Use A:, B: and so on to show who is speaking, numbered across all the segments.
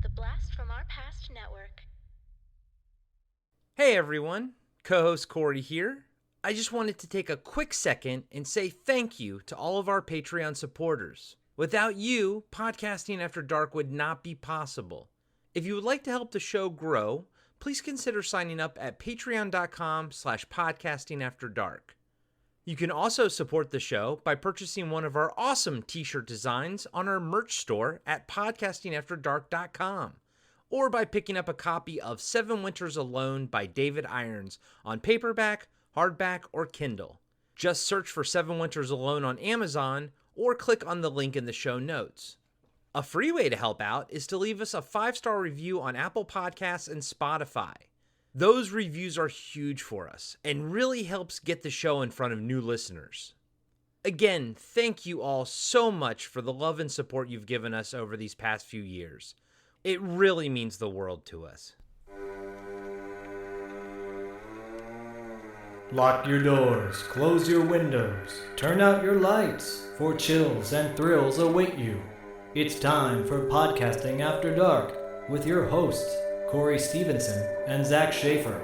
A: The Blast from Our Past Network.
B: Hey everyone, co-host Corey here. I just wanted to take a quick second and say thank you to all of our Patreon supporters. Without you, Podcasting After Dark would not be possible. If you would like to help the show grow, please consider signing up at patreon.com/podcastingafterdark. You can also support the show by purchasing one of our awesome t-shirt designs on our merch store at podcastingafterdark.com, or by picking up a copy of 7 Winters Alone by David Irons on paperback, hardback, or Kindle. Just search for 7 Winters Alone on Amazon or click on the link in the show notes. A free way to help out is to leave us a 5-star review on Apple Podcasts and Spotify. Those reviews are huge for us and really helps get the show in front of new listeners. Again, thank you all so much for the love and support you've given us over these past few years. It really means the world to us.
C: Lock your doors, close your windows, turn out your lights, for chills and thrills await you. It's time for Podcasting After Dark with your hosts, Corey Stevenson and Zach Schaefer.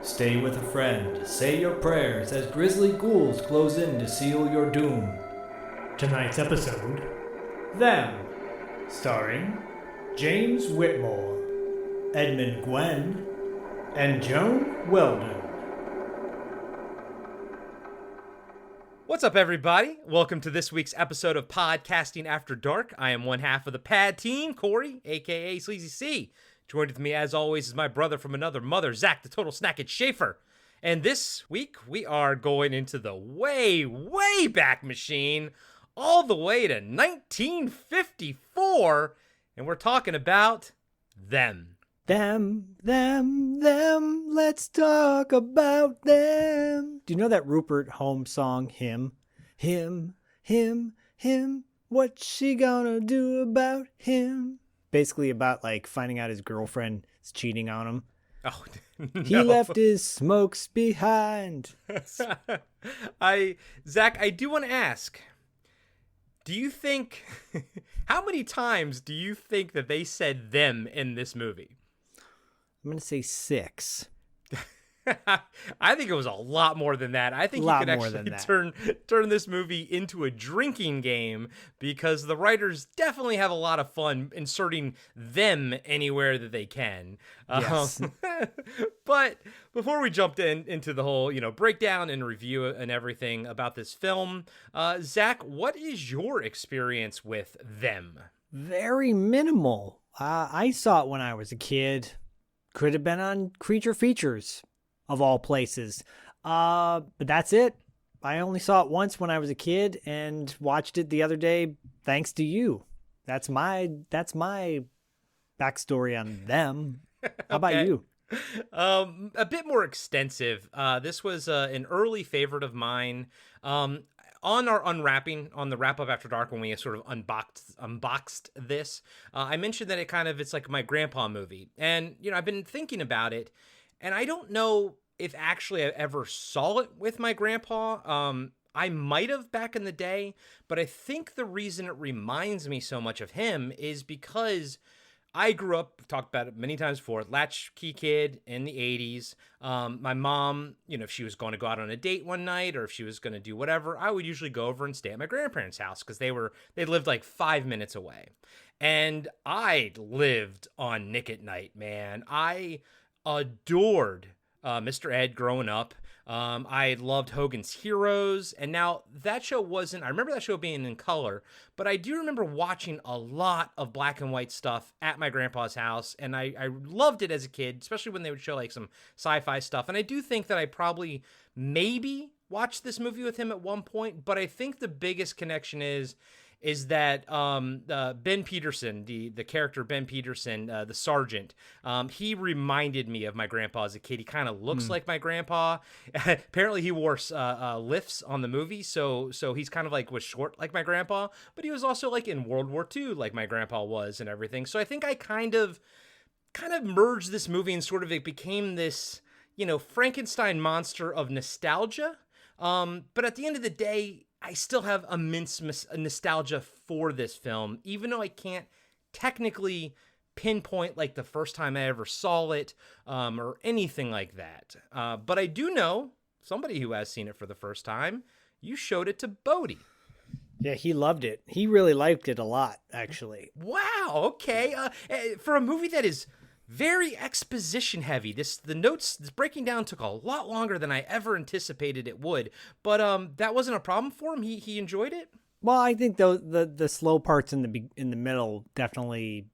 C: Stay with a friend, say your prayers as grisly ghouls close in to seal your doom. Tonight's episode, Them, starring James Whitmore, Edmund Gwenn, and Joan Weldon.
B: What's up, everybody? Welcome to this week's episode of Podcasting After Dark. I am one half of the Pad team, Corey, aka Sleazy C. Joined with me, as always, is my brother from another mother, Zach, the Total Snackage Schaefer. And this week, we are going into the way back machine, all the way to 1954, and we're talking about Them.
D: Them, let's talk about them. Do you know that Rupert Holmes song, Him, what's she gonna do about him? Basically about, like, finding out his girlfriend is cheating on him.
B: Oh, no.
D: He left his smokes behind.
B: Zach, I do want to ask, do you think, how many times do you think that they said them in this movie?
D: I'm going to say 6.
B: I think it was a lot more than that. I think you could actually turn this movie into a drinking game, because the writers definitely have a lot of fun inserting them anywhere that they can.
D: Yes.
B: But before we jumped into the whole, breakdown and review and everything about this film, Zach, what is your experience with Them?
D: Very minimal. I saw it when I was a kid. Could have been on Creature Features, of all places. But that's it. I only saw it once when I was a kid and watched it the other day thanks to you. That's my backstory on Them. How about you?
B: A bit more extensive. This was an early favorite of mine. On our unwrapping, on the Wrap Up After Dark, when we sort of unboxed this, I mentioned that it's like my grandpa movie. And, I've been thinking about it, and I don't know if actually I ever saw it with my grandpa. I might have back in the day, but I think the reason it reminds me so much of him is because I grew up, talked about it many times before, latchkey kid in the 80s. My mom, if she was going to go out on a date one night or if she was going to do whatever, I would usually go over and stay at my grandparents' house because they lived like 5 minutes away. And I lived on Nick at Night, man. I adored Mr. Ed growing up. I loved Hogan's Heroes, and now that show I remember that show being in color, but I do remember watching a lot of black and white stuff at my grandpa's house, and I loved it as a kid, especially when they would show like some sci-fi stuff. And I do think that I probably maybe watched this movie with him at one point, but I think the biggest connection is that Ben Peterson, the character Ben Peterson, the sergeant, he reminded me of my grandpa as a kid. He kind of looks like my grandpa. Apparently he wore lifts on the movie, so he's kind of like was short like my grandpa, but he was also like in World War II like my grandpa was and everything. So I think I kind of merged this movie and sort of it became this, Frankenstein monster of nostalgia. But at the end of the day, I still have immense nostalgia for this film, even though I can't technically pinpoint like the first time I ever saw it or anything like that. But I do know somebody who has seen it for the first time. You showed it to Bodie.
D: Yeah, he loved it. He really liked it a lot, actually.
B: Wow. Okay. For a movie that is very exposition heavy, this breaking down took a lot longer than I ever anticipated it would. But that wasn't a problem for him. He enjoyed it.
D: Well, I think the slow parts in the middle definitely,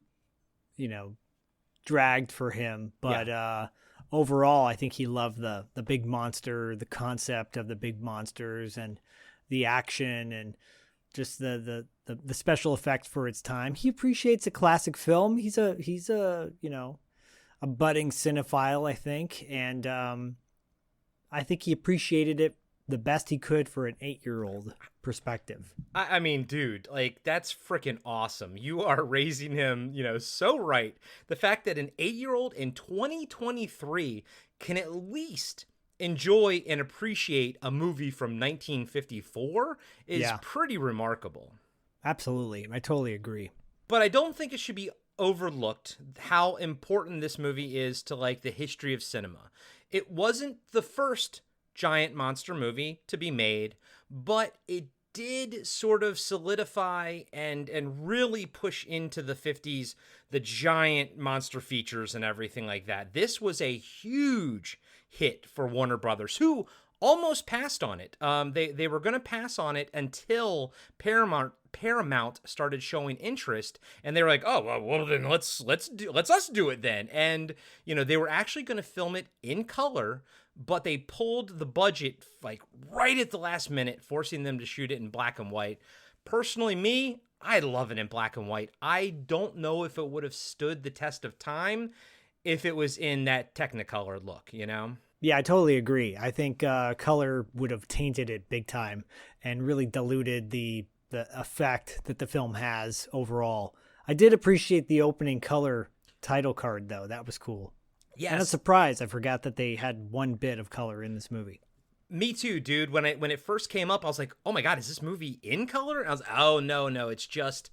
D: dragged for him. But overall, I think he loved the big monster, the concept of the big monsters, and the action, and just the special effects for its time. He appreciates a classic film. He's a a budding cinephile, I think, and I think he appreciated it the best he could for an 8-year-old perspective.
B: I mean, dude, like, that's freaking awesome. You are raising him, so right. The fact that an 8-year-old in 2023 can at least enjoy and appreciate a movie from 1954 is pretty remarkable.
D: Absolutely. I totally agree.
B: But I don't think it should be overlooked how important this movie is to, like, the history of cinema. It wasn't the first giant monster movie to be made, but it did sort of solidify and really push into the 50s the giant monster features and everything like that. This was a huge hit for Warner Brothers, who almost passed on it. They were going to pass on it until Paramount started showing interest, and they were like, "Oh, well then let's us do it then." And they were actually going to film it in color, but they pulled the budget like right at the last minute, forcing them to shoot it in black and white. Personally, I love it in black and white. I don't know if it would have stood the test of time if it was in that Technicolor look,
D: Yeah, I totally agree. I think color would have tainted it big time and really diluted the effect that the film has overall. I did appreciate the opening color title card, though. That was cool.
B: Yes.
D: And a surprise, I forgot that they had one bit of color in this movie.
B: Me too, dude. When it first came up, I was like, "Oh my god, is this movie in color?" And I was, "Oh no, it's just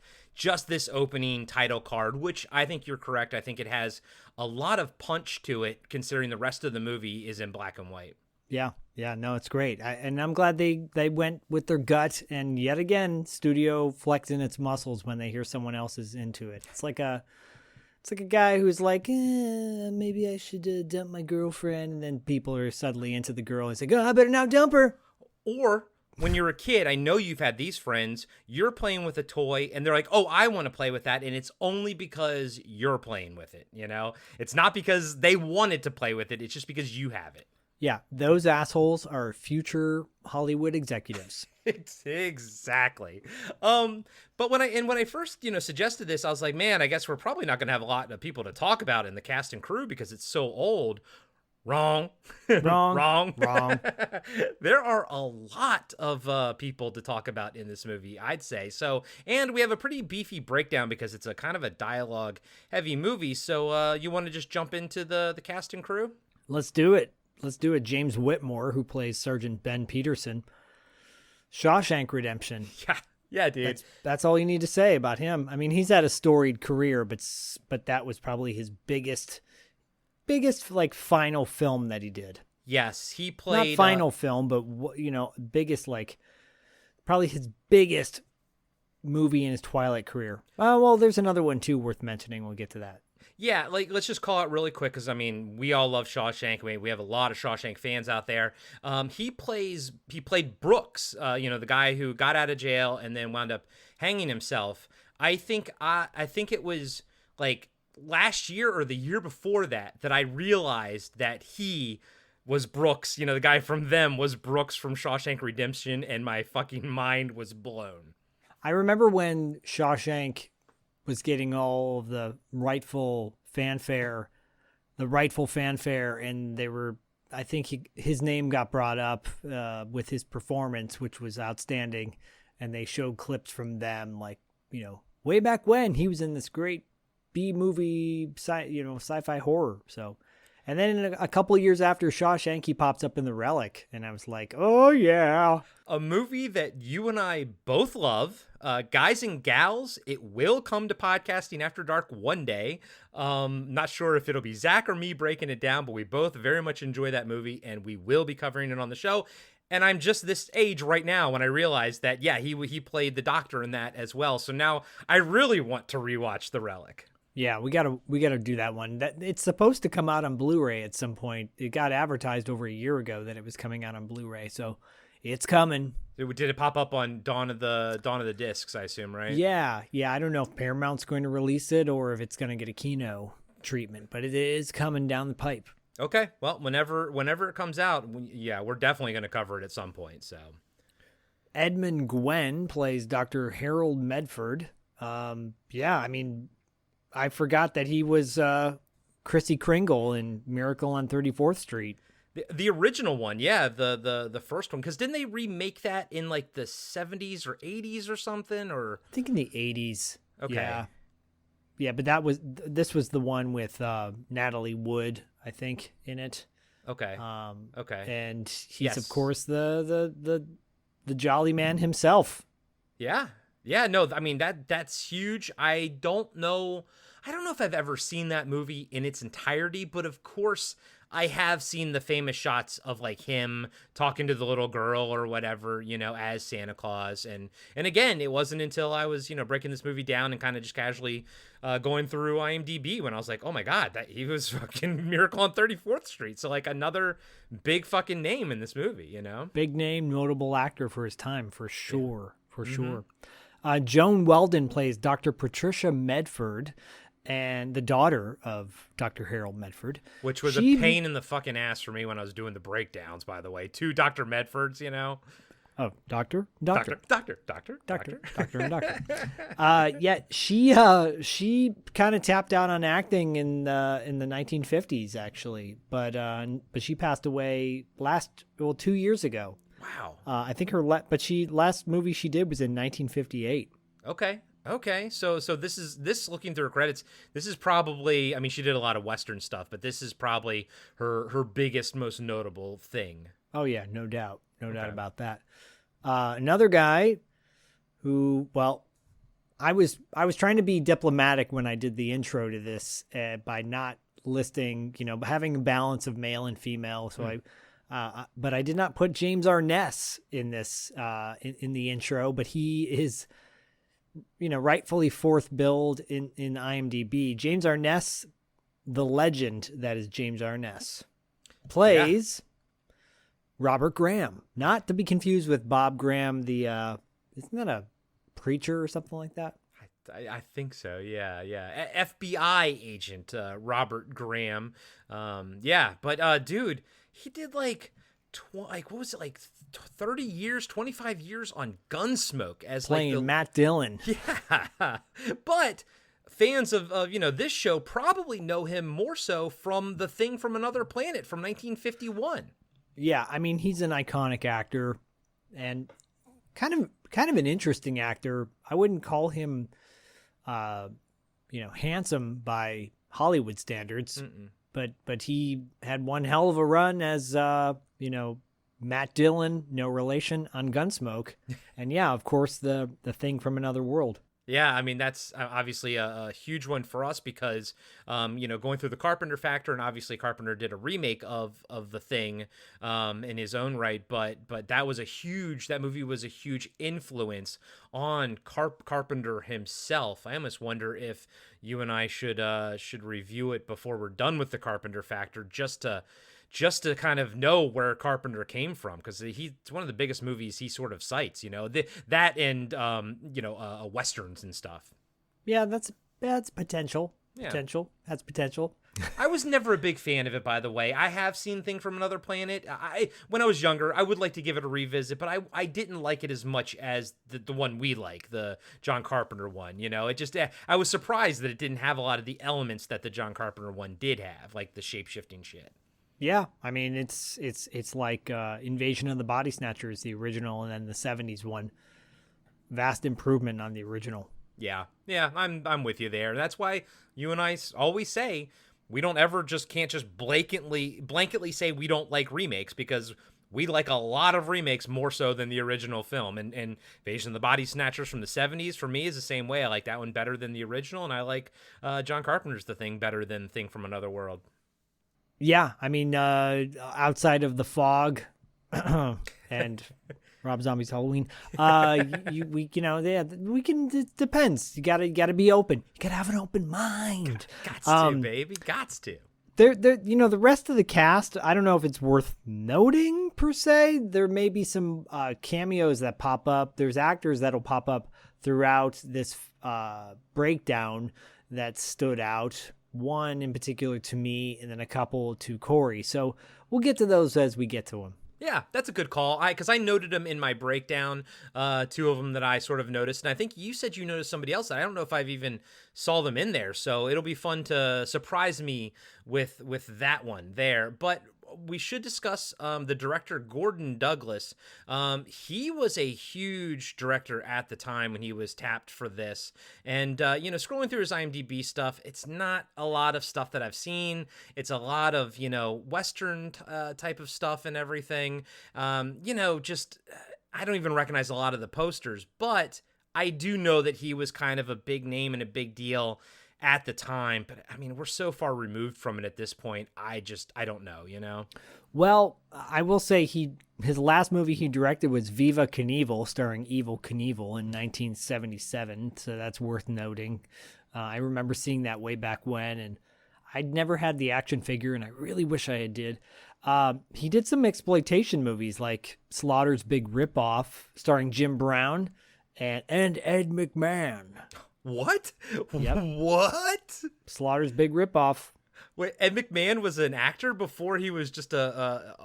B: this opening title card," which I think you're correct. I think it has a lot of punch to it, considering the rest of the movie is in black and white.
D: Yeah, no, it's great. And I'm glad they went with their gut, and yet again, studio flexing its muscles when they hear someone else is into it. It's like a guy who's like, maybe I should dump my girlfriend, and then people are suddenly into the girl. He's like, oh, I better not dump her.
B: Or when you're a kid, I know you've had these friends, you're playing with a toy, and they're like, oh, I want to play with that, and it's only because you're playing with it, It's not because they wanted to play with it, it's just because you have it.
D: Yeah, those assholes are future Hollywood executives.
B: Exactly. But when I first, suggested this, I was like, man, I guess we're probably not going to have a lot of people to talk about in the cast and crew because it's so old. Wrong.
D: Wrong.
B: There are a lot of people to talk about in this movie, I'd say. So, and we have a pretty beefy breakdown because it's a kind of a dialogue heavy movie. So you want to just jump into the cast and crew?
D: Let's do it. James Whitmore, who plays Sergeant Ben Peterson. Shawshank Redemption.
B: Yeah, dude.
D: That's all you need to say about him. I mean, he's had a storied career, but that was probably his biggest like final film that he did.
B: Yes, he played
D: not final film, but biggest, like probably his biggest movie in his Twilight career. Well, there's another one too worth mentioning. We'll get to that.
B: Yeah, like, let's just call it really quick because, I mean, we all love Shawshank. We have a lot of Shawshank fans out there. He played Brooks, the guy who got out of jail and then wound up hanging himself. I think it was, like, last year or the year before that I realized that he was Brooks. The guy from Them was Brooks from Shawshank Redemption, and my fucking mind was blown.
D: I remember when Shawshank was getting all of the rightful fanfare, and I think his name got brought up with his performance, which was outstanding, and they showed clips from Them, like, way back when he was in this great B-movie, sci-fi horror. So, And then a couple years after Shawshank, he pops up in The Relic, and I was like, oh yeah.
B: A movie that you and I both love. Guys and gals, it will come to podcasting after dark one day. Not sure if it'll be Zach or me breaking it down, but we both very much enjoy that movie, and we will be covering it on the show. And I'm just this age right now when I realized that, yeah, he played the Doctor in that as well. So now I really want to rewatch The Relic.
D: Yeah, we gotta do that one. That it's supposed to come out on Blu-ray at some point. It got advertised over a year ago that it was coming out on Blu-ray, so it's coming.
B: Did it pop up on Dawn of the Discs, I assume, right?
D: Yeah. I don't know if Paramount's going to release it or if it's going to get a Kino treatment, but it is coming down the pipe.
B: Okay, well, whenever it comes out, we're definitely going to cover it at some point. So,
D: Edmund Gwenn plays Dr. Harold Medford. I forgot that he was Chrissy Kringle in Miracle on 34th Street.
B: The original one, yeah, the first one, because didn't they remake that in like the 70s or 80s or something? Or
D: I think in the 80s.
B: Okay.
D: Yeah, but this was the one with Natalie Wood, I think, in it.
B: Okay. Okay.
D: And he's of course the Jolly Man himself.
B: Yeah. Yeah, no, I mean that's huge. I don't know if I've ever seen that movie in its entirety, but of course I have seen the famous shots of like him talking to the little girl or whatever, as Santa Claus. And again, it wasn't until I was, breaking this movie down and kind of just casually going through IMDb when I was like, oh my God, that he was fucking Miracle on 34th Street. So like another big fucking name in this movie, Big
D: name, notable actor for his time, for sure. Yeah. For sure. Joan Weldon plays Dr. Patricia Medford, and the daughter of Dr. Harold Medford.
B: Which was a pain in the fucking ass for me when I was doing the breakdowns, by the way. 2 Dr. Medfords,
D: Oh, doctor. Yeah, she kind of tapped out on acting in the 1950s, actually. But she passed away 2 years ago.
B: Wow.
D: I think last movie she did was in 1958.
B: Okay. So this looking through her credits, this is probably, I mean, she did a lot of Western stuff, but this is probably her biggest, most notable thing.
D: Oh yeah, no doubt about that. Another guy who, well, I was trying to be diplomatic when I did the intro to this by not listing, having a balance of male and female. So but I did not put James Arness in this in the intro, but he is, rightfully fourth billed in IMDb. James Arness, the legend that is James Arness, plays Robert Graham, not to be confused with Bob Graham. The isn't that a preacher or something like that?
B: I think so. Yeah. FBI agent Robert Graham. But dude, he did what was it, like 30 years, 25 years on Gunsmoke as
D: playing Matt Dillon.
B: Yeah. But fans of this show probably know him more so from The Thing from Another Planet from 1951.
D: Yeah, I mean, he's an iconic actor and kind of an interesting actor. I wouldn't call him handsome by Hollywood standards. Mm-mm. But he had one hell of a run as, Matt Dillon, no relation, on Gunsmoke. And yeah, of course, the Thing from Another World.
B: Yeah, I mean, that's obviously a huge one for us because, going through the Carpenter factor, and obviously Carpenter did a remake of The Thing in his own right, but that movie was a huge influence on Carpenter himself. I almost wonder if you and I should review it before we're done with the Carpenter factor, just to kind of know where Carpenter came from, because it's one of the biggest movies he sort of cites, that and westerns and stuff.
D: Yeah, that's potential.
B: Yeah.
D: That's potential.
B: I was never a big fan of it, by the way. I have seen Thing from Another Planet. When I was younger, I would like to give it a revisit, but I didn't like it as much as the one we like, the John Carpenter one. It just, I was surprised that it didn't have a lot of the elements that the John Carpenter one did have, like the shape-shifting shit.
D: Yeah, I mean, it's like Invasion of the Body Snatchers, the original, and then the 70s one. Vast improvement on the original.
B: Yeah, I'm with you there. That's why you and I always say We don't ever just can't just blanketly say we don't like remakes, because we like a lot of remakes more so than the original film. And Invasion of the Body Snatchers from the 70s, for me, is the same way. I like that one better than the original, and I like John Carpenter's The Thing better than Thing from Another World.
D: Yeah, I mean, outside of The Fog and Rob Zombie's Halloween, we can. It depends. You gotta be open. You gotta have an open mind.
B: Gots to, baby. Gots to.
D: The rest of the cast, I don't know if it's worth noting per se. There may be some cameos that pop up. There's actors that'll pop up throughout this breakdown that stood out. One in particular to me, and then a couple to Corey. So we'll get to those as we get to them.
B: Yeah, that's a good call. Because I noted them in my breakdown, two of them that I sort of noticed. And I think you said you noticed somebody else. I don't know if I've even saw them in there. So it'll be fun to surprise me with that one there. But we should discuss the director, Gordon Douglas. He was a huge director at the time when he was tapped for this. And, scrolling through his IMDb stuff, it's not a lot of stuff that I've seen. It's a lot of, Western type of stuff and everything. I don't even recognize a lot of the posters, but I do know that he was kind of a big name and a big deal at the time. But I mean, we're so far removed from it at this point. I don't know,
D: Well, I will say his last movie he directed was Viva Knievel, starring Evel Knievel in 1977. So that's worth noting. I remember seeing that way back when, and I'd never had the action figure, and I really wish I had did. He did some exploitation movies like Slaughter's Big Ripoff, starring Jim Brown and Ed McMahon.
B: What?
D: Yep.
B: What?
D: Slaughter's Big Ripoff.
B: Wait, Ed McMahon was an actor before he was just a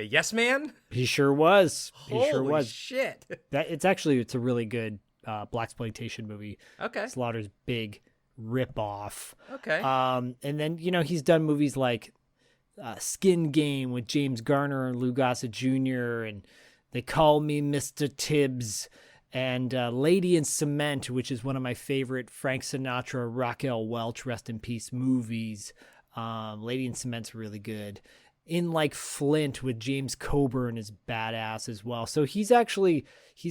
B: yes man?
D: He sure was.
B: Holy shit.
D: It's a really good blaxploitation movie.
B: Okay.
D: Slaughter's Big Ripoff.
B: Okay.
D: And then he's done movies like Skin Game with James Garner and Lou Gossett Jr. and They Call Me Mr. Tibbs. And Lady in Cement, which is one of my favorite Frank Sinatra, Raquel Welch, rest in peace, movies. Lady in Cement's really good. In Like Flint with James Coburn is badass as well. So he's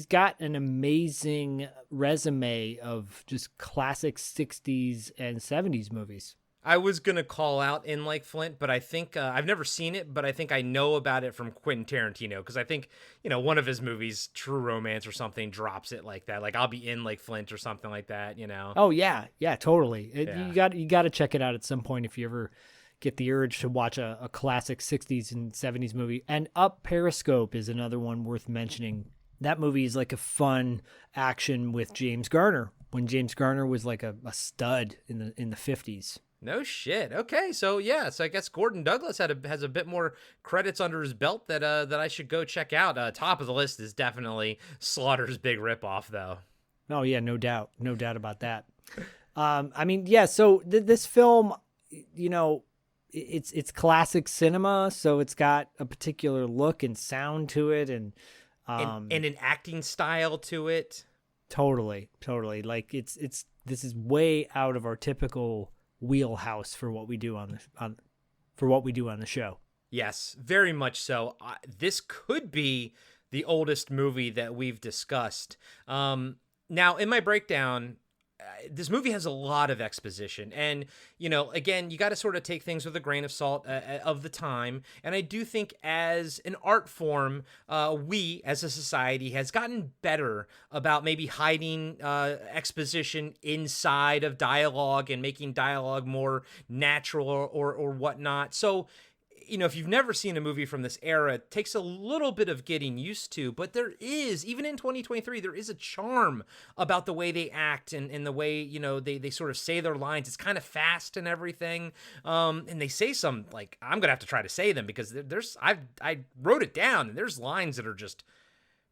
D: got an amazing resume of just classic 60s and 70s movies.
B: I was going to call out In Like Flint, but I think I've never seen it, but I think I know about it from Quentin Tarantino, because I think, one of his movies, True Romance or something, drops it like that. Like, I'll be in Like Flint or something like that,
D: Oh, yeah. Yeah, totally.
B: Yeah.
D: You got to check it out at some point if you ever get the urge to watch a classic 60s and 70s movie. And Up Periscope is another one worth mentioning. That movie is like a fun action with James Garner, when James Garner was like a stud in the 50s.
B: No shit. Okay, so I guess Gordon Douglas has a bit more credits under his belt that I should go check out. Top of the list is definitely Slaughter's Big Ripoff, though.
D: Oh yeah, no doubt about that. So this film, it's classic cinema, so it's got a particular look and sound to it, and
B: an acting style to it.
D: Totally. Like this is way out of our typical wheelhouse for what we do on the show.
B: Yes, very much so. This could be the oldest movie that we've discussed. Now, in my breakdown, this movie has a lot of exposition, and again, you got to sort of take things with a grain of salt of the time. And I do think, as an art form, we as a society has gotten better about maybe hiding exposition inside of dialogue and making dialogue more natural or whatnot. So, if you've never seen a movie from this era, it takes a little bit of getting used to, but there is, even in 2023, there is a charm about the way they act and the way, they sort of say their lines. It's kind of fast and everything. And they say some, like, I'm going to have to try to say them, because I wrote it down, and there's lines that are just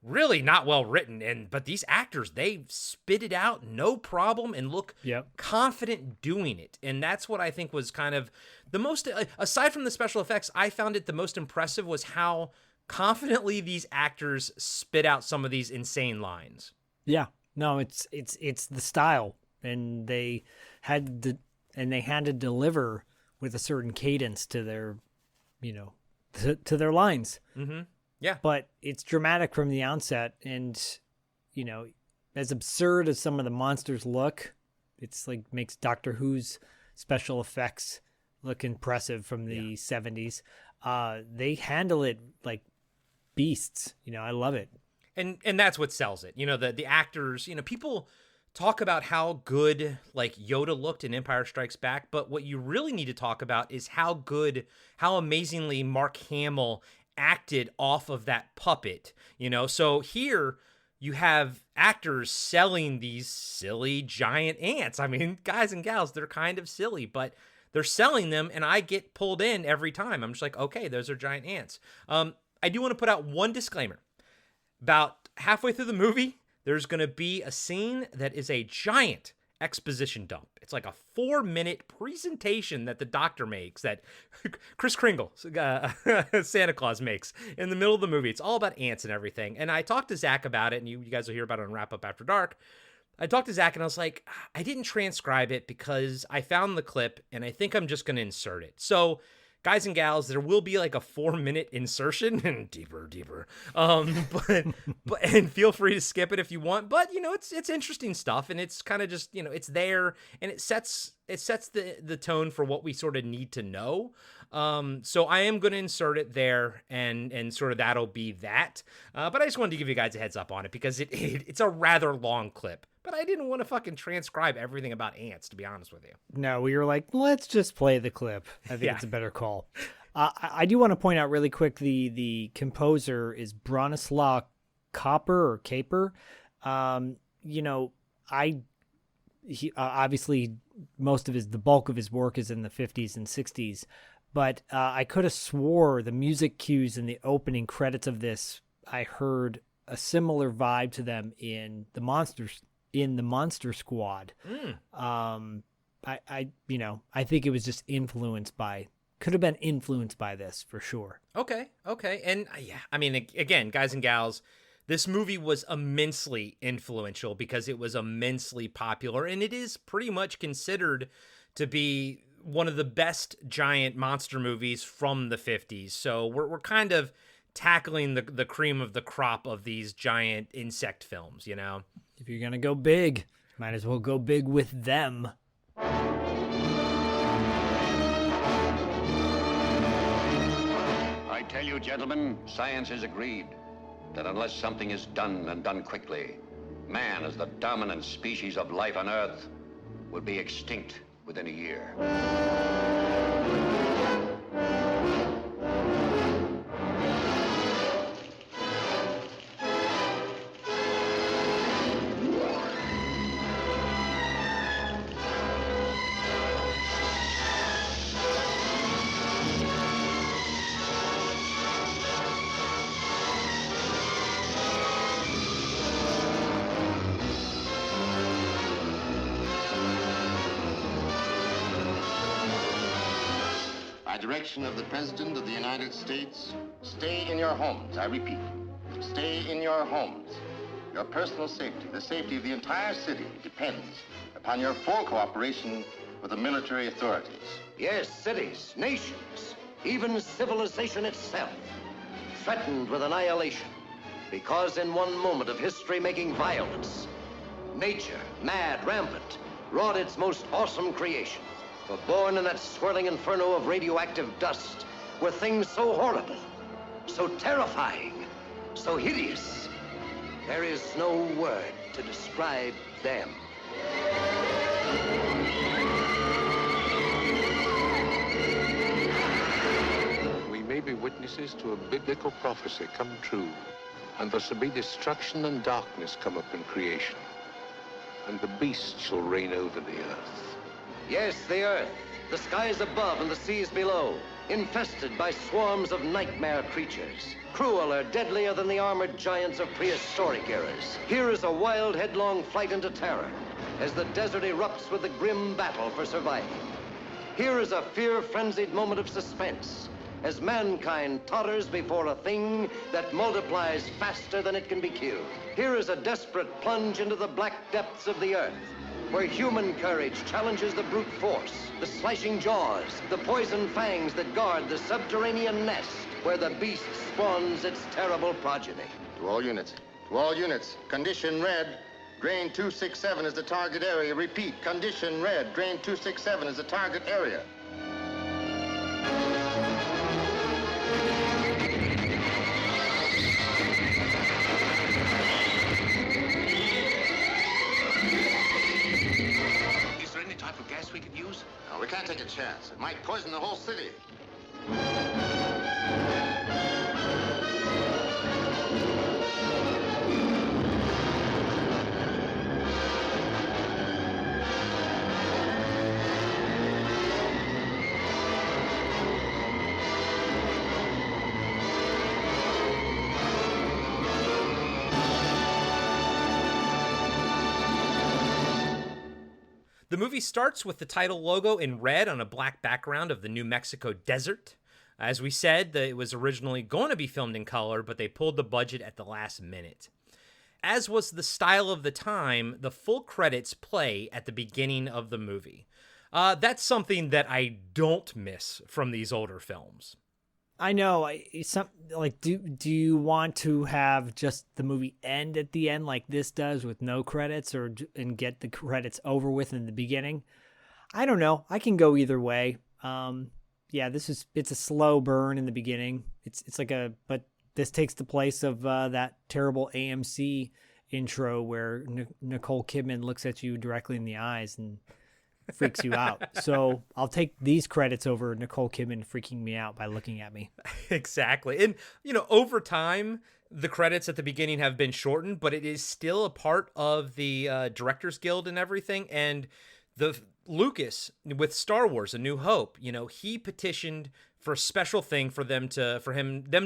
B: really not well written, but these actors, they spit it out no problem and look confident doing it. And that's what I think was kind of the most, aside from the special effects, I found it the most impressive was how confidently these actors spit out some of these insane lines.
D: Yeah, no, it's the style, and they had to deliver with a certain cadence to their, to their lines.
B: Mm-hmm. Yeah.
D: But it's dramatic from the onset, and, as absurd as some of the monsters look, it's like makes Doctor Who's special effects look impressive from the 70s. They handle it like beasts. I love it.
B: And that's what sells it. The actors, people talk about how good like Yoda looked in Empire Strikes Back, but what you really need to talk about is how amazingly Mark Hamill acted off of that puppet. So here you have actors selling these silly giant ants. I mean, guys and gals, they're kind of silly, but they're selling them, and I get pulled in every time. I'm just like, okay, those are giant ants. I do want to put out one disclaimer. About halfway through the movie, there's going to be a scene that is a giant exposition dump. It's like a 4-minute presentation that the Doctor makes, that Kris Kringle, Santa Claus, makes in the middle of the movie. It's all about ants and everything. And I talked to Zach about it, and you guys will hear about it on Wrap Up After Dark. I talked to Zach, and I was like, I didn't transcribe it because I found the clip, and I think I'm just going to insert it. So, guys and gals, there will be like a 4-minute insertion, and deeper. But and feel free to skip it if you want. But it's interesting stuff, and it's kind of just it's there, and it sets the tone for what we sort of need to know. So I am going to insert it there, and sort of that'll be that. But I just wanted to give you guys a heads up on it because it's a rather long clip. But I didn't want to fucking transcribe everything about ants, to be honest with you.
D: No, we were like, let's just play the clip. I think it's a better call. I do want to point out really quick, the composer is Bronislaw Copper or Caper. He obviously the bulk of his work is in the 50s and 60s, but I could have swore the music cues in the opening credits of this, I heard a similar vibe to them in the Monster Squad. I think it was just could have been influenced by this for sure.
B: Okay. And I mean, again, guys and gals, this movie was immensely influential because it was immensely popular, and it is pretty much considered to be one of the best giant monster movies from the 50s. So we're kind of tackling the cream of the crop of these giant insect films,
D: If you're going to go big, might as well go big with them.
E: I tell you, gentlemen, science has agreed that unless something is done and done quickly, man as the dominant species of life on Earth will be extinct within a year. Direction of the President of the United States, stay in your homes. I repeat, stay in your homes. Your personal safety, the safety of the entire city, depends upon your full cooperation with the military authorities. Yes, cities, nations, even civilization itself, threatened with annihilation, because in one moment of history-making violence, nature, mad, rampant, wrought its most awesome creation. For born in that swirling inferno of radioactive dust were things so horrible, so terrifying, so hideous. There is no word to describe them.
F: We may be witnesses to a biblical prophecy come true, and there shall be destruction and darkness come up in creation, and the beast shall reign over the earth.
E: Yes, the earth, the skies above and the seas below, infested by swarms of nightmare creatures, crueler, deadlier than the armored giants of prehistoric eras. Here is a wild, headlong flight into terror as the desert erupts with the grim battle for survival. Here is a fear-frenzied moment of suspense as mankind totters before a thing that multiplies faster than it can be killed. Here is a desperate plunge into the black depths of the earth
G: where human courage challenges the brute force, the slashing jaws, the poison fangs that guard the subterranean nest, where the beast spawns its terrible progeny.
E: To all units, condition red. Drain 267 is the target area. Repeat, condition red. Drain 267 is the target area.
F: Is there any type of gas we could use?
E: No, we can't take a chance. It might poison the whole city.
B: The movie starts with the title logo in red on a black background of the New Mexico desert. As we said, it was originally going to be filmed in color, but they pulled the budget at the last minute. As was the style of the time, the full credits play at the beginning of the movie. That's something that I don't miss from these older films.
D: I know. Do you want to have just the movie end at the end like this does with no credits, and get the credits over with in the beginning? I don't know. I can go either way. Yeah, it's a slow burn in the beginning. But this takes the place of that terrible AMC intro where Nicole Kidman looks at you directly in the eyes and freaks you out. So I'll take these credits over Nicole Kidman freaking me out by looking at me.
B: Exactly. And, over time, the credits at the beginning have been shortened, but it is still a part of the Directors Guild and everything. And Lucas with Star Wars: A New Hope, he petitioned for a special thing for them to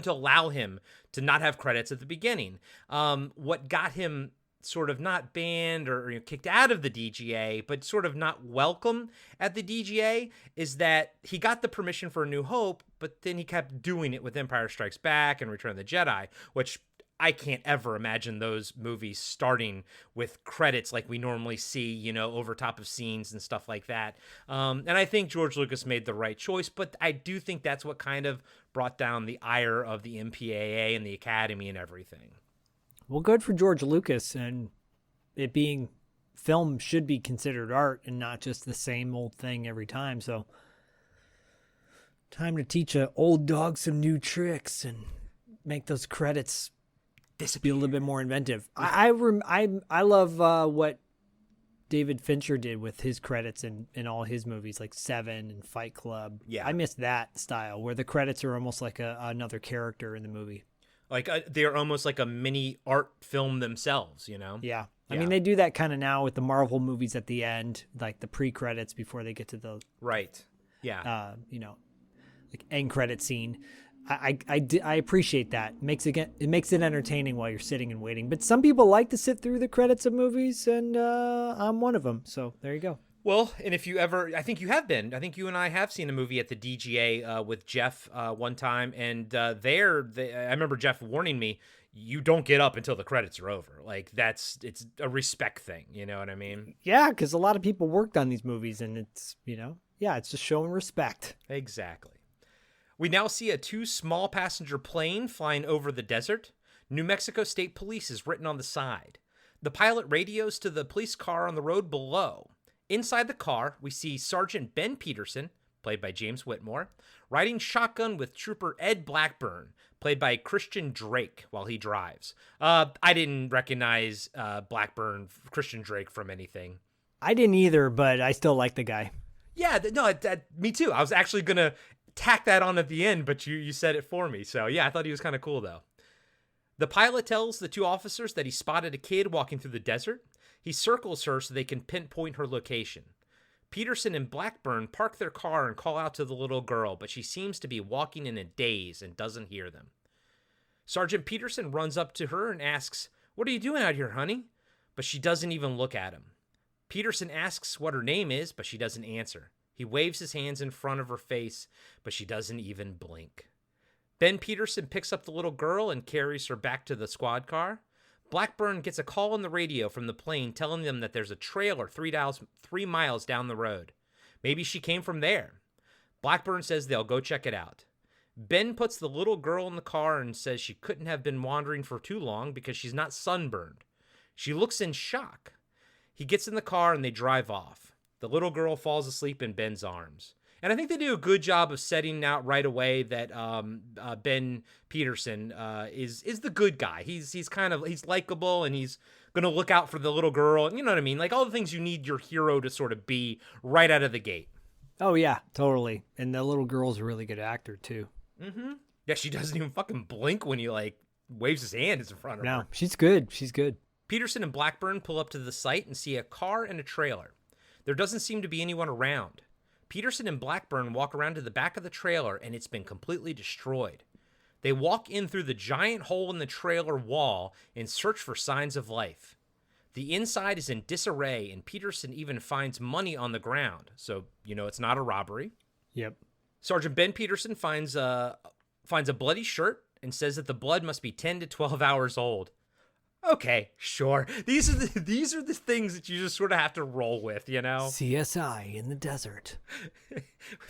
B: allow him to not have credits at the beginning. What got him sort of not banned or kicked out of the DGA, but sort of not welcome at the DGA, is that he got the permission for A New Hope, but then he kept doing it with Empire Strikes Back and Return of the Jedi, which I can't ever imagine those movies starting with credits like we normally see, over top of scenes and stuff like that. And I think George Lucas made the right choice, but I do think that's what kind of brought down the ire of the MPAA and the Academy and everything.
D: Well, good for George Lucas, and it being film should be considered art and not just the same old thing every time. So time to teach an old dog some new tricks and make those credits be a little bit more inventive. I love what David Fincher did with his credits in all his movies, like Seven and Fight Club.
B: Yeah,
D: I miss that style where the credits are almost like another character in the movie.
B: Like they're almost like a mini art film themselves,
D: Yeah. I mean, they do that kind of now with the Marvel movies at the end, like the pre-credits before they get to the
B: right. Yeah.
D: Like end credit scene. I appreciate that. It makes it entertaining while you're sitting and waiting. But some people like to sit through the credits of movies, and I'm one of them. So there you go.
B: Well, and if you ever, I think you have been. I think you and I have seen a movie at the DGA with Jeff one time, and I remember Jeff warning me, you don't get up until the credits are over. Like it's a respect thing. You know what I mean?
D: Yeah, because a lot of people worked on these movies, and it's it's just showing respect.
B: Exactly. We now see a 2 small passenger plane flying over the desert. New Mexico State Police is written on the side. The pilot radios to the police car on the road below. Inside the car, we see Sergeant Ben Peterson, played by James Whitmore, riding shotgun with Trooper Ed Blackburn, played by Christian Drake, while he drives. I didn't recognize Christian Drake from anything.
D: I didn't either, but I still like the guy.
B: Yeah, me too. I was actually going to tack that on at the end, but you said it for me. So yeah, I thought he was kind of cool though. The pilot tells the 2 officers that he spotted a kid walking through the desert. He circles her so they can pinpoint her location. Peterson and Blackburn park their car and call out to the little girl, but she seems to be walking in a daze and doesn't hear them. Sergeant Peterson runs up to her and asks, "What are you doing out here, honey?" But she doesn't even look at him. Peterson asks what her name is, but she doesn't answer. He waves his hands in front of her face, but she doesn't even blink. Ben Peterson picks up the little girl and carries her back to the squad car. Blackburn gets a call on the radio from the plane telling them that there's a trailer 3 miles down the road. Maybe she came from there. Blackburn says they'll go check it out. Ben puts the little girl in the car and says she couldn't have been wandering for too long because she's not sunburned. She looks in shock. He gets in the car and they drive off. The little girl falls asleep in Ben's arms. And I think they do a good job of setting out right away that Ben Peterson is the good guy. He's likable, and he's gonna look out for the little girl. You know what I mean? Like all the things you need your hero to sort of be right out of the gate.
D: Oh yeah, totally. And the little girl's a really good actor too.
B: Mm-hmm. Yeah, she doesn't even fucking blink when he like waves his hand in front of her.
D: No, she's good. She's good.
B: Peterson and Blackburn pull up to the site and see a car and a trailer. There doesn't seem to be anyone around. Peterson and Blackburn walk around to the back of the trailer, and it's been completely destroyed. They walk in through the giant hole in the trailer wall and search for signs of life. The inside is in disarray, and Peterson even finds money on the ground, so you know it's not a robbery.
D: Yep.
B: Sergeant Ben Peterson finds a bloody shirt and says that the blood must be 10 to 12 hours old. Okay, sure. These are the things that you just sort of have to roll with, you know?
D: CSI in the desert.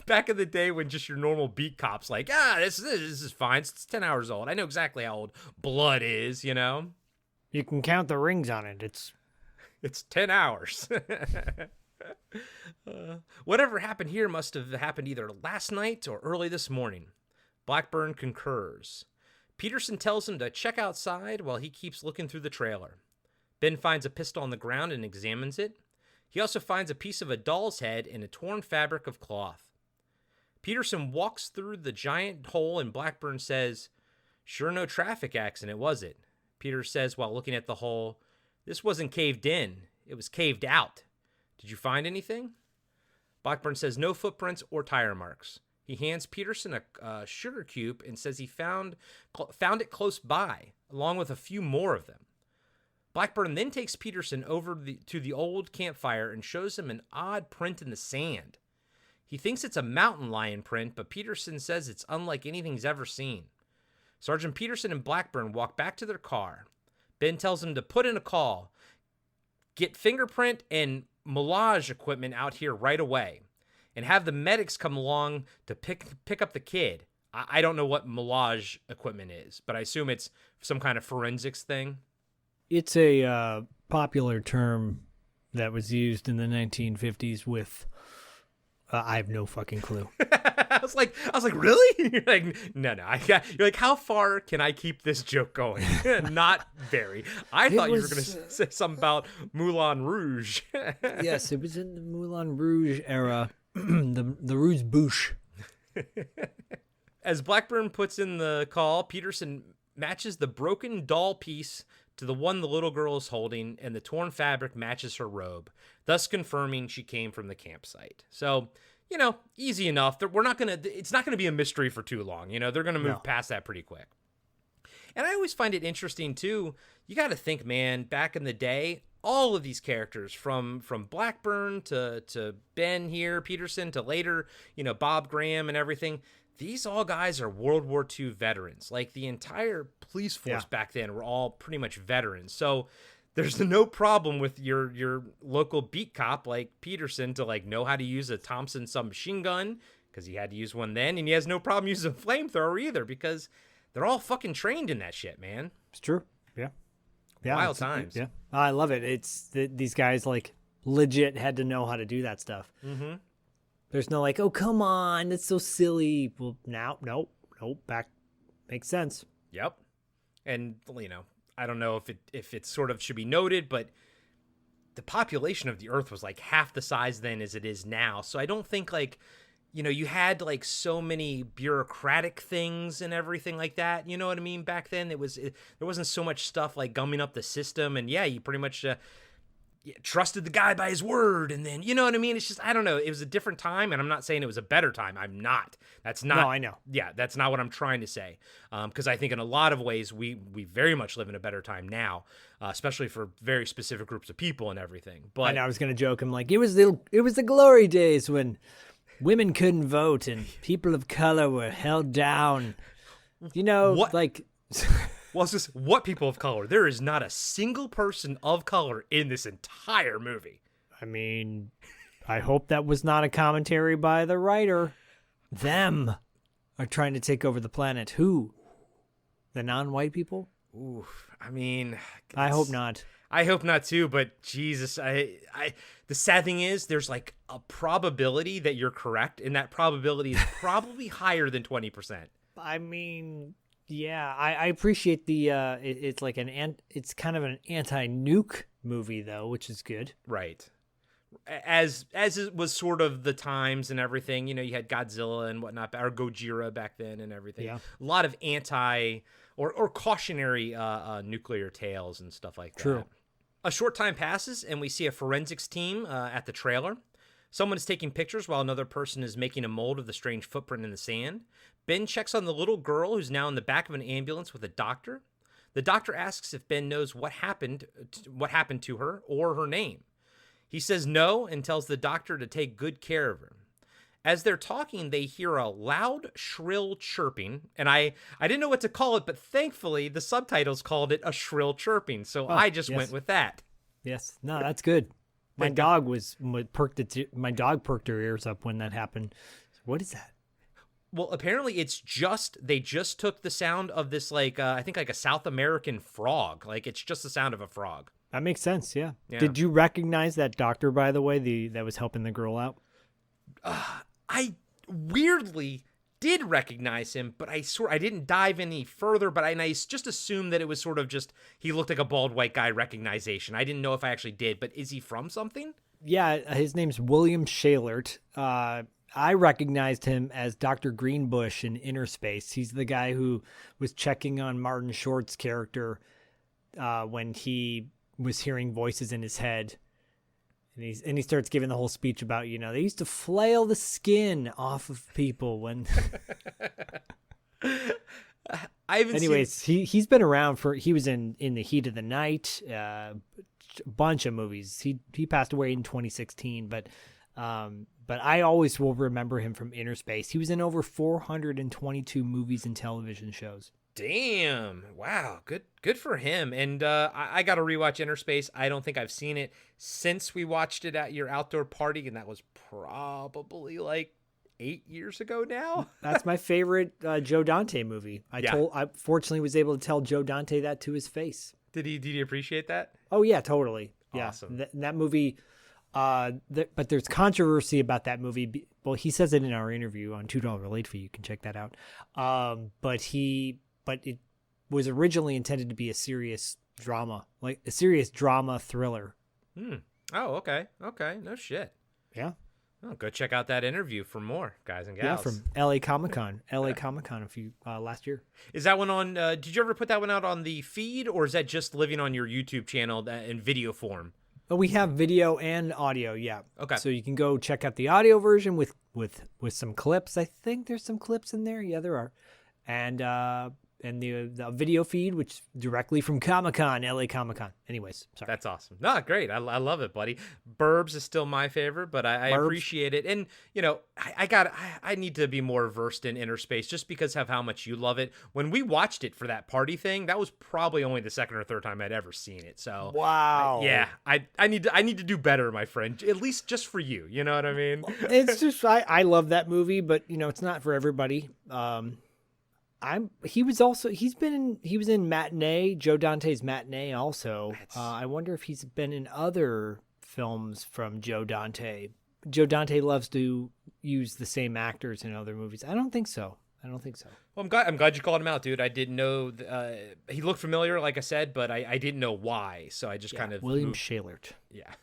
B: Back in the day when just your normal beat cops like, this is fine. It's 10 hours old. I know exactly how old blood is, you know?
D: You can count the rings on it.
B: It's 10 hours. Whatever happened here must have happened either last night or early this morning. Blackburn concurs. Peterson tells him to check outside while he keeps looking through the trailer. Ben finds a pistol on the ground and examines it. He also finds a piece of a doll's head in a torn fabric of cloth. Peterson walks through the giant hole and Blackburn says, "Sure no traffic accident, was it?" Peter says while looking at the hole, "This wasn't caved in, it was caved out. Did you find anything?" Blackburn says no footprints or tire marks. He hands Peterson a sugar cube and says he found it close by, along with a few more of them. Blackburn then takes Peterson over to the old campfire and shows him an odd print in the sand. He thinks it's a mountain lion print, but Peterson says it's unlike anything he's ever seen. Sergeant Peterson and Blackburn walk back to their car. Ben tells him to put in a call, get fingerprint and moulage equipment out here right away, and have the medics come along to pick up the kid. I don't know what moulage equipment is, but I assume it's some kind of forensics thing.
D: It's a popular term that was used in the 1950s with, I have no fucking clue.
B: I was like, really? You're like, no. You're like, how far can I keep this joke going? Not very. I thought you were going to say something about Moulin Rouge.
D: Yes, it was in the Moulin Rouge era. the Rouge Bouche.
B: As Blackburn puts in the call, Peterson matches the broken doll piece to the one the little girl is holding, and the torn fabric matches her robe, thus confirming she came from the campsite. So, you know, easy enough. It's not gonna be a mystery for too long. You know, they're gonna move past that pretty quick. And I always find it interesting too. You got to think, man, back in the day, all of these characters from Blackburn to Ben here, Peterson, to later, you know, Bob Graham and everything. These all guys are World War II veterans. Like the entire police force back then were all pretty much veterans. So there's no problem with your local beat cop like Peterson to like know how to use a Thompson submachine gun because he had to use one then, and he has no problem using a flamethrower either because they're all fucking trained in that shit, man.
D: It's true. Yeah.
B: Wild times.
D: Yeah. I love it. It's these guys like legit had to know how to do that stuff.
B: Mm-hmm.
D: There's no like, oh, come on, that's so silly. Well, now, nope, back makes sense.
B: Yep. And, you know, I don't know if it sort of should be noted, but the population of the Earth was like half the size then as it is now. So I don't think like, you know, you had like so many bureaucratic things and everything like that. You know what I mean? Back then there wasn't so much stuff like gumming up the system. And yeah, you pretty much trusted the guy by his word, and then, you know what I mean? It's just, I don't know. It was a different time, and I'm not saying it was a better time. I'm not. That's not.
D: No, I know.
B: Yeah, that's not what I'm trying to say. Because I think in a lot of ways, we very much live in a better time now, especially for very specific groups of people and everything. But
D: I know, I was going to joke. I'm like, it was the glory days when women couldn't vote and people of color were held down. You know,
B: what?
D: like...
B: Well, it's just what people of color? There is not a single person of color in this entire movie.
D: I mean, I hope that was not a commentary by the writer. Them are trying to take over the planet. Who? The non-white people?
B: Ooh, I mean,
D: I hope not.
B: I hope not too, but Jesus, the sad thing is there's like a probability that you're correct, and that probability is probably higher than 20%.
D: I mean, yeah, I appreciate the it's like it's kind of an anti-nuke movie though, which is good.
B: Right. As it was sort of the times and everything, you had Godzilla and whatnot, or Gojira back then and everything.
D: Yeah.
B: A lot of anti or cautionary nuclear tales and stuff like that.
D: True.
B: A short time passes and we see a forensics team at the trailer. Someone is taking pictures while another person is making a mold of the strange footprint in the sand. Ben checks on the little girl who's now in the back of an ambulance with a doctor. The doctor asks if Ben knows what happened to her or her name. He says no and tells the doctor to take good care of her. As they're talking, they hear a loud, shrill chirping, and I didn't know what to call it, but thankfully the subtitles called it a shrill chirping, so I just went with that.
D: Yes, no, that's good. My dog perked her ears up when that happened. What is that?
B: Well, apparently they just took the sound of this I think like a South American frog. Like it's just the sound of a frog.
D: That makes sense, yeah. Did you recognize that doctor, by the way, that was helping the girl out?
B: I weirdly did recognize him, but I didn't dive any further, but I just assumed that it was sort of just, he looked like a bald white guy recognition. I didn't know if I actually did, but is he from something?
D: Yeah, his name's William Shalert. I recognized him as Dr. Greenbush in Inner Space. He's the guy who was checking on Martin Short's character when he was hearing voices in his head. And he starts giving the whole speech about, they used to flail the skin off of people when. He's been around he was in The Heat of the Night, a bunch of movies. He passed away in 2016, but I always will remember him from Inner Space. He was in over 422 movies and television shows.
B: Damn. Wow. Good for him. And I got to rewatch Inner Space. I don't think I've seen it since we watched it at your outdoor party, and that was probably like 8 years ago now. That's
D: my favorite Joe Dante movie. I fortunately was able to tell Joe Dante that to his face.
B: Did he appreciate that?
D: Oh, yeah, totally. Yeah.
B: Awesome.
D: That movie, but there's controversy about that movie. Well, he says it in our interview on $2 Late Fee. You can check that out. But it was originally intended to be a serious drama thriller.
B: Oh, okay. No shit.
D: Yeah.
B: Oh, go check out that interview for more, guys and gals.
D: Yeah, from LA Comic-Con. Comic-Con last year.
B: Is that one on, did you ever put that one out on the feed, or is that just living on your YouTube channel in video form?
D: Well, we have video and audio, yeah.
B: Okay.
D: So you can go check out the audio version with some clips. I think there's some clips in there. Yeah, there are. And the video feed, which directly from Comic-Con, LA Comic-Con. Anyways, sorry.
B: That's awesome. No, great. I love it, buddy. Burbs is still my favorite, but I appreciate it. And, I need to be more versed in Inner Space just because of how much you love it. When we watched it for that party thing, that was probably only the second or third time I'd ever seen it. So,
D: wow.
B: I need to do better, my friend, at least just for you. You know what I mean?
D: It's just, I love that movie, but, it's not for everybody. He was in Matinee, Joe Dante's Matinee also. I wonder if he's been in other films from Joe Dante. Joe Dante loves to use the same actors in other movies. I don't think so.
B: Well, I'm glad you called him out, dude. I didn't know he looked familiar, like I said, but I didn't know why. So I just kind of
D: William Shalert.
B: Yeah.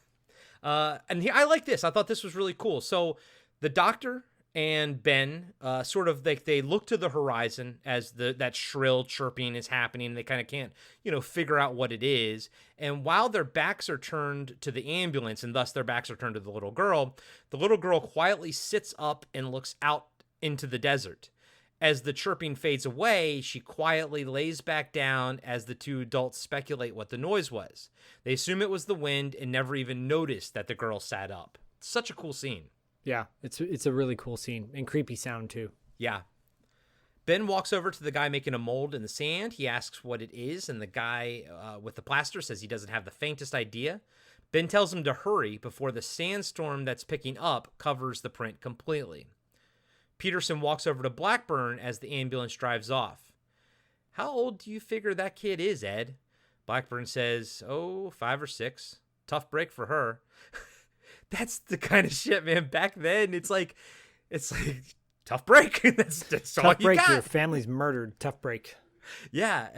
B: I like this. I thought this was really cool. So the doctor and Ben sort of they look to the horizon as that shrill chirping is happening. They kind of can't, figure out what it is. And while their backs are turned to the ambulance and thus their backs are turned to the little girl quietly sits up and looks out into the desert. As the chirping fades away, she quietly lays back down as the two adults speculate what the noise was. They assume it was the wind and never even noticed that the girl sat up. Such a cool scene.
D: Yeah, it's a really cool scene and creepy sound too.
B: Yeah. Ben walks over to the guy making a mold in the sand. He asks what it is, and the guy with the plaster says he doesn't have the faintest idea. Ben tells him to hurry before the sandstorm that's picking up covers the print completely. Peterson walks over to Blackburn as the ambulance drives off. How old do you figure that kid is, Ed? Blackburn says, 5 or 6. Tough break for her. That's the kind of shit, man. Back then, it's like tough break. that's
D: tough
B: all
D: break.
B: You got.
D: Your family's murdered. Tough break.
B: Yeah,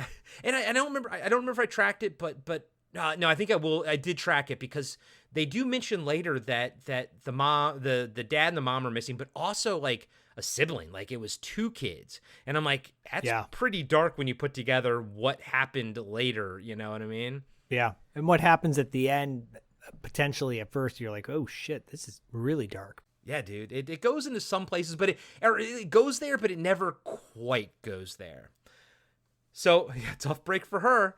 B: and I don't remember if I tracked it, but no, I think I will. I did track it because they do mention later that the mom, the dad and the mom are missing, but also like a sibling, like it was 2 kids, and I'm like, that's pretty dark when you put together what happened later. You know what I mean?
D: Yeah, and what happens at the end? Potentially at first you're like, oh shit, this is really dark.
B: Yeah, dude, it goes into some places, but it goes there, but it never quite goes there. So, yeah, tough break for her.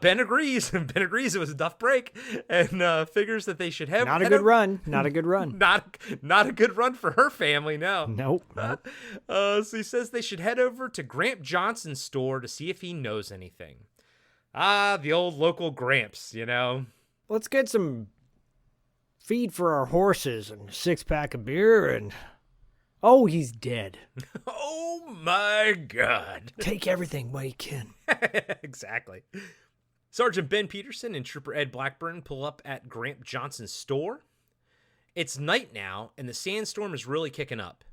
B: Ben agrees. Ben agrees it was a tough break and figures that they should have...
D: Not a good run. Not a good run.
B: Not a good run for her family, no.
D: Nope.
B: So he says they should head over to Gramp Johnson's store to see if he knows anything. The old local Gramps, you know.
D: Let's get some feed for our horses and a 6-pack of beer and... Oh, he's dead.
B: Oh, my God.
D: Take everything while you can.
B: Exactly. Sergeant Ben Peterson and Trooper Ed Blackburn pull up at Gramp Johnson's store. It's night now, and the sandstorm is really kicking up.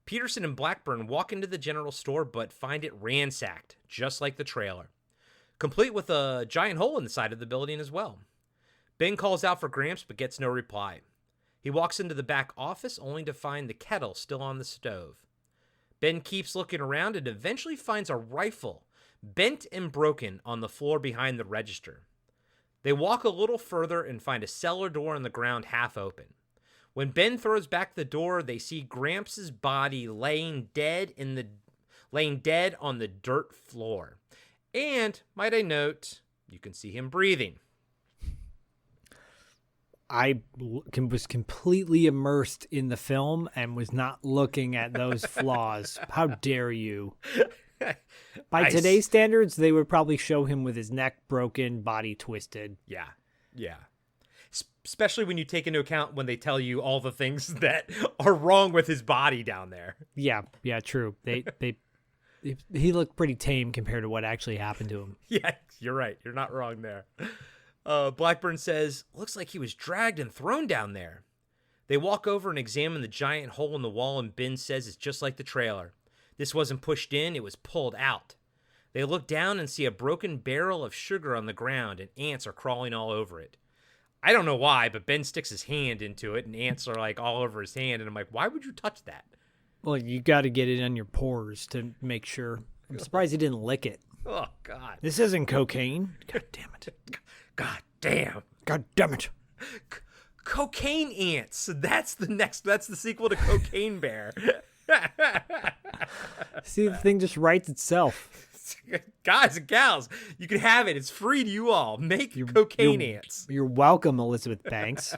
B: Peterson and Blackburn walk into the general store, but find it ransacked, just like the trailer. Complete with a giant hole in the side of the building as well. Ben calls out for Gramps, but gets no reply. He walks into the back office only to find the kettle still on the stove. Ben keeps looking around and eventually finds a rifle, bent and broken, on the floor behind the register. They walk a little further and find a cellar door on the ground half open. When Ben throws back the door, they see Gramps' body laying dead on the dirt floor. And, might I note, you can see him breathing.
D: I was completely immersed in the film and was not looking at those flaws. How dare you? By today's standards, they would probably show him with his neck broken, body twisted.
B: Yeah. Especially when you take into account when they tell you all the things that are wrong with his body down there.
D: Yeah, true. He looked pretty tame compared to what actually happened to him.
B: Yeah, you're right. You're not wrong there. Blackburn says, looks like he was dragged and thrown down there. They walk over and examine the giant hole in the wall, and Ben says it's just like the trailer. This wasn't pushed in, it was pulled out. They look down and see a broken barrel of sugar on the ground, and ants are crawling all over it. I don't know why, but Ben sticks his hand into it, and ants are like all over his hand, and I'm like, why would you touch that?
D: Well, you got to get it on your pores to make sure. I'm surprised he didn't lick it.
B: Oh, God.
D: This isn't cocaine. God damn it.
B: God damn.
D: God damn it.
B: Cocaine ants. That's the sequel to Cocaine Bear.
D: See, the thing just writes itself.
B: Guys and gals, you can have it. It's free to you all. Make cocaine ants.
D: You're welcome, Elizabeth Banks.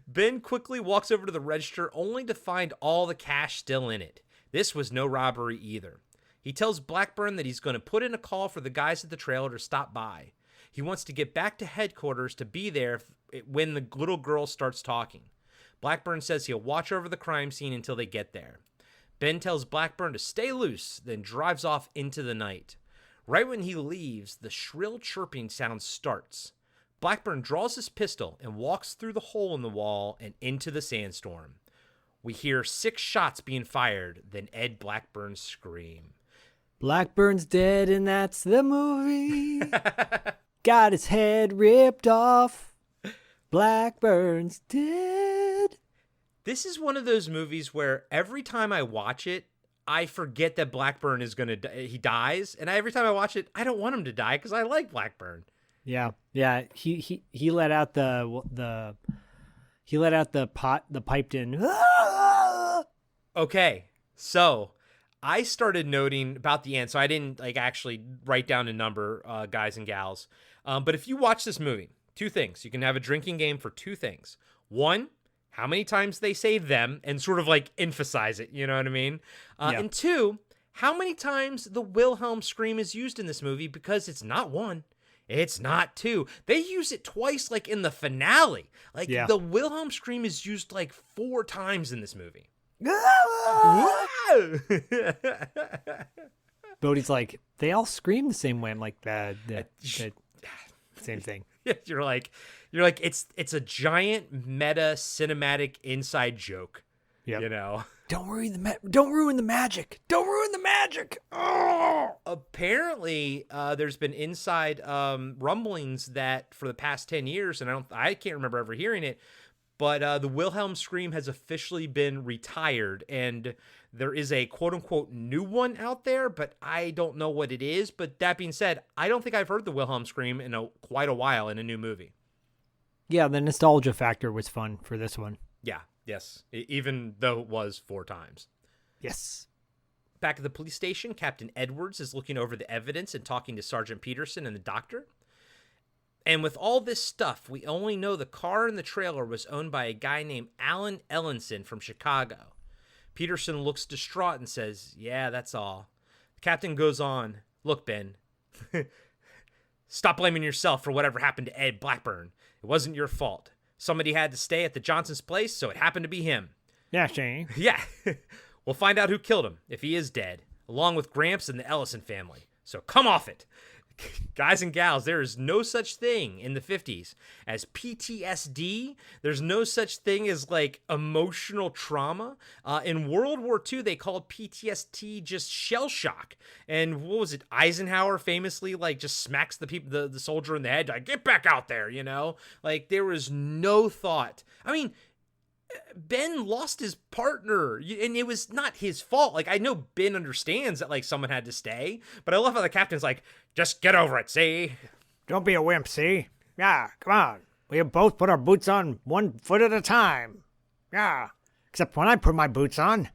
B: Ben quickly walks over to the register only to find all the cash still in it. This was no robbery either. He tells Blackburn that he's going to put in a call for the guys at the trailer to stop by. He wants to get back to headquarters to be there when the little girl starts talking. Blackburn says he'll watch over the crime scene until they get there. Ben tells Blackburn to stay loose, then drives off into the night. Right when he leaves, the shrill chirping sound starts. Blackburn draws his pistol and walks through the hole in the wall and into the sandstorm. We hear 6 shots being fired, then Ed Blackburn scream.
D: Blackburn's dead and that's the movie. Got his head ripped off. Blackburn's dead.
B: This is one of those movies where every time I watch it, I forget that Blackburn is going to he dies, and every time I watch it, I don't want him to die because I like Blackburn.
D: Yeah. He let out the piped in.
B: Okay, so I started noting about the end, so I didn't actually write down a number, guys and gals. But if you watch this movie, 2 things. You can have a drinking game for 2 things. 1, how many times they say them and sort of like emphasize it, you know what I mean?
D: Yeah.
B: And 2, how many times the Wilhelm scream is used in this movie, because it's not 1, it's not 2. They use it twice, like in the finale. Like the Wilhelm scream is used like 4 times in this movie.
D: Bodhi's like, they all scream the same way. I'm like, same thing.
B: You're like, it's a giant meta cinematic inside joke.
D: Yep.
B: You know.
D: Don't ruin the magic. Don't ruin the magic. Oh!
B: Apparently, there's been inside rumblings that for the past 10 years, and I can't remember ever hearing it, but the Wilhelm scream has officially been retired, and there is a quote-unquote new one out there, but I don't know what it is. But that being said, I don't think I've heard the Wilhelm scream in quite a while in a new movie.
D: Yeah, the nostalgia factor was fun for this one.
B: Yeah, yes, even though it was 4 times.
D: Yes.
B: Back at the police station, Captain Edwards is looking over the evidence and talking to Sergeant Peterson and the doctor. And with all this stuff, we only know the car in the trailer was owned by a guy named Alan Ellenson from Chicago. Peterson looks distraught and says, "Yeah, that's all." The captain goes on, "Look, Ben, stop blaming yourself for whatever happened to Ed Blackburn. It wasn't your fault. Somebody had to stay at the Johnson's place, so it happened to be him."
D: Yeah, Shane.
B: Yeah. We'll find out who killed him, if he is dead, along with Gramps and the Ellison family. So come off it. Guys and gals, there is no such thing in the 50s as PTSD. There's no such thing as like emotional trauma. In World War II, they called PTSD just shell shock. And what was it? Eisenhower famously like just smacks the soldier in the head, like, "Get back out there," you know? Like there was no thought. I mean, Ben lost his partner, and it was not his fault. Like, I know Ben understands that, like, someone had to stay, but I love how the captain's like, "Just get over it, see?"
D: Don't be a wimp, see? Yeah, come on. We both put our boots on 1 foot at a time. Yeah. Except when I put my boots on,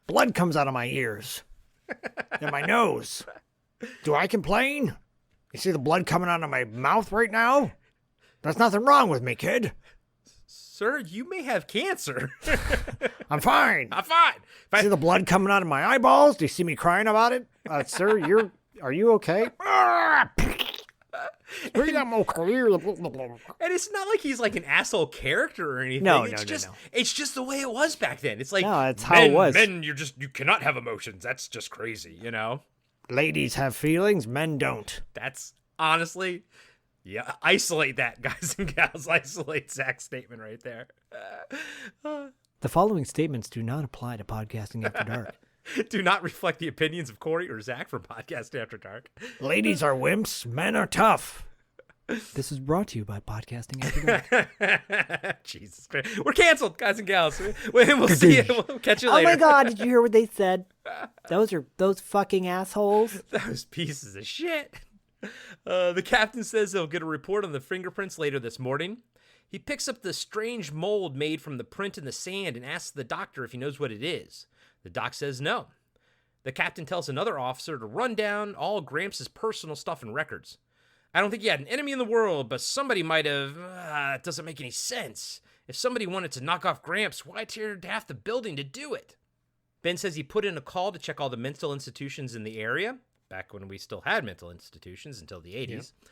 D: blood comes out of my ears and my nose. Do I complain? You see the blood coming out of my mouth right now? There's nothing wrong with me, kid.
B: Sir, you may have cancer.
D: I'm fine.
B: I'm fine.
D: See the blood coming out of my eyeballs? Do you see me crying about it? Sir, are you okay?
B: And it's not like he's like an asshole character or anything.
D: No.
B: It's just the way it was back then. It's like,
D: no, it's how it was.
B: Men, you cannot have emotions. That's just crazy, you know?
D: Ladies have feelings, men don't.
B: That's honestly... Yeah, isolate that, guys and gals. Isolate Zak's statement right there.
D: The following statements do not apply to Podcasting After Dark.
B: Do not reflect the opinions of Corey or Zak from Podcast After Dark.
D: Ladies are wimps, men are tough. This is brought to you by Podcasting After Dark.
B: Jesus Christ. We're canceled, guys and gals. We'll see you. We'll catch you later.
D: Oh my God, did you hear what they said? Those fucking assholes.
B: Those pieces of shit. The captain says they'll get a report on the fingerprints later this morning. He picks up the strange mold made from the print in the sand and asks the doctor if he knows what it is. The doc says no. The captain tells another officer to run down all Gramps' personal stuff and records. "I don't think he had an enemy in the world, but somebody might have. It doesn't make any sense. If somebody wanted to knock off Gramps, why tear half the building to do it?" Ben says he put in a call to check all the mental institutions in the area. Back when we still had mental institutions until the 80s. Yep.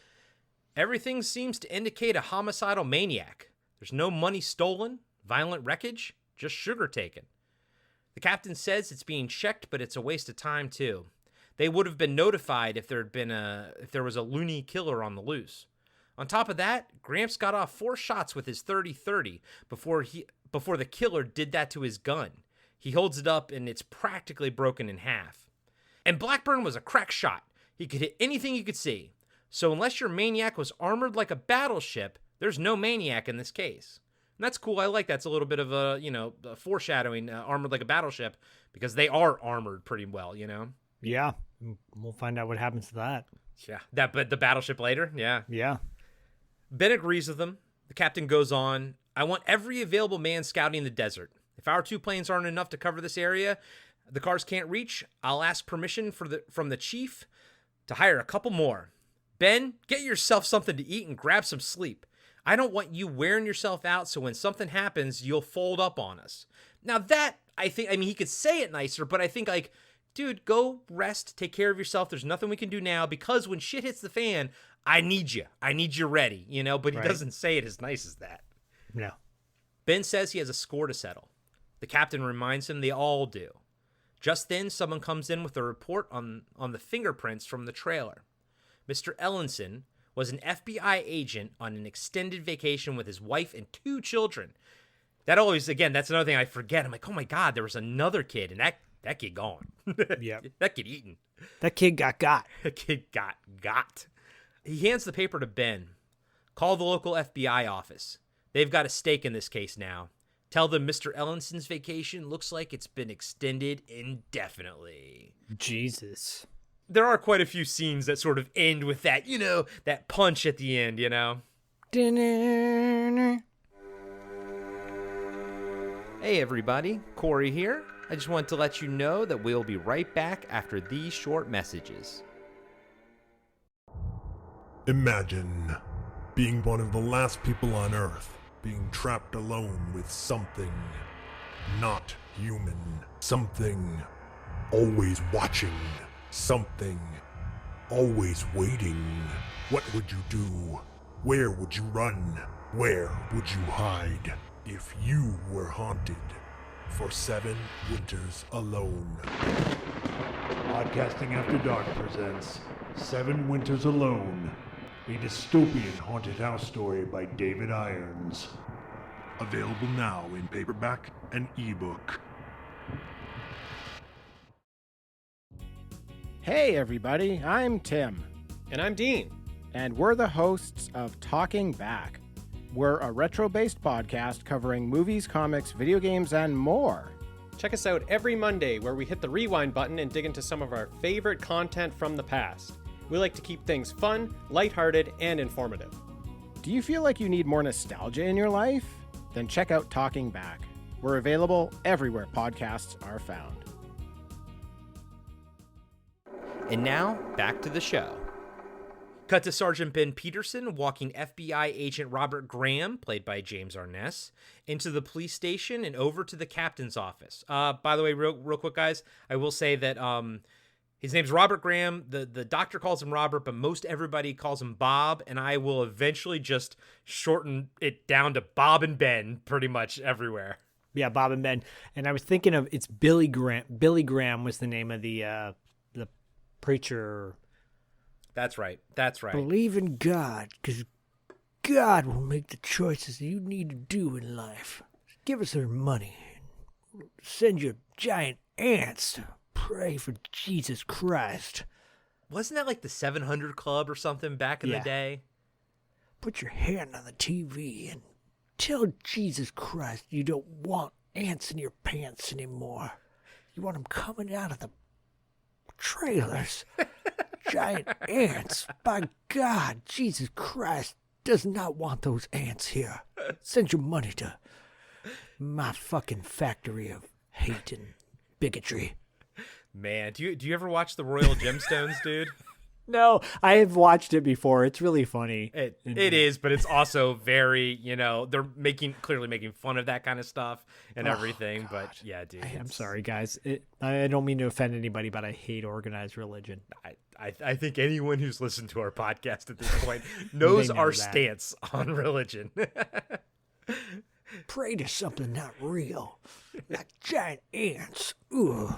B: Everything seems to indicate a homicidal maniac. There's no money stolen, violent wreckage, just sugar taken. The captain says it's being checked, but it's a waste of time too. They would have been notified if there was a loony killer on the loose. On top of that, Gramps got off 4 shots with his .30-30 before the killer did that to his gun. He holds it up and it's practically broken in half. And Blackburn was a crack shot. He could hit anything he could see. So unless your maniac was armored like a battleship, there's no maniac in this case. And that's cool. I like that's a little bit of a foreshadowing, armored like a battleship, because they are armored pretty well, you know?
D: Yeah. We'll find out what happens to that.
B: Yeah. But the battleship later? Yeah.
D: Yeah.
B: Ben agrees with them. The captain goes on, "I want every available man scouting the desert. If our 2 planes aren't enough to cover this area, the cars can't reach, I'll ask permission from the chief to hire a couple more. Ben, get yourself something to eat and grab some sleep. I don't want you wearing yourself out so when something happens, you'll fold up on us. Now that, I mean, he could say it nicer, but I think like, dude, go rest, take care of yourself. There's nothing we can do now because when shit hits the fan, I need you. I need you ready, you know? But he doesn't say it as nice as that.
D: No.
B: Ben says he has a score to settle. The captain reminds him they all do. Just then, someone comes in with a report on the fingerprints from the trailer. Mr. Ellenson was an FBI agent on an extended vacation with his wife and 2 children. That always, again, that's another thing I forget. I'm like, oh my God, there was another kid, and that kid gone.
D: Yep.
B: That kid eaten.
D: That kid got.
B: That kid got. He hands the paper to Ben. Call the local FBI office. They've got a stake in this case now. Tell them Mr. Ellenson's vacation looks like it's been extended indefinitely.
D: Jesus.
B: There are quite a few scenes that sort of end with that, you know, that punch at the end, you know? Hey everybody, Corey here. I just wanted to let you know that we'll be right back after these short messages.
H: Imagine being one of the last people on Earth, being trapped alone with something not human, something always watching, something always waiting. What would you do? Where would you run? Where would you hide if you were haunted for 7 winters alone?
I: Podcasting After Dark presents 7 Winters Alone, a dystopian haunted house story by David Irons.
H: Available now in paperback and ebook.
J: Hey everybody, I'm Tim.
K: And I'm Dean.
J: And we're the hosts of Talking Back. We're a retro-based podcast covering movies, comics, video games, and more.
K: Check us out every Monday where we hit the rewind button and dig into some of our favorite content from the past. We like to keep things fun, lighthearted, and informative.
J: Do you feel like you need more nostalgia in your life? Then check out Talking Back. We're available everywhere podcasts are found.
B: And now, back to the show. Cut to Sergeant Ben Peterson walking FBI agent Robert Graham, played by James Arness, into the police station and over to the captain's office. By the way, real quick, guys, I will say that his name's Robert Graham. The doctor calls him Robert, but most everybody calls him Bob, and I will eventually just shorten it down to Bob and Ben pretty much everywhere.
D: Yeah, Bob and Ben. And I was thinking of, it's Billy Graham. Billy Graham was the name of the preacher.
B: That's right.
D: Believe in God, because God will make the choices you need to do in life. Give us our money. Send you giant ants to pray for Jesus Christ.
B: Wasn't that like the 700 Club or something back in the day?
D: Put your hand on the TV and tell Jesus Christ you don't want ants in your pants anymore. You want them coming out of the trailers. Giant ants. By God, Jesus Christ does not want those ants here. Send your money to my fucking factory of hate and bigotry.
B: Man, do you ever watch the Royal Gemstones, dude?
D: No, I have watched it before. It's really funny.
B: It is, but it's also very, you know, they're clearly making fun of that kind of stuff and everything. God. But yeah, dude.
D: I'm sorry, guys. I don't mean to offend anybody, but I hate organized religion.
B: I think anyone who's listened to our podcast at this point knows our stance on religion.
D: Pray to something not real, like giant ants. Ooh.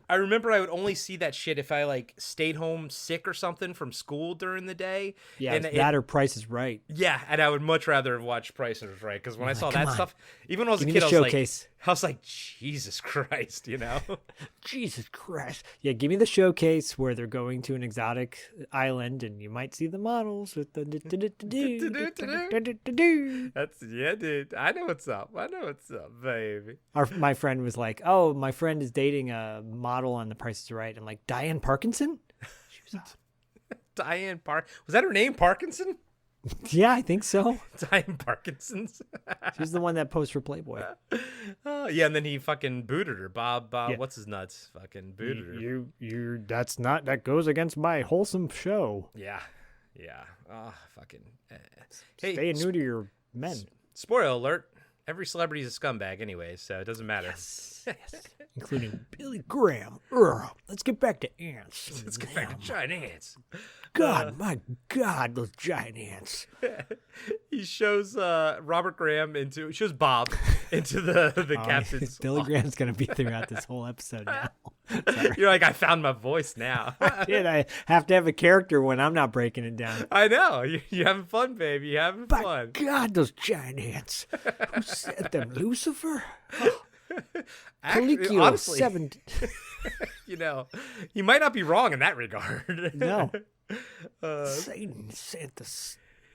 B: I remember I would only see that shit if I like stayed home sick or something from school during the day.
D: Yeah, and that or Price is Right.
B: Yeah, and I would much rather have watched Price is Right because when I saw that stuff, even when I was a
D: Give
B: kid,
D: me the showcase.
B: I was like, Jesus Christ, you know?
D: Jesus Christ. Yeah, give me the showcase where they're going to an exotic island and you might see the models with the
B: That's, yeah, dude. I know what's up, baby.
D: My friend was like, oh, my friend is dating a model on The Price is Right. I'm like, Diane Parkinson? She was
B: Diane was that her name, Parkinson?
D: Yeah, I think so.
B: Diane Parkinson's.
D: She's the one that posed for Playboy.
B: Yeah, and then he fucking booted her. Bob, yeah. What's his nuts? Fucking booted her.
D: That goes against my wholesome show.
B: Yeah. Yeah. Oh, fucking.
D: Stay new to your men.
B: Spoiler alert. Every celebrity is a scumbag anyway, so it doesn't matter.
D: Yes. Including Billy Graham. Let's get back to ants.
B: Let's get back to giant ants.
D: God, my God, those giant ants.
B: He shows Robert Graham shows Bob into the captain's.
D: Billy Graham's going to be throughout this whole episode now.
B: You're like, I found my voice now.
D: I have to have a character when I'm not breaking it down.
B: I know. You're having fun, baby. You're having fun.
D: God, those giant ants. Who said them? Lucifer?
B: Actually,
D: Caligula,
B: honestly,
D: 7.
B: You might not be wrong in that regard.
D: No. Satan sent the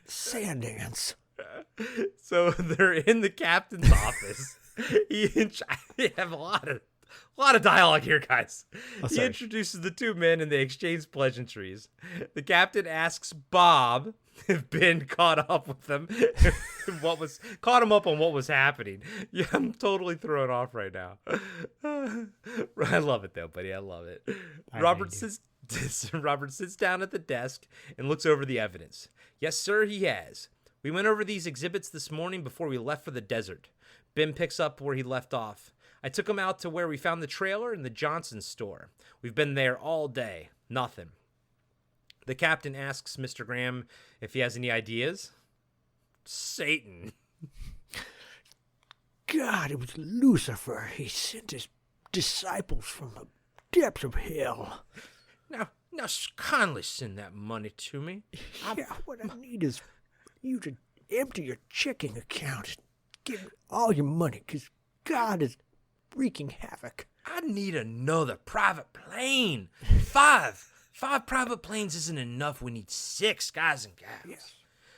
D: sand ants.
B: So they're in the captain's office. They have a lot of dialogue here, guys. He introduces the two men and they exchange pleasantries. The captain asks Bob if Ben caught up with them, caught him up on what was happening. Yeah, I'm totally thrown off right now. I love it though, buddy. I love it. Robert sits down at the desk and looks over the evidence. Yes, sir, he has. We went over these exhibits this morning before we left for the desert. Ben picks up where he left off. I took him out to where we found the trailer in the Johnson store. We've been there all day. Nothing. The captain asks Mr. Graham if he has any ideas. Satan.
D: God, it was Lucifer. He sent his disciples from the depths of hell.
B: Now kindly send that money to me.
D: Yeah, what I need is you to empty your checking account. Give all your money, because God is wreaking havoc.
B: I need another private plane. 5 private planes isn't enough. We need 6 guys and gals.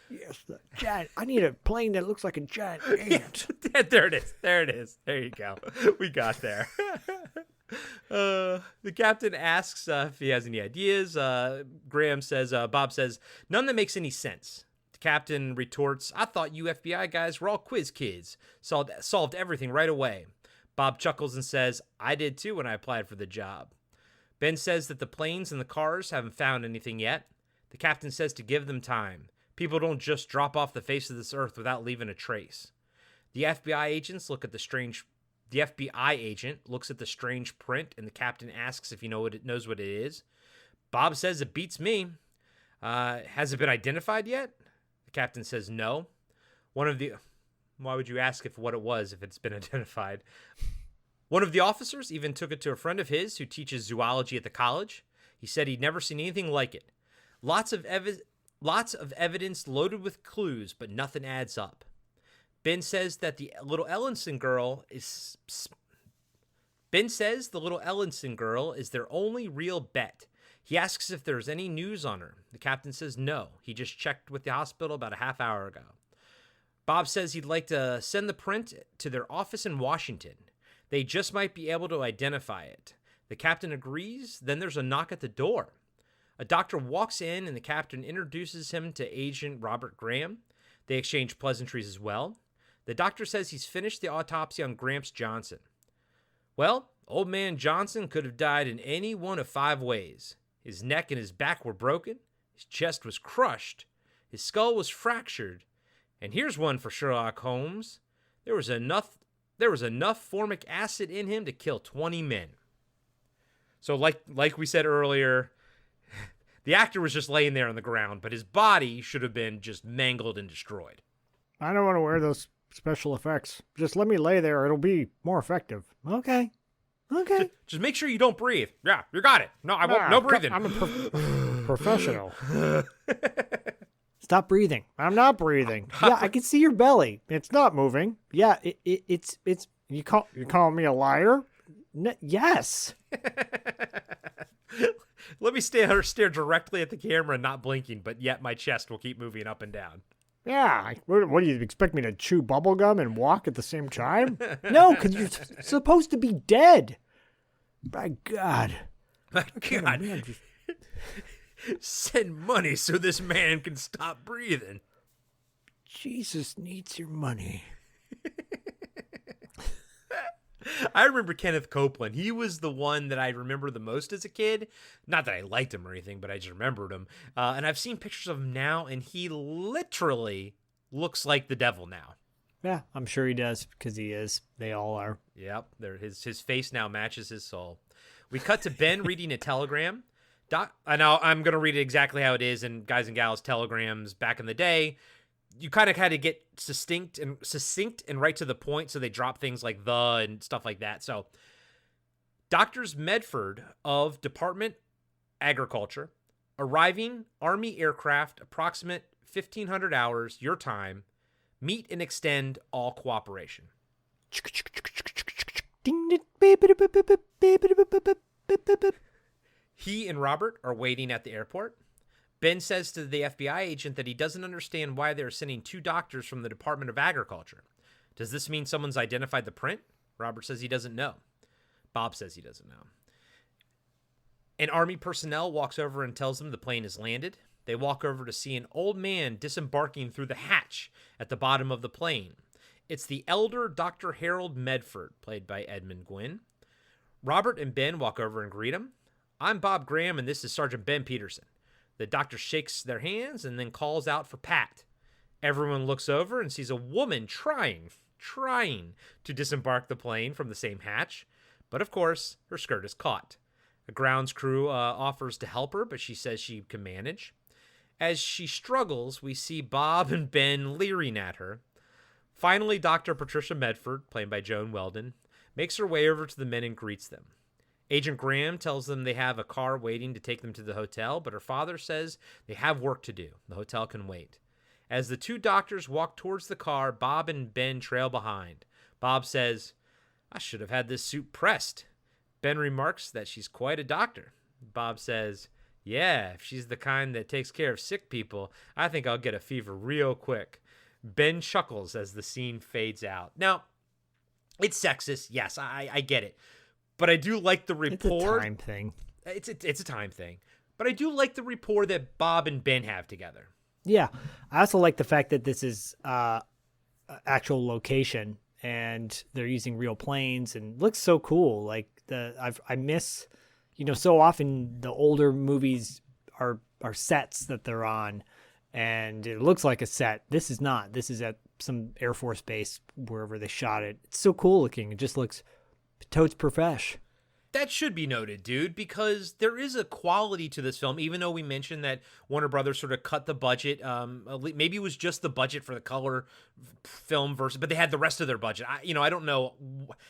D: Yes, the giant. I need a plane that looks like a giant ant.
B: There it is. There you go. We got there. The captain asks if he has any ideas. Bob says, none that makes any sense. The captain retorts, I thought you FBI guys were all quiz kids. Solved everything right away. Bob chuckles and says, I did too when I applied for the job. Ben says that the planes and the cars haven't found anything yet. The captain says to give them time. People don't just drop off the face of this earth without leaving a trace. The FBI agent looks at the strange print, and the captain asks if he knows what it is. Bob says it beats me. Has it been identified yet? The captain says no. Why would you ask what it was if it's been identified? One of the officers even took it to a friend of his who teaches zoology at the college. He said he'd never seen anything like it. Lots of evidence loaded with clues, but nothing adds up. Ben says that the little Ellenson girl is their only real bet. He asks if there's any news on her. The captain says no. He just checked with the hospital about a half hour ago. Bob says he'd like to send the print to their office in Washington. They just might be able to identify it. The captain agrees. Then there's a knock at the door. A doctor walks in and the captain introduces him to Agent Robert Graham. They exchange pleasantries as well. The doctor says he's finished the autopsy on Gramps Johnson. Well, old man Johnson could have died in any one of 5 ways. His neck and his back were broken. His chest was crushed. His skull was fractured. And here's one for Sherlock Holmes. There was enough formic acid in him to kill 20 men. So like we said earlier, the actor was just laying there on the ground, but his body should have been just mangled and destroyed.
D: I don't want to wear those special effects. Just let me lay there. It'll be more effective. Okay.
B: Just make sure you don't breathe. Yeah, you got it. No, I won't. No breathing.
D: I'm a professional. Stop breathing. I'm not breathing. Yeah, I can see your belly. It's not moving. Yeah, it's. You call me a liar? Yes.
B: Let me stare directly at the camera and not blinking, but yet my chest will keep moving up and down.
D: Yeah. What do you expect me to chew bubble gum and walk at the same time? No, because you're supposed to be dead. My God.
B: My God. Send money so this man can stop breathing.
D: Jesus needs your money.
B: I remember Kenneth Copeland. He was the one that I remember the most as a kid. Not that I liked him or anything, but I just remembered him. And I've seen pictures of him now, and he literally looks like the devil now.
D: Yeah, I'm sure he does, because he is. They all are.
B: Yep, his face now matches his soul. We cut to Ben reading a telegram. I know I'm going to read it exactly how it is. And guys and gals, telegrams back in the day, you kind of had to get succinct and right to the point. So they drop things like the and stuff like that. So Doctors Medford of Department Agriculture arriving Army aircraft approximate 1,500 hours your time. Meet and extend all cooperation. He and Robert are waiting at the airport. Ben says to the FBI agent that he doesn't understand why they're sending 2 doctors from the Department of Agriculture. Does this mean someone's identified the print? Robert says he doesn't know. Bob says he doesn't know. An Army personnel walks over and tells them the plane has landed. They walk over to see an old man disembarking through the hatch at the bottom of the plane. It's the elder Dr. Harold Medford, played by Edmund Gwenn. Robert and Ben walk over and greet him. I'm Bob Graham, and this is Sergeant Ben Peterson. The doctor shakes their hands and then calls out for Pat. Everyone looks over and sees a woman trying to disembark the plane from the same hatch. But of course, her skirt is caught. A grounds crew offers to help her, but she says she can manage. As she struggles, we see Bob and Ben leering at her. Finally, Dr. Patricia Medford, played by Joan Weldon, makes her way over to the men and greets them. Agent Graham tells them they have a car waiting to take them to the hotel, but her father says they have work to do. The hotel can wait. As the 2 doctors walk towards the car, Bob and Ben trail behind. Bob says, I should have had this suit pressed. Ben remarks that she's quite a doctor. Bob says, yeah, if she's the kind that takes care of sick people, I think I'll get a fever real quick. Ben chuckles as the scene fades out. Now, it's sexist. Yes, I get it. But I do like the rapport.
D: It's a time thing.
B: It's a time thing. But I do like the rapport that Bob and Ben have together.
D: Yeah. I also like the fact that this is actual location and they're using real planes and it looks so cool. Like I miss, so often the older movies are sets that they're on and it looks like a set. This is not. This is at some Air Force base wherever they shot it. It's so cool looking. It just looks totes profesh.
B: That should be noted, dude, because there is a quality to this film, even though we mentioned that Warner Brothers sort of cut the budget. Maybe it was just the budget for the color film version, but they had the rest of their budget. I don't know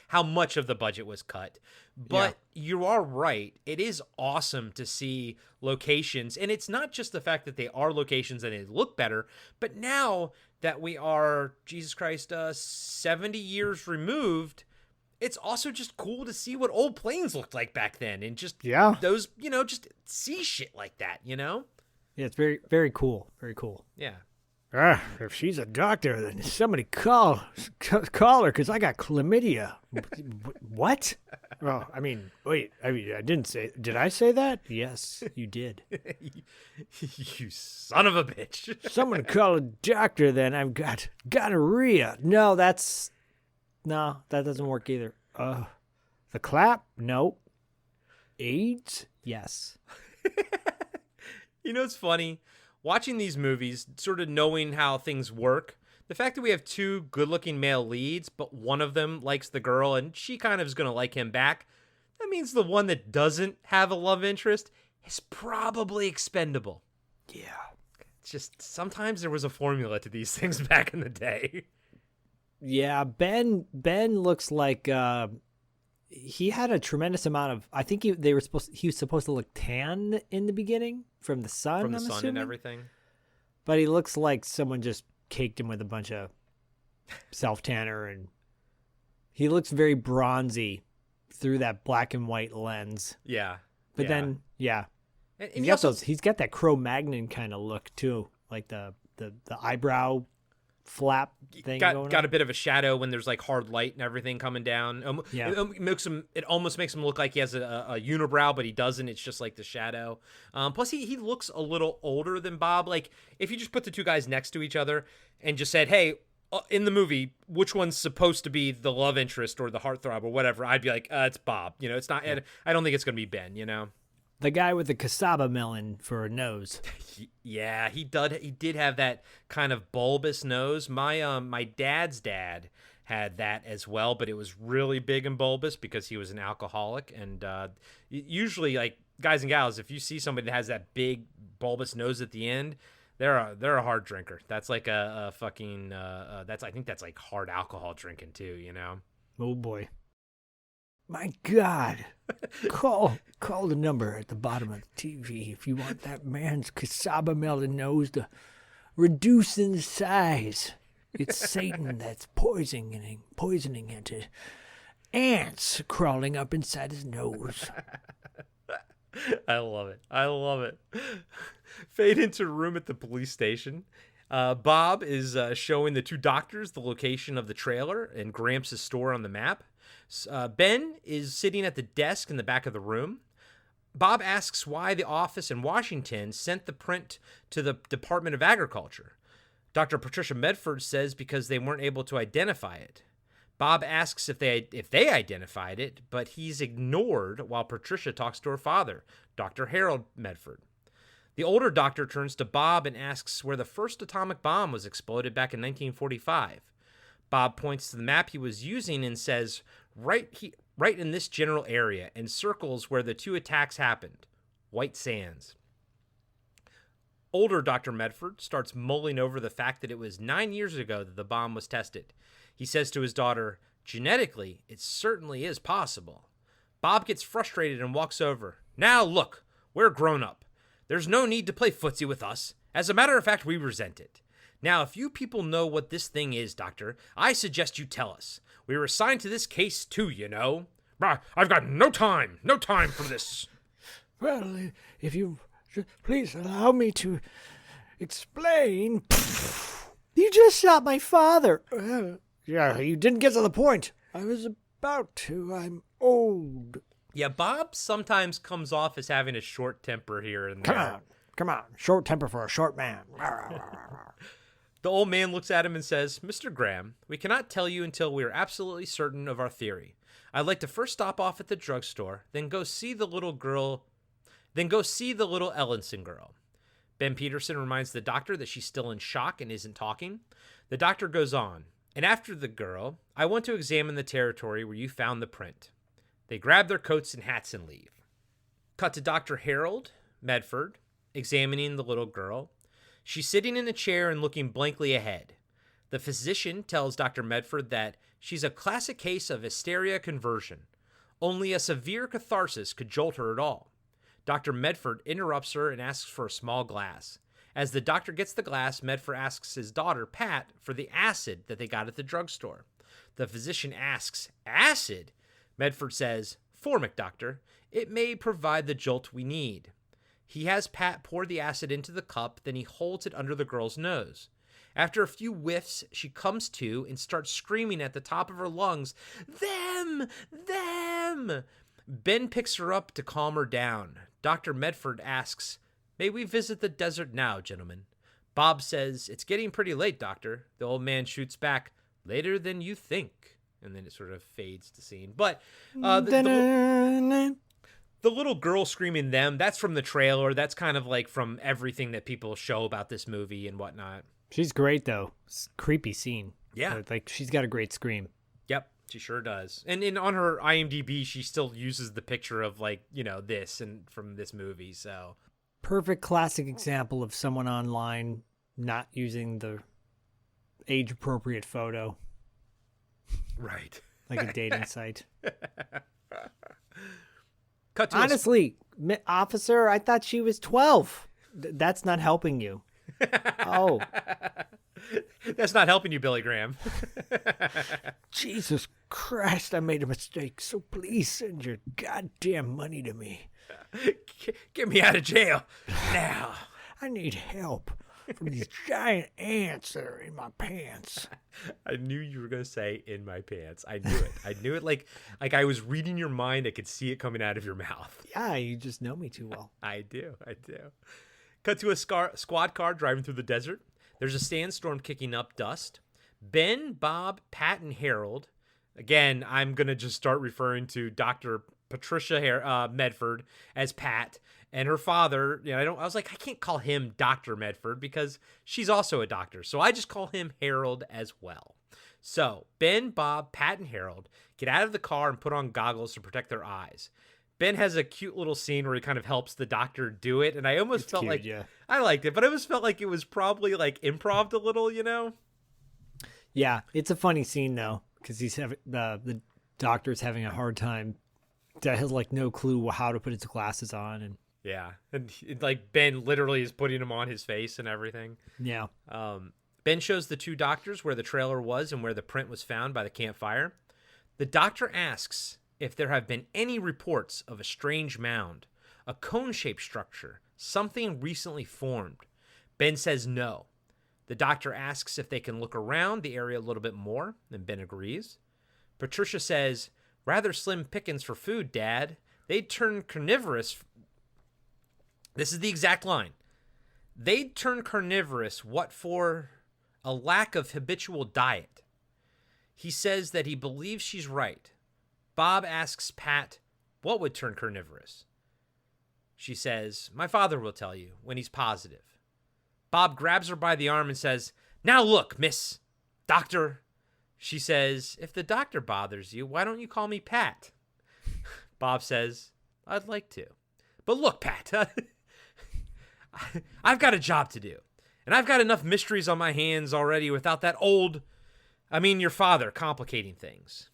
B: how much of the budget was cut, but You are right. It is awesome to see locations, and it's not just the fact that they are locations and they look better, but now that we are, Jesus Christ, 70 years removed, it's also just cool to see what old planes looked like back then and just those, just see shit like that,
D: Yeah, it's very, very cool. Very cool.
B: Yeah.
D: If she's a doctor, then somebody call her because I got chlamydia. What? Well, wait, I didn't say, did I say that? Yes, you did.
B: You son of a bitch.
D: Someone call a doctor then. I've got gonorrhea. No, that doesn't work either. The clap? Nope. AIDS? Yes.
B: It's funny. Watching these movies, sort of knowing how things work, the fact that we have 2 good-looking male leads, but one of them likes the girl and she kind of is going to like him back, that means the one that doesn't have a love interest is probably expendable.
D: Yeah.
B: It's just sometimes there was a formula to these things back in the day.
D: Yeah, Ben looks like he had a tremendous amount of. I think he was supposed to look tan in the beginning from the sun.
B: From the
D: I'm
B: sun
D: assuming.
B: and everything.
D: But he looks like someone just caked him with a bunch of self tanner, and he looks very bronzy through that black and white lens.
B: Yeah.
D: But then,
B: and
D: he's got that Cro-Magnon kind of look too, like the eyebrow flap thing
B: got a bit of a shadow when there's like hard light and everything coming down. It almost makes him look like he has a unibrow, but he doesn't. It's just like the shadow. Plus he looks a little older than Bob. Like if you just put the 2 guys next to each other and just said, hey, in the movie, which one's supposed to be the love interest or the heartthrob or whatever, I'd be like, it's Bob. You know, it's not. I don't think it's gonna be Ben. You know,
D: the guy with the cassava melon for a nose.
B: Yeah, he did have that kind of bulbous nose. My dad's dad had that as well, but it was really big and bulbous because he was an alcoholic. And usually, like, guys and gals, if you see somebody that has that big bulbous nose at the end, they're a hard drinker. That's like a fucking I think that's like hard alcohol drinking too, you know.
D: Oh boy. My God. Call the number at the bottom of the TV if you want that man's cassava melon nose to reduce in size. It's Satan that's poisoning into ants crawling up inside his nose.
B: I love it. Fade into a room at the police station. Bob is showing the two doctors the location of the trailer and Gramps' store on the map. Ben is sitting at the desk in the back of the room. Bob asks why the office in Washington sent the print to the Department of Agriculture. Dr. Patricia Medford says because they weren't able to identify it. Bob asks if they identified it, but he's ignored while Patricia talks to her father, Dr. Harold Medford. The older doctor turns to Bob and asks where the first atomic bomb was exploded back in 1945. Bob points to the map he was using and says, right in this general area, and circles where the two attacks happened. White Sands. Older Dr. Medford starts mulling over the fact that it was 9 years ago that the bomb was tested. He says to his daughter, genetically, it certainly is possible. Bob gets frustrated and walks over. Now look, we're grown up. There's no need to play footsie with us. As a matter of fact, we resent it. Now, if you people know what this thing is, Doctor, I suggest you tell us. We were assigned to this case too, you know. I've got no time for this.
D: Well, if you please allow me to explain. You just shot my father. Yeah, you didn't get to the point. I was about to. I'm old.
B: Yeah, Bob sometimes comes off as having a short temper here and there.
D: Come on. Short temper for a short man.
B: The old man looks at him and says, Mr. Graham, we cannot tell you until we are absolutely certain of our theory. I'd like to first stop off at the drugstore, then go see the little Ellenson girl. Ben Peterson reminds the doctor that she's still in shock and isn't talking. The doctor goes on, and after the girl, I want to examine the territory where you found the print. They grab their coats and hats and leave. Cut to Dr. Harold Medford, examining the little girl. She's sitting in a chair and looking blankly ahead. The physician tells Dr. Medford that she's a classic case of hysteria conversion. Only a severe catharsis could jolt her at all. Dr. Medford interrupts her and asks for a small glass. As the doctor gets the glass, Medford asks his daughter, Pat, for the acid that they got at the drugstore. The physician asks, acid? Medford says, Formic, doctor. It may provide the jolt we need. He has Pat pour the acid into the cup, then he holds it under the girl's nose. After a few whiffs, she comes to and starts screaming at the top of her lungs, Them! Them! Ben picks her up to calm her down. Dr. Medford asks, May we visit the desert now, gentlemen? Bob says, It's getting pretty late, doctor. The old man shoots back, Later than you think. And then it sort of fades to scene. But the little girl screaming them, that's from the trailer. That's kind of like from everything that people show about this movie and whatnot.
D: She's great, though. It's a creepy scene.
B: Yeah.
D: Like, she's got a great scream.
B: Yep, she sure does. And on her IMDb, she still uses the picture of, like, you know, this and from this movie, so.
D: Perfect classic example of someone online not using the age-appropriate photo.
B: Right.
D: Like a dating site.
B: Cut to
D: Honestly, officer, I thought she was 12. That's not helping you. Oh.
B: That's not helping you, Billy Graham.
D: Jesus Christ, I made a mistake. So please send your goddamn money to me.
B: Get me out of jail now.
D: I need help from these giant ants that are in my pants.
B: I knew you were going to say in my pants. I knew it. I knew it like I was reading your mind. I could see it coming out of your mouth.
D: Yeah, you just know me too well.
B: I do. Cut to a squad car driving through the desert. There's a sandstorm kicking up dust. Ben, Bob, Pat, and Harold. Again, I'm going to just start referring to Dr. Patricia Medford as Pat, and her father. I was like, I can't call him Dr. Medford because she's also a doctor. So I just call him Harold as well. So Ben, Bob, Pat, and Harold get out of the car and put on goggles to protect their eyes. Ben has a cute little scene where he kind of helps the doctor do it. And I almost felt
D: cute,
B: like,
D: yeah.
B: I liked it, but I almost felt like it was probably like improv a little,
D: Yeah, it's a funny scene though, because he's having the doctor's having a hard time. That has like no clue how to put his glasses on, and
B: yeah, and like Ben literally is putting them on his face and everything.
D: Yeah.
B: Ben shows the two doctors where the trailer was and where the print was found by the campfire. The doctor asks if there have been any reports of a strange mound, a cone-shaped structure, something recently formed. Ben says no. The doctor asks if they can look around the area a little bit more, and Ben agrees. Patricia says, rather slim pickings for food, Dad. They'd turn carnivorous. This is the exact line. They'd turn carnivorous, what for? A lack of habitual diet. He says that he believes she's right. Bob asks Pat, what would turn carnivorous? She says, my father will tell you when he's positive. Bob grabs her by the arm and says, now look, Miss Doctor. She says, if the doctor bothers you, why don't you call me Pat? Bob says, I'd like to. But look, Pat, I've got a job to do. And I've got enough mysteries on my hands already without that your father complicating things.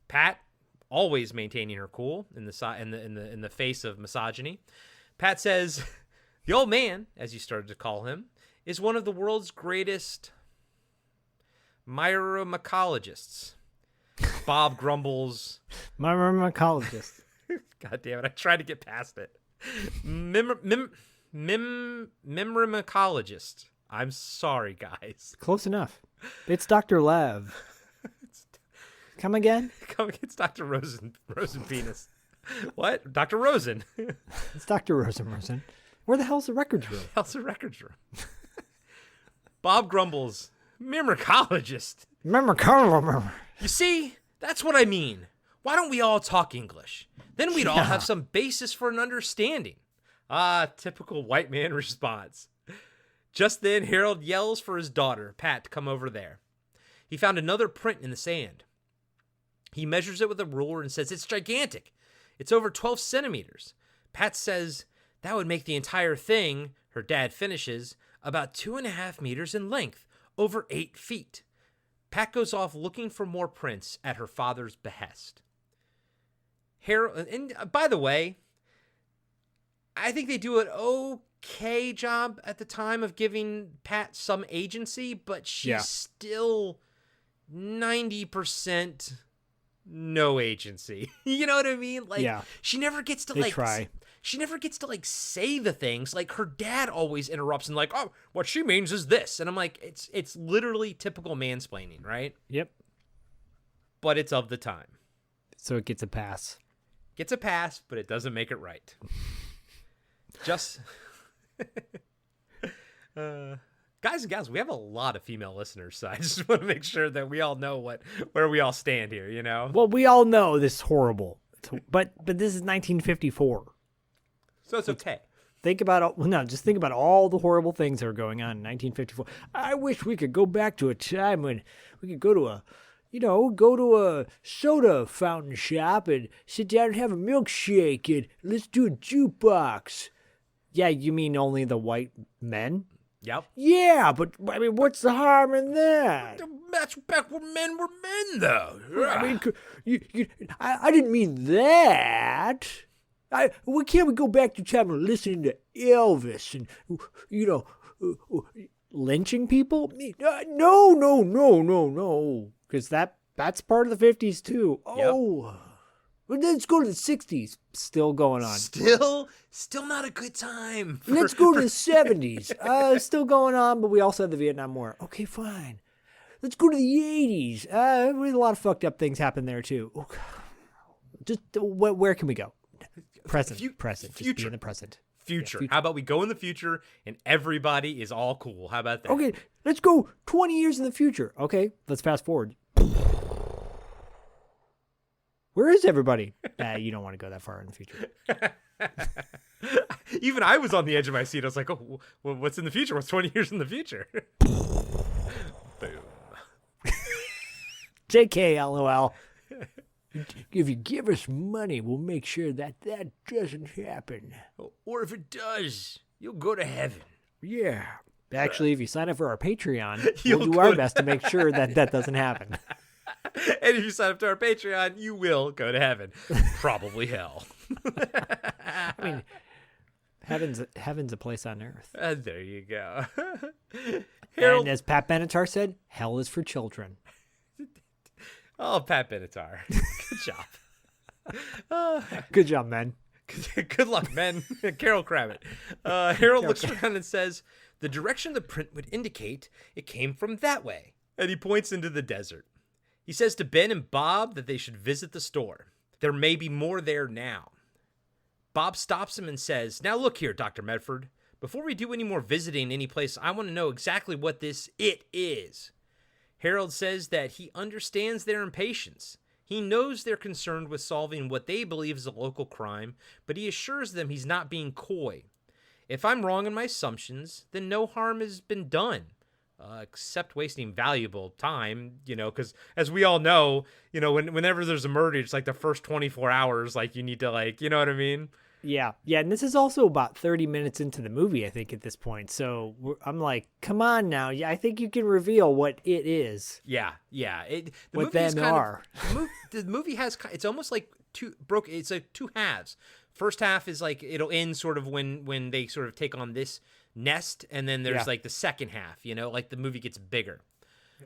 B: Pat, always maintaining her cool in the face of misogyny. Pat says, the old man, as you started to call him, is one of the world's greatest myrmecologists. Bob grumbles.
D: Myrmecologist.
B: God damn it, I tried to get past it. Myrmecologist. I'm sorry, guys.
D: Close enough. It's Dr. Lev. Come again?
B: It's Dr. Rosen penis. What? Dr. Rosen.
D: It's Dr. Rosen. Where the hell's the records room?
B: Bob grumbles. Myrmecologist.
D: Myrmecologist.
B: You see, that's what I mean. Why don't we all talk English? Then we'd all have some basis for an understanding. Ah, typical white man response. Just then, Harold yells for his daughter, Pat, to come over there. He found another print in the sand. He measures it with a ruler and says, it's gigantic. It's over 12 centimeters. Pat says that would make the entire thing, her dad finishes, about 2.5 meters in length, over 8 feet. Pat goes off looking for more prints at her father's behest. Harold, and by the way, I think they do an okay job at the time of giving Pat some agency, but she's still 90% no agency. You know what I mean? Like, she never gets to she never gets to say the things. Like, her dad always interrupts and oh, what she means is this. And I'm like, it's literally typical mansplaining, right?
D: Yep.
B: But it's of the time.
D: So it gets a pass.
B: Gets a pass, but it doesn't make it right. Just guys and gals, we have a lot of female listeners, so I just want to make sure that we all know where we all stand here, you know?
D: Well, we all know this is horrible, but this is 1954.
B: So it's okay.
D: Think about just think about all the horrible things that are going on in 1954. I wish we could go back to a time when we could go to a soda fountain shop and sit down and have a milkshake and let's do a jukebox. Yeah, you mean only the white men?
B: Yep.
D: Yeah, but I mean, what's the harm in that?
B: That's back when men were men, though.
D: I mean, I didn't mean that. Can't we go back to time of listening to Elvis and, lynching people? No. Because that's part of the 50s, too. Oh. Yep. Well, let's go to the 60s. Still going on.
B: Still not a good time.
D: Let's go to the 70s. Still going on, but we also had the Vietnam War. Okay, fine. Let's go to the 80s. A lot of fucked up things happen there, too. Just where can we go? Present. Just be in the present.
B: Future.
D: future.
B: How about we go in the future and everybody is all cool? How about that?
D: Okay, let's go 20 years in the future. Okay, let's fast forward. Where is everybody? You don't want to go that far in the future.
B: Even I was on the edge of my seat. I was like, oh, what's in the future? What's 20 years in the future? Boom.
D: JK, LOL. If you give us money, we'll make sure that doesn't happen.
B: Or if it does, you'll go to heaven.
D: Yeah. Actually, if you sign up for our Patreon,
B: You'll
D: we'll do
B: go
D: our
B: to-
D: best to make sure that doesn't happen.
B: And if you sign up to our Patreon, you will go to heaven. Probably hell.
D: I mean, heaven's a place on earth.
B: There you go.
D: And as Pat Benatar said, hell is for children.
B: Oh, Pat Benatar. Good job.
D: Good job, man.
B: Good luck, men. Carol Kravitz. Harold looks around and says, the direction the print would indicate it came from that way. And he points into the desert. He says to Ben and Bob that they should visit the store. There may be more there now. Bob stops him and says, now look here, Dr. Medford. Before we do any more visiting any place, I want to know exactly what this it is. Harold says that he understands their impatience. He knows they're concerned with solving what they believe is a local crime, but he assures them he's not being coy. If I'm wrong in my assumptions, then no harm has been done, except wasting valuable time, because as we all know, whenever there's a murder, it's like the first 24 hours, like you need to you know what I mean?
D: Yeah. And this is also about 30 minutes into the movie, I think, at this point. So I'm like, come on now. Yeah, I think you can reveal what it is.
B: Yeah.
D: What them are.
B: The movie has, it's almost like it's like two halves. First half is like, it'll end sort of when they sort of take on this nest. And then there's like the second half, like the movie gets bigger.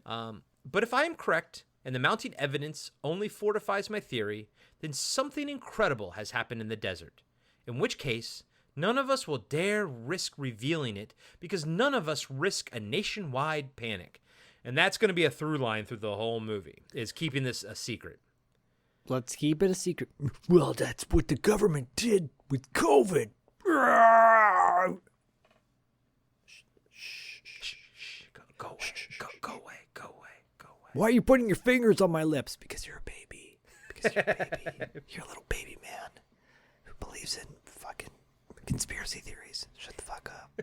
B: But if I am correct and the mounting evidence only fortifies my theory, then something incredible has happened in the desert. In which case, none of us will dare risk revealing it because none of us risk a nationwide panic. And that's going to be a through line through the whole movie, is keeping this a secret.
D: Let's keep it a secret. Well, that's what the government did with COVID.
B: Go away.
D: Why are you putting your fingers on my lips? Because you're a baby. You're a little baby man who believes in fucking conspiracy theories. Shut the fuck up.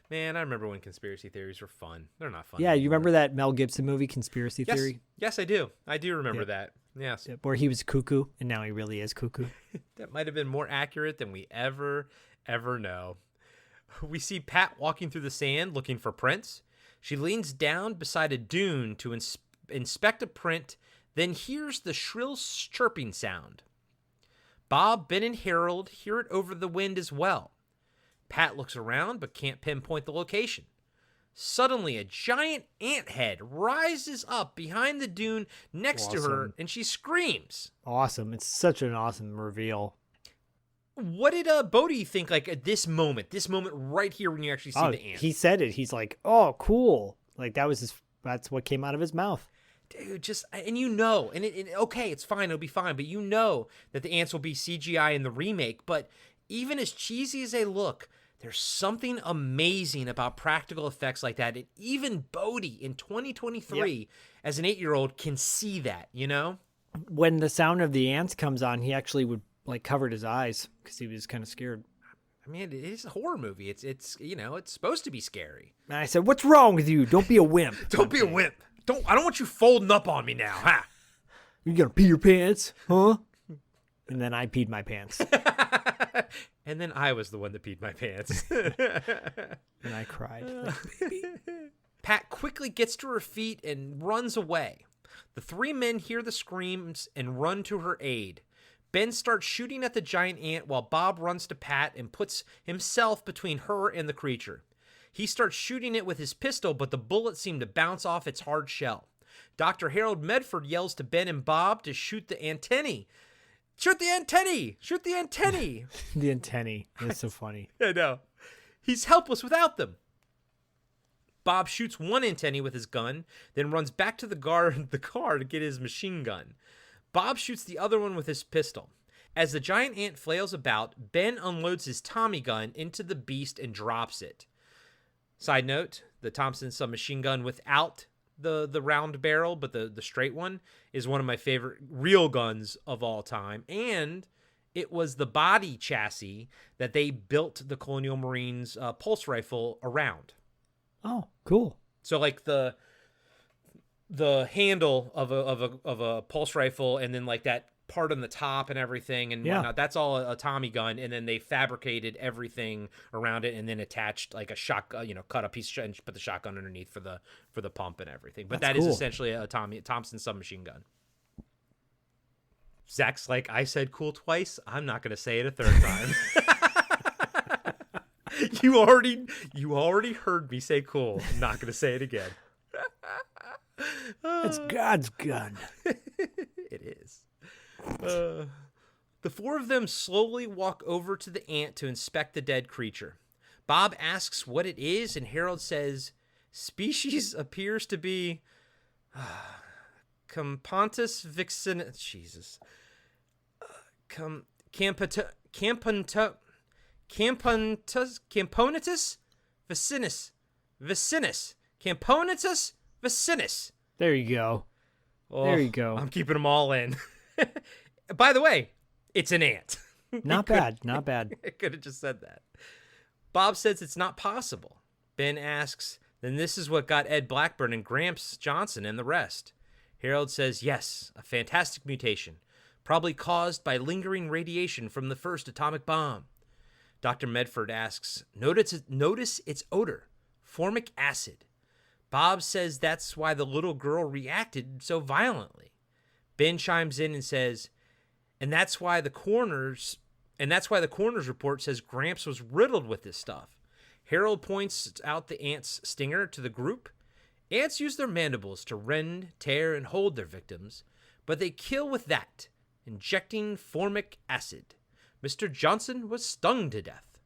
B: Man, I remember when conspiracy theories were fun. They're not fun.
D: Yeah,
B: anymore.
D: you remember that Mel Gibson movie, Conspiracy Theory?
B: Yes, I do. I do remember that. Yes.
D: Where he was cuckoo, and now he really is cuckoo.
B: That might have been more accurate than we ever know. We see Pat walking through the sand looking for prints. She leans down beside a dune to inspect a print, then hears the shrill chirping sound. Bob, Ben, and Harold hear it over the wind as well. Pat looks around but can't pinpoint the location. Suddenly, a giant ant head rises up behind the dune next to her, and she screams.
D: Awesome. It's such an awesome reveal.
B: What did Bodhi think, like, at this moment right here when you actually see the ant?
D: He said it. He's like, oh, cool. Like, that's what came out of his mouth.
B: Dude, okay, it's fine, it'll be fine, but you know that the ants will be CGI in the remake, but even as cheesy as they look, there's something amazing about practical effects like that, and even Bodhi in 2023, as an 8-year-old, can see that,
D: When the sound of the ants comes on, he actually would, covered his eyes, because he was kind of scared.
B: I mean, it is a horror movie. It's it's supposed to be scary.
D: And I said, what's wrong with you? Don't be a wimp.
B: Don't be a wimp. I don't want you folding up on me now, huh?
D: You gonna pee your pants, huh? And then I peed my pants.
B: And then I was the one that peed my pants.
D: And I cried like a baby.
B: Pat quickly gets to her feet and runs away. The three men hear the screams and run to her aid. Ben starts shooting at the giant ant while Bob runs to Pat and puts himself between her and the creature. He starts shooting it with his pistol, but the bullets seem to bounce off its hard shell. Dr. Harold Medford yells to Ben and Bob to shoot the antennae. Shoot the antennae! Shoot the antennae!
D: The antennae. It's so funny.
B: I know. He's helpless without them. Bob shoots one antennae with his gun, then runs back to the car to get his machine gun. Bob shoots the other one with his pistol. As the giant ant flails about, Ben unloads his Tommy gun into the beast and drops it. Side note, the Thompson submachine gun without the round barrel, but the straight one, is one of my favorite real guns of all time. And it was the body chassis that they built the Colonial Marines pulse rifle around.
D: Oh, cool.
B: So like the handle of a pulse rifle, and then like that part on the top and everything and whatnot, that's all a Tommy gun. And then they fabricated everything around it and then attached like a shotgun, cut a piece and put the shotgun underneath for the pump and everything. But
D: that's
B: that
D: cool.
B: is essentially a Thompson submachine gun. Zach's like, I said cool twice, I'm not going to say it a third time. You already heard me say cool. I'm not going to say it again.
D: It's God's gun.
B: It is. The four of them slowly walk over to the ant to inspect the dead creature. Bob asks what it is, and Harold says, species appears to be Campontus vixen. Jesus. Camponitus vicinus. Camponitus vicinus.
D: There you go.
B: Oh,
D: there you go.
B: I'm keeping them all in. By the way, it's an ant.
D: Not bad. Not bad.
B: I could have just said that. Bob says it's not possible. Ben asks, then this is what got Ed Blackburn and Gramps Johnson and the rest. Harold says, yes, a fantastic mutation, probably caused by lingering radiation from the first atomic bomb. Dr. Medford asks, notice its odor, formic acid. Bob says that's why the little girl reacted so violently. Ben chimes in and says, and that's why the coroner's report says Gramps was riddled with this stuff. Harold points out the ant's stinger to the group. Ants use their mandibles to rend, tear, and hold their victims, but they kill with that, injecting formic acid. Mr. Johnson was stung to death.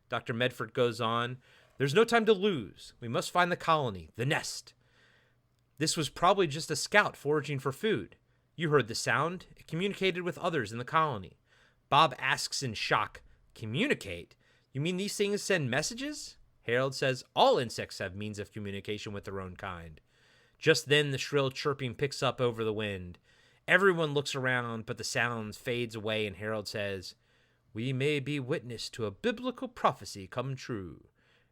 B: Dr. Medford goes on, there's no time to lose. We must find the colony, the nest. This was probably just a scout foraging for food. You heard the sound. It communicated with others in the colony. Bob asks in shock, communicate? You mean these things send messages? Harold says all insects have means of communication with their own kind. Just then the shrill chirping picks up over the wind. Everyone looks around, but the sound fades away, and Harold says, we may be witness to a biblical prophecy come true.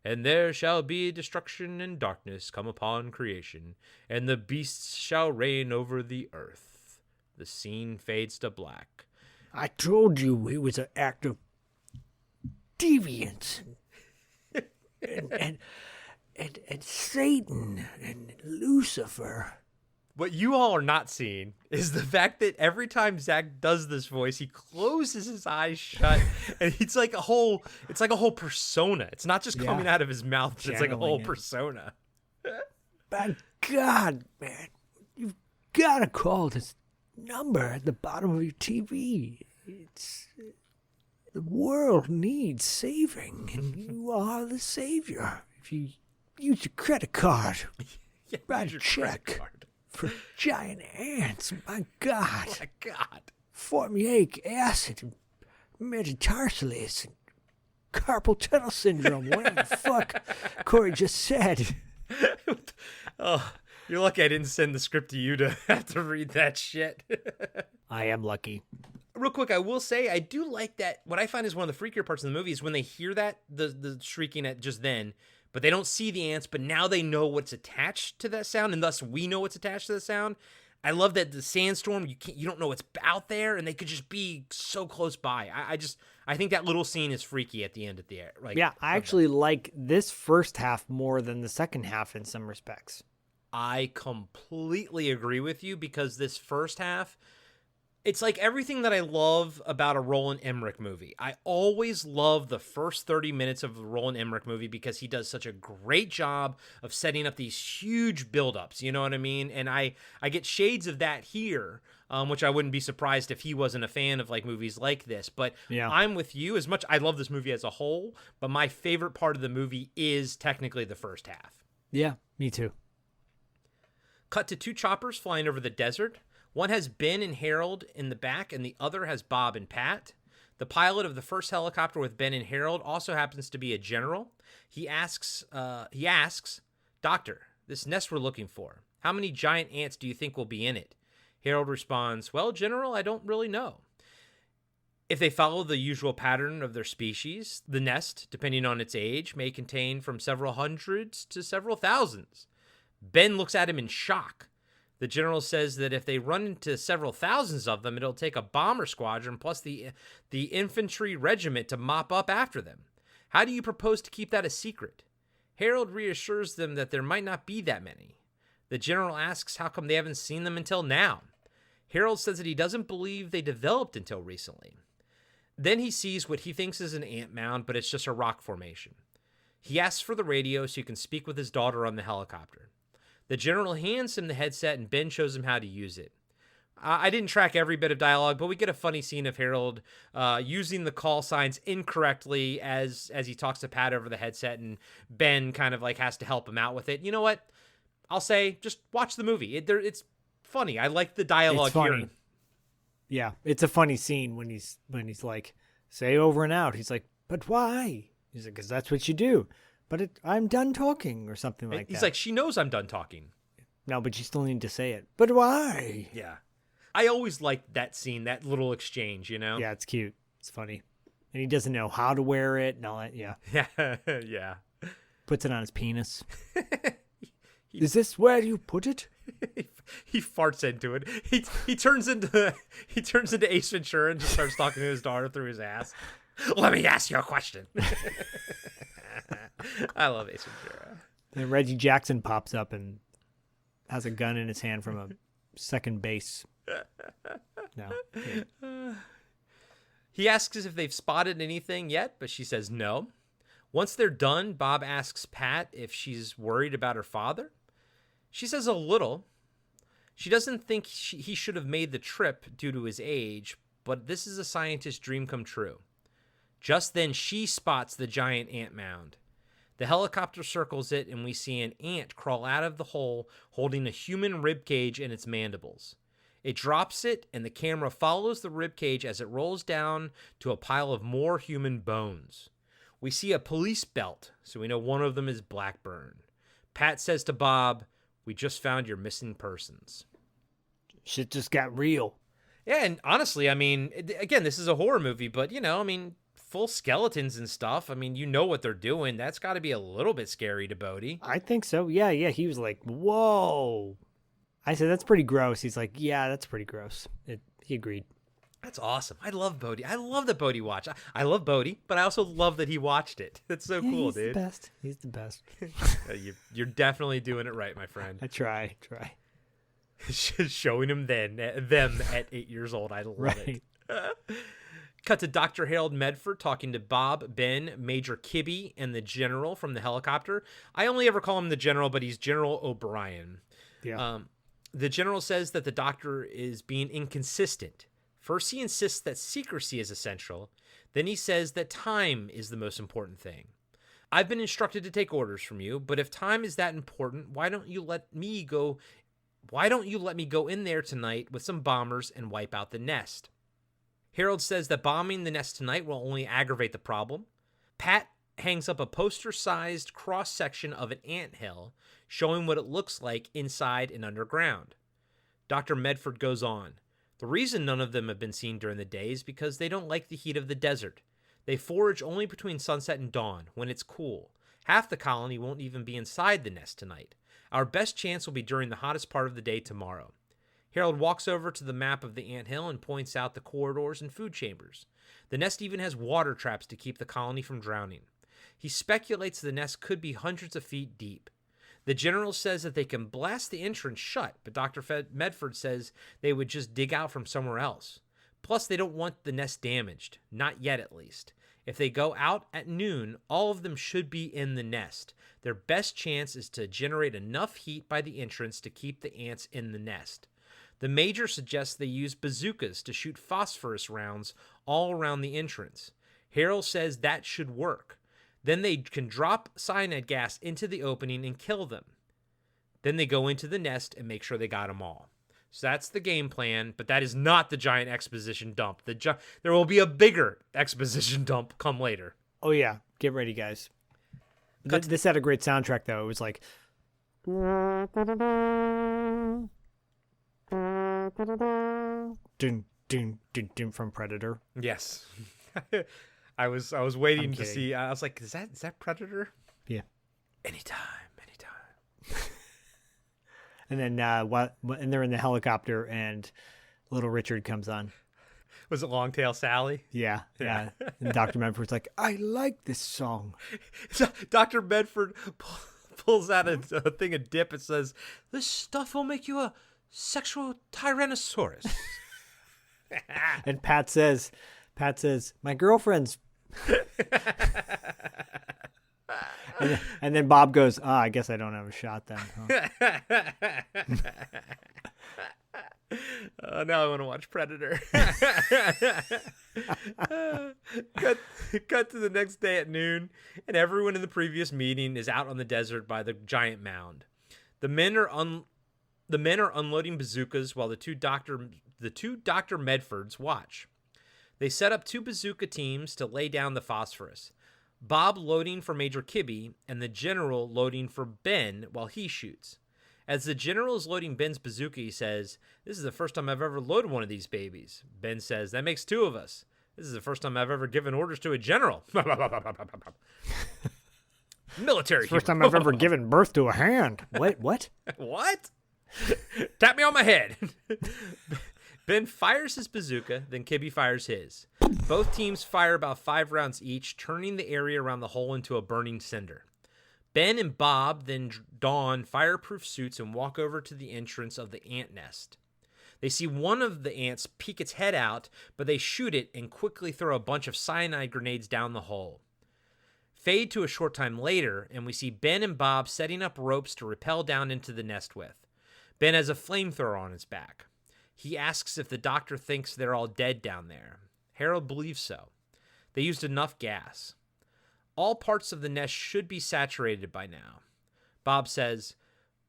B: And there shall be destruction and darkness come upon creation, and the beasts shall reign over the earth. The scene fades to black.
D: I told you it was an act of deviance and Satan and Lucifer.
B: What you all are not seeing is the fact that every time Zach does this voice, he closes his eyes shut, and it's like a whole persona. It's not just coming out of his mouth, but it's like a whole persona.
D: By God, man, you've got to call this number at the bottom of your TV. The world needs saving, and you are the savior. If you use your credit card, write a check for giant ants. My God.
B: Oh my God.
D: Formic acid, and metatarsalis, and carpal tunnel syndrome, whatever the fuck Corey just said.
B: Oh, you're lucky I didn't send the script to you to have to read that shit.
D: I am lucky.
B: Real quick, I will say I do like that. What I find is one of the freakier parts of the movie is when they hear that, the shrieking at just then, but they don't see the ants, but now they know what's attached to that sound, and thus we know what's attached to the sound. I love that the sandstorm, you don't know what's out there, and they could just be so close by. I think that little scene is freaky at the end of the air. Like,
D: yeah, I actually like this first half more than the second half in some respects.
B: I completely agree with you, because this first half, it's like everything that I love about a Roland Emmerich movie. I always love the first 30 minutes of a Roland Emmerich movie because he does such a great job of setting up these huge buildups. You know what I mean? And I get shades of that here, which I wouldn't be surprised if he wasn't a fan of like movies like this. But yeah. I'm with you. As much I love this movie as a whole, but my favorite part of the movie is technically the first half.
D: Yeah, me too.
B: Cut to two choppers flying over the desert. One has Ben and Harold in the back, and the other has Bob and Pat. The pilot of the first helicopter with Ben and Harold also happens to be a general. He asks, Doctor, this nest we're looking for, how many giant ants do you think will be in it? Harold responds, well, General, I don't really know. If they follow the usual pattern of their species, the nest, depending on its age, may contain from several hundreds to several thousands. Ben looks at him in shock. The general says that if they run into several thousands of them, it'll take a bomber squadron plus the infantry regiment to mop up after them. How do you propose to keep that a secret? Harold reassures them that there might not be that many. The general asks how come they haven't seen them until now. Harold says that he doesn't believe they developed until recently. Then he sees what he thinks is an ant mound, but it's just a rock formation. He asks for the radio so he can speak with his daughter on the helicopter. The general hands him the headset and Ben shows him how to use it. I didn't track every bit of dialogue, but we get a funny scene of Harold using the call signs incorrectly as he talks to Pat over the headset, and Ben kind of like has to help him out with it. You know what? I'll say just watch the movie. It's funny. I like the dialogue
D: It's funny.
B: here.
D: Yeah, it's a funny scene when he's like, say over and out. He's like, but why? He's like, because that's what you do. But I'm done talking or something like that.
B: He's like, she knows I'm done talking.
D: No, but you still need to say it. But why?
B: Yeah. I always liked that scene, that little exchange, you know?
D: Yeah, it's cute. It's funny. And he doesn't know how to wear it and all that. Yeah.
B: Yeah.
D: Puts it on his penis. Is this where you put it?
B: He farts into it. He turns into Ace Ventura and just starts talking to his daughter through his ass. Let me ask you a question. I love Ace Ventura.
D: And Reggie Jackson pops up and has a gun in his hand from a second base. No. Yeah.
B: He asks if they've spotted anything yet, but she says no. Once they're done, Bob asks Pat if she's worried about her father. She says a little. She doesn't think he should have made the trip due to his age, but this is a scientist's dream come true. Just then, she spots the giant ant mound. The helicopter circles it, and we see an ant crawl out of the hole holding a human rib cage in its mandibles. It drops it, and the camera follows the rib cage as it rolls down to a pile of more human bones. We see a police belt, so we know one of them is Blackburn. Pat says to Bob, we just found your missing persons.
D: Shit just got real.
B: Yeah, and honestly, I mean, again, this is a horror movie, but, you know, I mean, full skeletons and stuff. I mean, you know what they're doing. That's got to be a little bit scary to Bodhi.
D: I think so. Yeah. He was like, whoa. I said, that's pretty gross. He's like, yeah, that's pretty gross. He agreed.
B: That's awesome. I love Bodhi. I love that Bodhi watched. I love Bodhi, but I also love that he watched it. That's so cool,
D: he's
B: dude.
D: He's the best.
B: You're definitely doing it right, my friend.
D: I try.
B: Showing him them at 8 years old. I love it. Cut to Dr. Harold Medford talking to Bob, Ben, Major Kibbe, and the general from the helicopter. I only ever call him the general, but he's General O'Brien.
D: Yeah.
B: The general says that the doctor is being inconsistent. First, he insists that secrecy is essential. Then he says that time is the most important thing. I've been instructed to take orders from you, but if time is that important, why don't you let me go in there tonight with some bombers and wipe out the nest? Harold says that bombing the nest tonight will only aggravate the problem. Pat hangs up a poster-sized cross-section of an anthill, showing what it looks like inside and underground. Dr. Medford goes on. The reason none of them have been seen during the day is because they don't like the heat of the desert. They forage only between sunset and dawn, when it's cool. Half the colony won't even be inside the nest tonight. Our best chance will be during the hottest part of the day tomorrow. Harold walks over to the map of the anthill and points out the corridors and food chambers. The nest even has water traps to keep the colony from drowning. He speculates the nest could be hundreds of feet deep. The general says that they can blast the entrance shut, but Dr. Medford says they would just dig out from somewhere else. Plus, they don't want the nest damaged. Not yet, at least. If they go out at noon, all of them should be in the nest. Their best chance is to generate enough heat by the entrance to keep the ants in the nest. The major suggests they use bazookas to shoot phosphorus rounds all around the entrance. Harold says that should work. Then they can drop cyanide gas into the opening and kill them. Then they go into the nest and make sure they got them all. So that's the game plan, but that is not the giant exposition dump. There will be a bigger exposition dump come later.
D: Oh yeah, get ready, guys. This had a great soundtrack though. It was like dun dun dun dun from Predator.
B: Yes. I was waiting to see. I was like, is that Predator?
D: Yeah.
B: Anytime.
D: And then and they're in the helicopter, and Little Richard comes on.
B: Was it Longtail Sally?
D: Yeah. And Dr. Medford's like, I like this song.
B: Dr. Medford pulls out a thing of dip and says, "This stuff will make you a sexual tyrannosaurus."
D: And Pat says, my girlfriend's. And then Bob goes, I guess I don't have a shot then. Huh?
B: Now I want to watch Predator. Cut to the next day at noon, and everyone in the previous meeting is out on the desert by the giant mound. The men are unloading bazookas while the two Dr. Medfords watch. They set up 2 bazooka teams to lay down the phosphorus. Bob loading for Major Kibbe, and the general loading for Ben while he shoots. As the general is loading Ben's bazooka, he says, "This is the first time I've ever loaded one of these babies." Ben says, "That makes 2 of us. This is the first time I've ever given orders to a general." Military.
D: First time I've ever given birth to a hand. What?
B: What? Tap me on my head. Ben fires his bazooka, then Kibbe fires his. Both teams fire about 5 rounds each, turning the area around the hole into a burning cinder. Ben and Bob then don fireproof suits and walk over to the entrance of the ant nest. They see one of the ants peek its head out, but they shoot it and quickly throw a bunch of cyanide grenades down the hole. Fade to a short time later, and we see Ben and Bob setting up ropes to rappel down into the nest with. Ben has a flamethrower on his back. He asks if the doctor thinks they're all dead down there. Harold believes so. They used enough gas. All parts of the nest should be saturated by now. Bob says,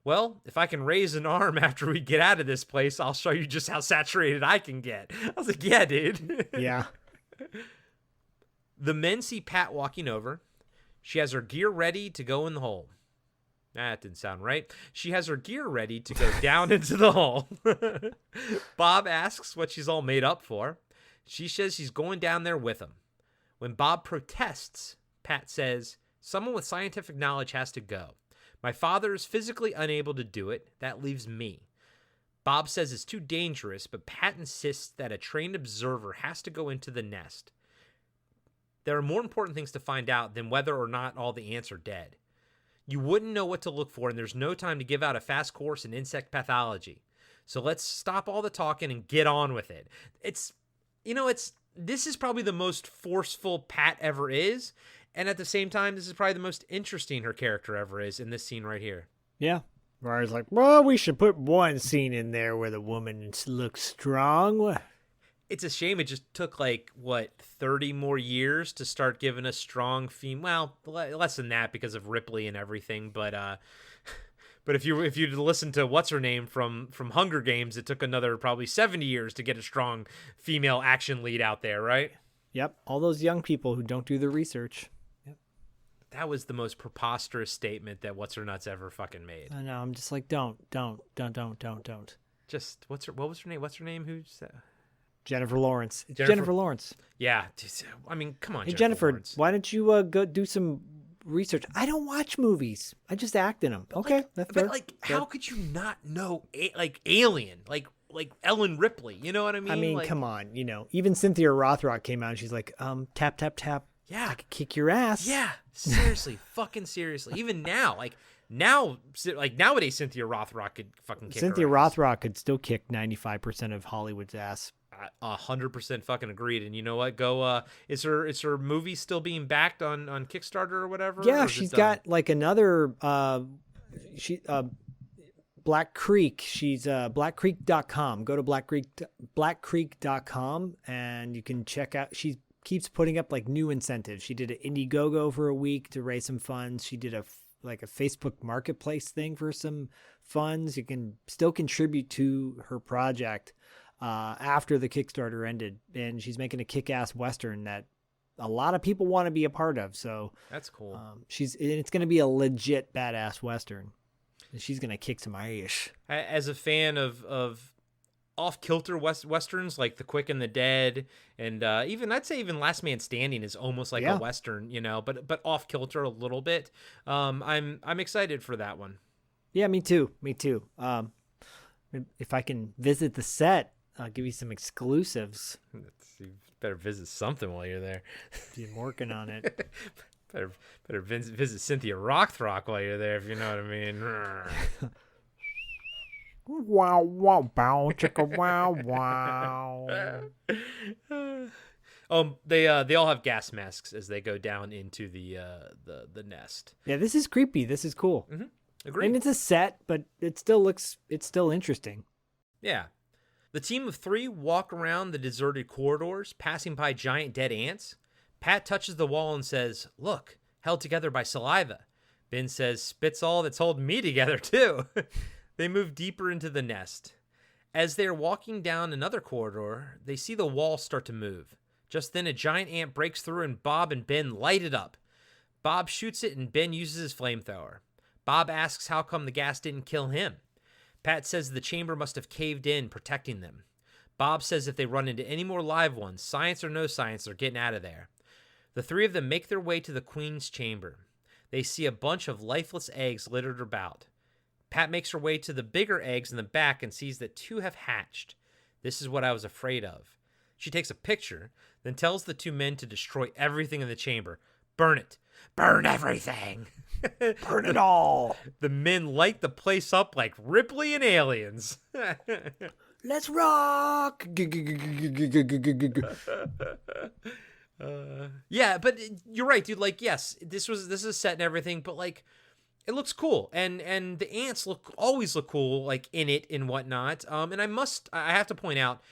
B: "Well, if I can raise an arm after we get out of this place, I'll show you just how saturated I can get." I was like, yeah, dude.
D: Yeah.
B: The men see Pat walking over. She has her gear ready to go in the hole. That didn't sound right. She has her gear ready to go down into the hole. Bob asks what she's all made up for. She says she's going down there with him. When Bob protests, Pat says, "Someone with scientific knowledge has to go. My father is physically unable to do it. That leaves me." Bob says it's too dangerous, but Pat insists that a trained observer has to go into the nest. There are more important things to find out than whether or not all the ants are dead. You wouldn't know what to look for, and there's no time to give out a fast course in insect pathology. So let's stop all the talking and get on with it. This is probably the most forceful Pat ever is, and at the same time, this is probably the most interesting her character ever is in this scene right here.
D: Yeah. Where I was like, well, we should put one scene in there where the woman looks strong.
B: It's a shame it just took 30 more years to start giving us strong female. Well, less than that because of Ripley and everything. But if you listen to what's her name from Hunger Games, it took another probably 70 years to get a strong female action lead out there, right?
D: Yep, all those young people who don't do the research.
B: Yep. That was the most preposterous statement that What's Her Nuts ever fucking made.
D: I know. I'm just like, don't.
B: Just what was her name? What's her name? Who's
D: Jennifer Lawrence. It's Jennifer Lawrence.
B: Yeah. I mean, come on,
D: hey, Jennifer, why don't you go do some research? I don't watch movies. I just act in them. Okay, that's fair.
B: But how could you not know Alien? Like Ellen Ripley, you know what I mean?
D: I mean, come on, even Cynthia Rothrock came out and she's like, tap, tap, tap.
B: Yeah.
D: I could kick your ass.
B: Yeah, seriously, fucking seriously. Even now, nowadays Cynthia Rothrock could fucking kick
D: Cynthia
B: her ass.
D: Rothrock could still kick 95% of Hollywood's ass.
B: 100% fucking agreed. And you know what? Is her movie still being backed on Kickstarter or whatever?
D: Yeah,
B: or
D: she's got another Black Creek. She's blackcreek.com. Go to blackcreek.com and you can check out. She keeps putting up new incentives. She did an Indiegogo for a week to raise some funds. She did a Facebook marketplace thing for some funds. You can still contribute to her project after the Kickstarter ended, and she's making a kick-ass Western that a lot of people want to be a part of. So
B: that's cool.
D: It's going to be a legit badass Western. She's going to kick some ass.
B: As a fan of off-kilter Westerns like The Quick and the Dead, and I'd say even Last Man Standing is almost like a Western, but off-kilter a little bit. I'm excited for that one.
D: Yeah, me too. If I can visit the set, I'll give you some exclusives.
B: You better visit something while you're there.
D: I'm working on it.
B: better visit Cynthia Rockthrock while you're there, if you know what I mean.
D: Wow, wow, bow, chicka, wow, wow.
B: They all have gas masks as they go down into the nest.
D: Yeah, this is creepy. This is cool.
B: Mm-hmm. Agreed.
D: And it's a set, but it's still interesting.
B: Yeah. The team of 3 walk around the deserted corridors, passing by giant dead ants. Pat touches the wall and says, "Look, held together by saliva." Ben says, "Spit's all that's holding me together, too." They move deeper into the nest. As they're walking down another corridor, they see the wall start to move. Just then, a giant ant breaks through and Bob and Ben light it up. Bob shoots it and Ben uses his flamethrower. Bob asks how come the gas didn't kill him. Pat says the chamber must have caved in, protecting them. Bob says if they run into any more live ones, science or no science, they're getting out of there. The 3 of them make their way to the Queen's chamber. They see a bunch of lifeless eggs littered about. Pat makes her way to the bigger eggs in the back and sees that 2 have hatched. "This is what I was afraid of." She takes a picture, then tells the 2 men to destroy everything in the chamber. "Burn it. Burn everything."
D: Burn it all.
B: The men light the place up like Ripley and Aliens.
D: Let's rock.
B: Yeah, but you're right, dude. Like, yes, this is set and everything, but like, it looks cool, and the ants always look cool, like in it and whatnot. And I have to point out,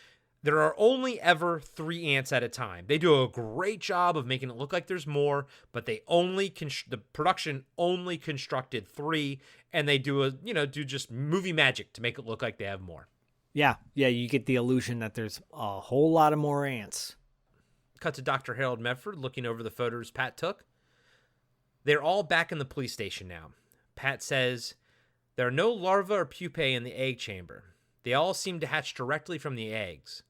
B: there are only ever 3 ants at a time. They do a great job of making it look like there's more, but they the production only constructed 3, and they do just movie magic to make it look like they have more.
D: Yeah, you get the illusion that there's a whole lot of more ants.
B: Cut to Dr. Harold Medford looking over the photos Pat took. They're all back in the police station now. Pat says, "There are no larvae or pupae in the egg chamber. They all seem to hatch directly from the eggs.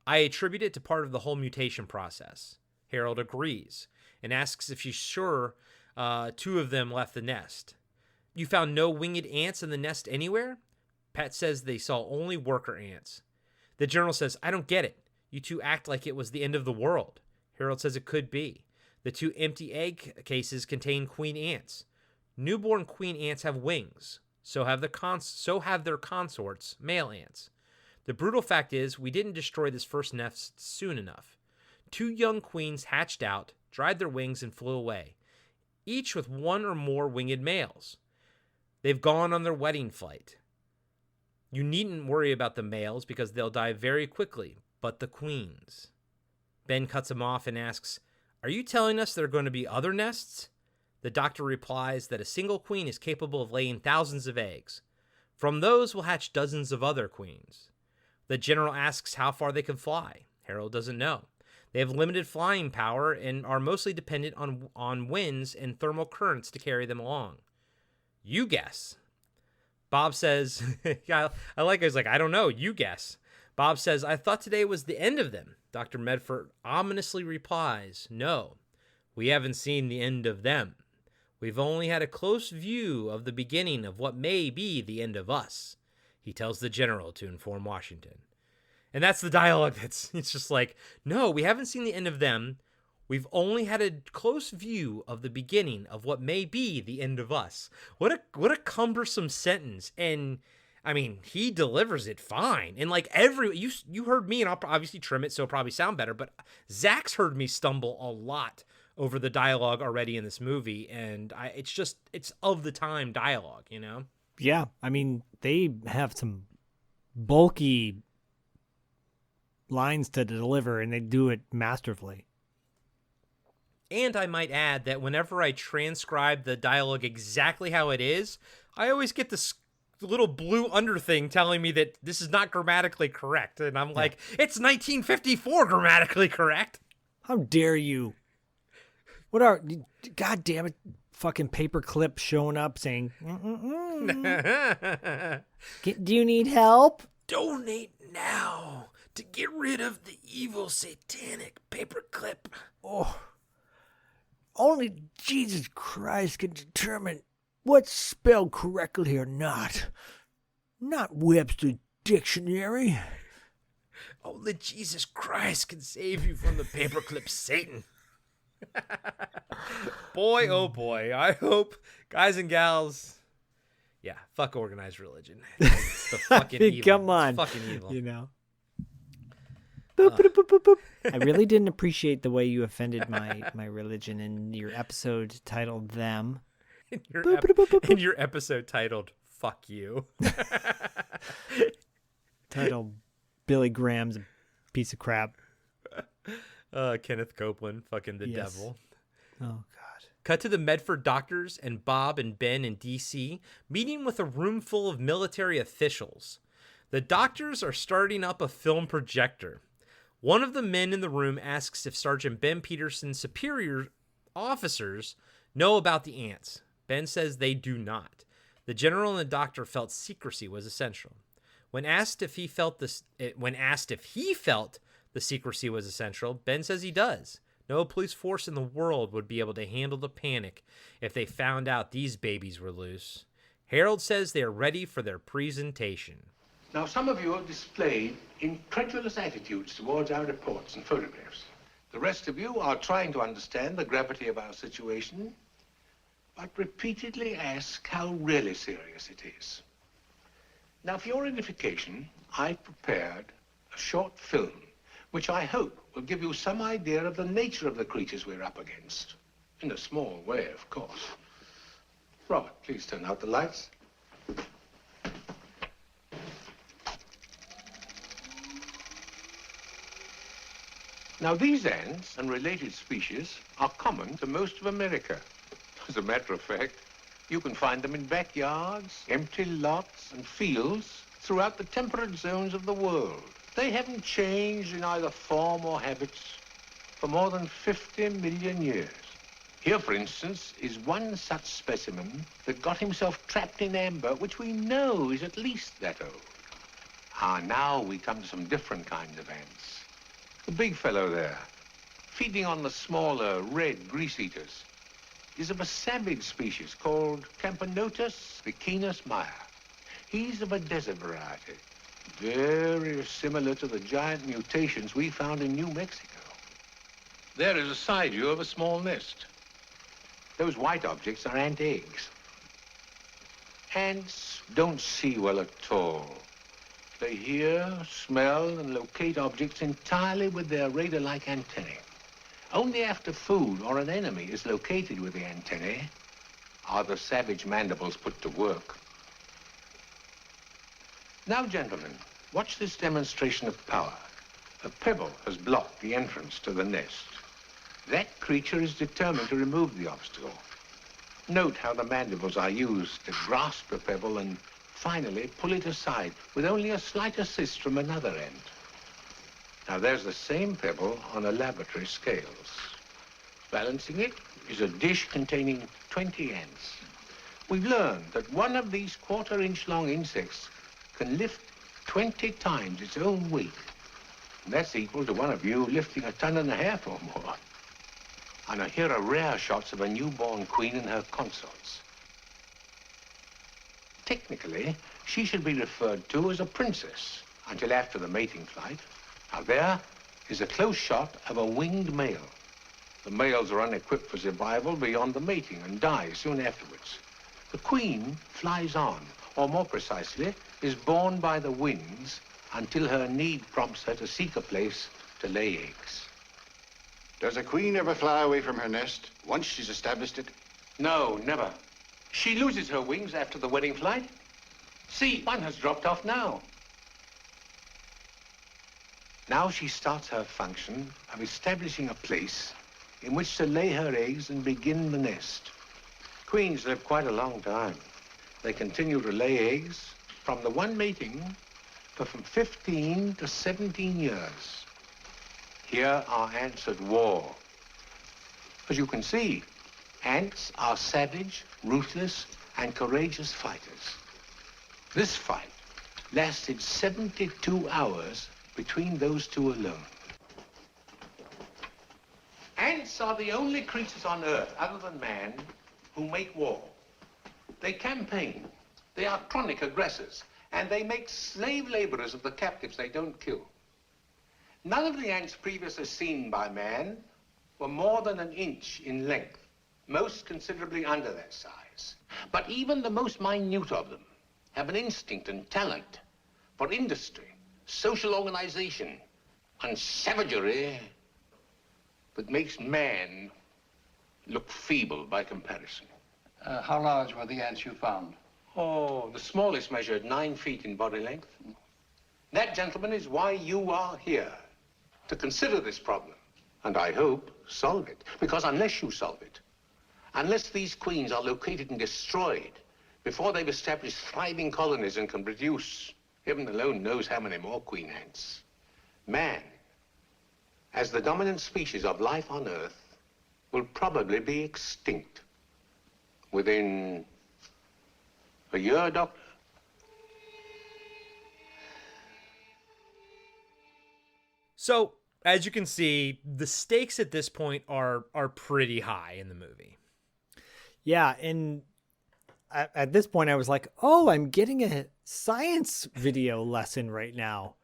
B: I attribute it to part of the whole mutation process." Harold agrees and asks if she's sure 2 of them left the nest. "You found no winged ants in the nest anywhere?" Pat says they saw only worker ants. The general says, "I don't get it. You 2 act like it was the end of the world." Harold says it could be. The 2 empty egg cases contain queen ants. Newborn queen ants have wings. So have their consorts, male ants. The brutal fact is, we didn't destroy this first nest soon enough. 2 young queens hatched out, dried their wings, and flew away, each with 1 or more winged males. They've gone on their wedding flight. You needn't worry about the males because they'll die very quickly, but the queens." Ben cuts him off and asks, "Are you telling us there are going to be other nests?" The doctor replies that a single queen is capable of laying thousands of eggs. From those will hatch dozens of other queens. The general asks how far they can fly. Harold doesn't know. They have limited flying power and are mostly dependent on winds and thermal currents to carry them along. "You guess." Bob says, I like it. He's like, "I don't know. You guess." Bob says, "I thought today was the end of them." Dr. Medford ominously replies, "No, we haven't seen the end of them. We've only had a close view of the beginning of what may be the end of us," he tells the general to inform Washington. And that's the dialogue it's just like, no, we haven't seen the end of them. We've only had a close view of the beginning of what may be the end of us. What a cumbersome sentence. And I mean, he delivers it fine. And like you heard me, and I'll obviously trim it so it'll probably sound better, but Zach's heard me stumble a lot over the dialogue already in this movie, and it's of the time dialogue, you know?
D: Yeah, I mean, they have some bulky lines to deliver, and they do it masterfully.
B: And I might add that whenever I transcribe the dialogue exactly how it is, I always get the little blue under thing telling me that this is not grammatically correct. And I'm like, it's 1954 grammatically correct.
D: How dare you? What are, God damn it, fucking paperclip showing up saying, do you need help?
B: Donate now to get rid of the evil satanic paperclip.
D: Oh, only Jesus Christ can determine what's spelled correctly or not. Not Webster's dictionary.
B: Only Jesus Christ can save you from the paperclip Satan. Boy, oh boy. I hope, guys and gals, yeah, fuck organized religion. It's the fucking evil.
D: Come on.
B: It's fucking evil.
D: You know. Boop, boop, boop, boop, boop. I really didn't appreciate the way you offended my religion in your episode titled Them.
B: In your episode titled Fuck You.
D: Titled Billy Graham's a piece of crap.
B: Kenneth Copeland, fucking the devil.
D: Oh, God.
B: Cut to the Medford doctors and Bob and Ben in D.C. meeting with a room full of military officials. The doctors are starting up a film projector. One of the men in the room asks if Sergeant Ben Peterson's superior officers know about the ants. Ben says they do not. The general and the doctor felt secrecy was essential. When asked if he felt the secrecy was essential, Ben says he does. No police force in the world would be able to handle the panic if they found out these babies were loose. Harold says they are ready for their presentation.
F: Now, some of you have displayed incredulous attitudes towards our reports and photographs. The rest of you are trying to understand the gravity of our situation, but repeatedly ask how really serious it is. Now, for your edification, I've prepared a short film, which I hope will give you some idea of the nature of the creatures we're up against. In a small way, of course. Robert, please turn out the lights. Now, these ants and related species are common to most of America. As a matter of fact, you can find them in backyards, empty lots, and fields throughout the temperate zones of the world. They haven't changed in either form or habits for more than 50 million years. Here, for instance, is one such specimen that got himself trapped in amber, which we know is at least that old. Now we come to some different kinds of ants. The big fellow there, feeding on the smaller red grease eaters, is of a savage species called Camponotus vicinus maya. He's of a desert variety, very similar to the giant mutations we found in New Mexico. There is a side view of a small nest. Those white objects are ant eggs. Ants don't see well at all. They hear, smell, and locate objects entirely with their radar-like antennae. Only after food or an enemy is located with the antennae are the savage mandibles put to work. Now, gentlemen, watch this demonstration of power. A pebble has blocked the entrance to the nest. That creature is determined to remove the obstacle. Note how the mandibles are used to grasp the pebble and finally pull it aside with only a slight assist from another end. Now, there's the same pebble on a laboratory scales. Balancing it is a dish containing 20 ants. We've learned that one of these quarter-inch long insects can lift 20 times its own weight. And that's equal to one of you lifting 1.5 tons or more. And here are rare shots of a newborn queen and her consorts. Technically, she should be referred to as a princess until after the mating flight. Now, there is a close shot of a winged male. The males are unequipped for survival beyond the mating and die soon afterwards. The queen flies on, or more precisely, is borne by the winds until her need prompts her to seek a place to lay eggs.
E: Does a queen ever fly away from her nest once she's established it?
F: No, never. She loses her wings after the wedding flight. See, one has dropped off now. Now she starts her function of establishing a place in which to lay her eggs and begin the nest. Queens live quite a long time. They continue to lay eggs from the one mating for from 15 to 17 years. Here are ants at war. As you can see, ants are savage, ruthless, and courageous fighters. This fight lasted 72 hours between those two alone. Ants are the only creatures on Earth, other than man, who make war. They campaign. They are chronic aggressors, and they make slave laborers of the captives they don't kill. None of the ants previously seen by man were more than an inch in length, most considerably under their size. But even the most minute of them have an instinct and talent for industry, social organization, and savagery that makes man look feeble by comparison.
L: How large were the ants you found?
F: Oh, the smallest measured 9 feet in body length. That, gentlemen, is why you are here, to consider this problem, and I hope solve it. Because unless you solve it, unless these queens are located and destroyed before they've established thriving colonies and can produce, heaven alone knows how many more queen ants, man, as the dominant species of life on Earth, will probably be extinct within a year, Doctor.
B: So, as you can see, the stakes at this point are pretty high in the movie.
D: Yeah, and at this point I was like, oh, I'm getting a science video lesson right now.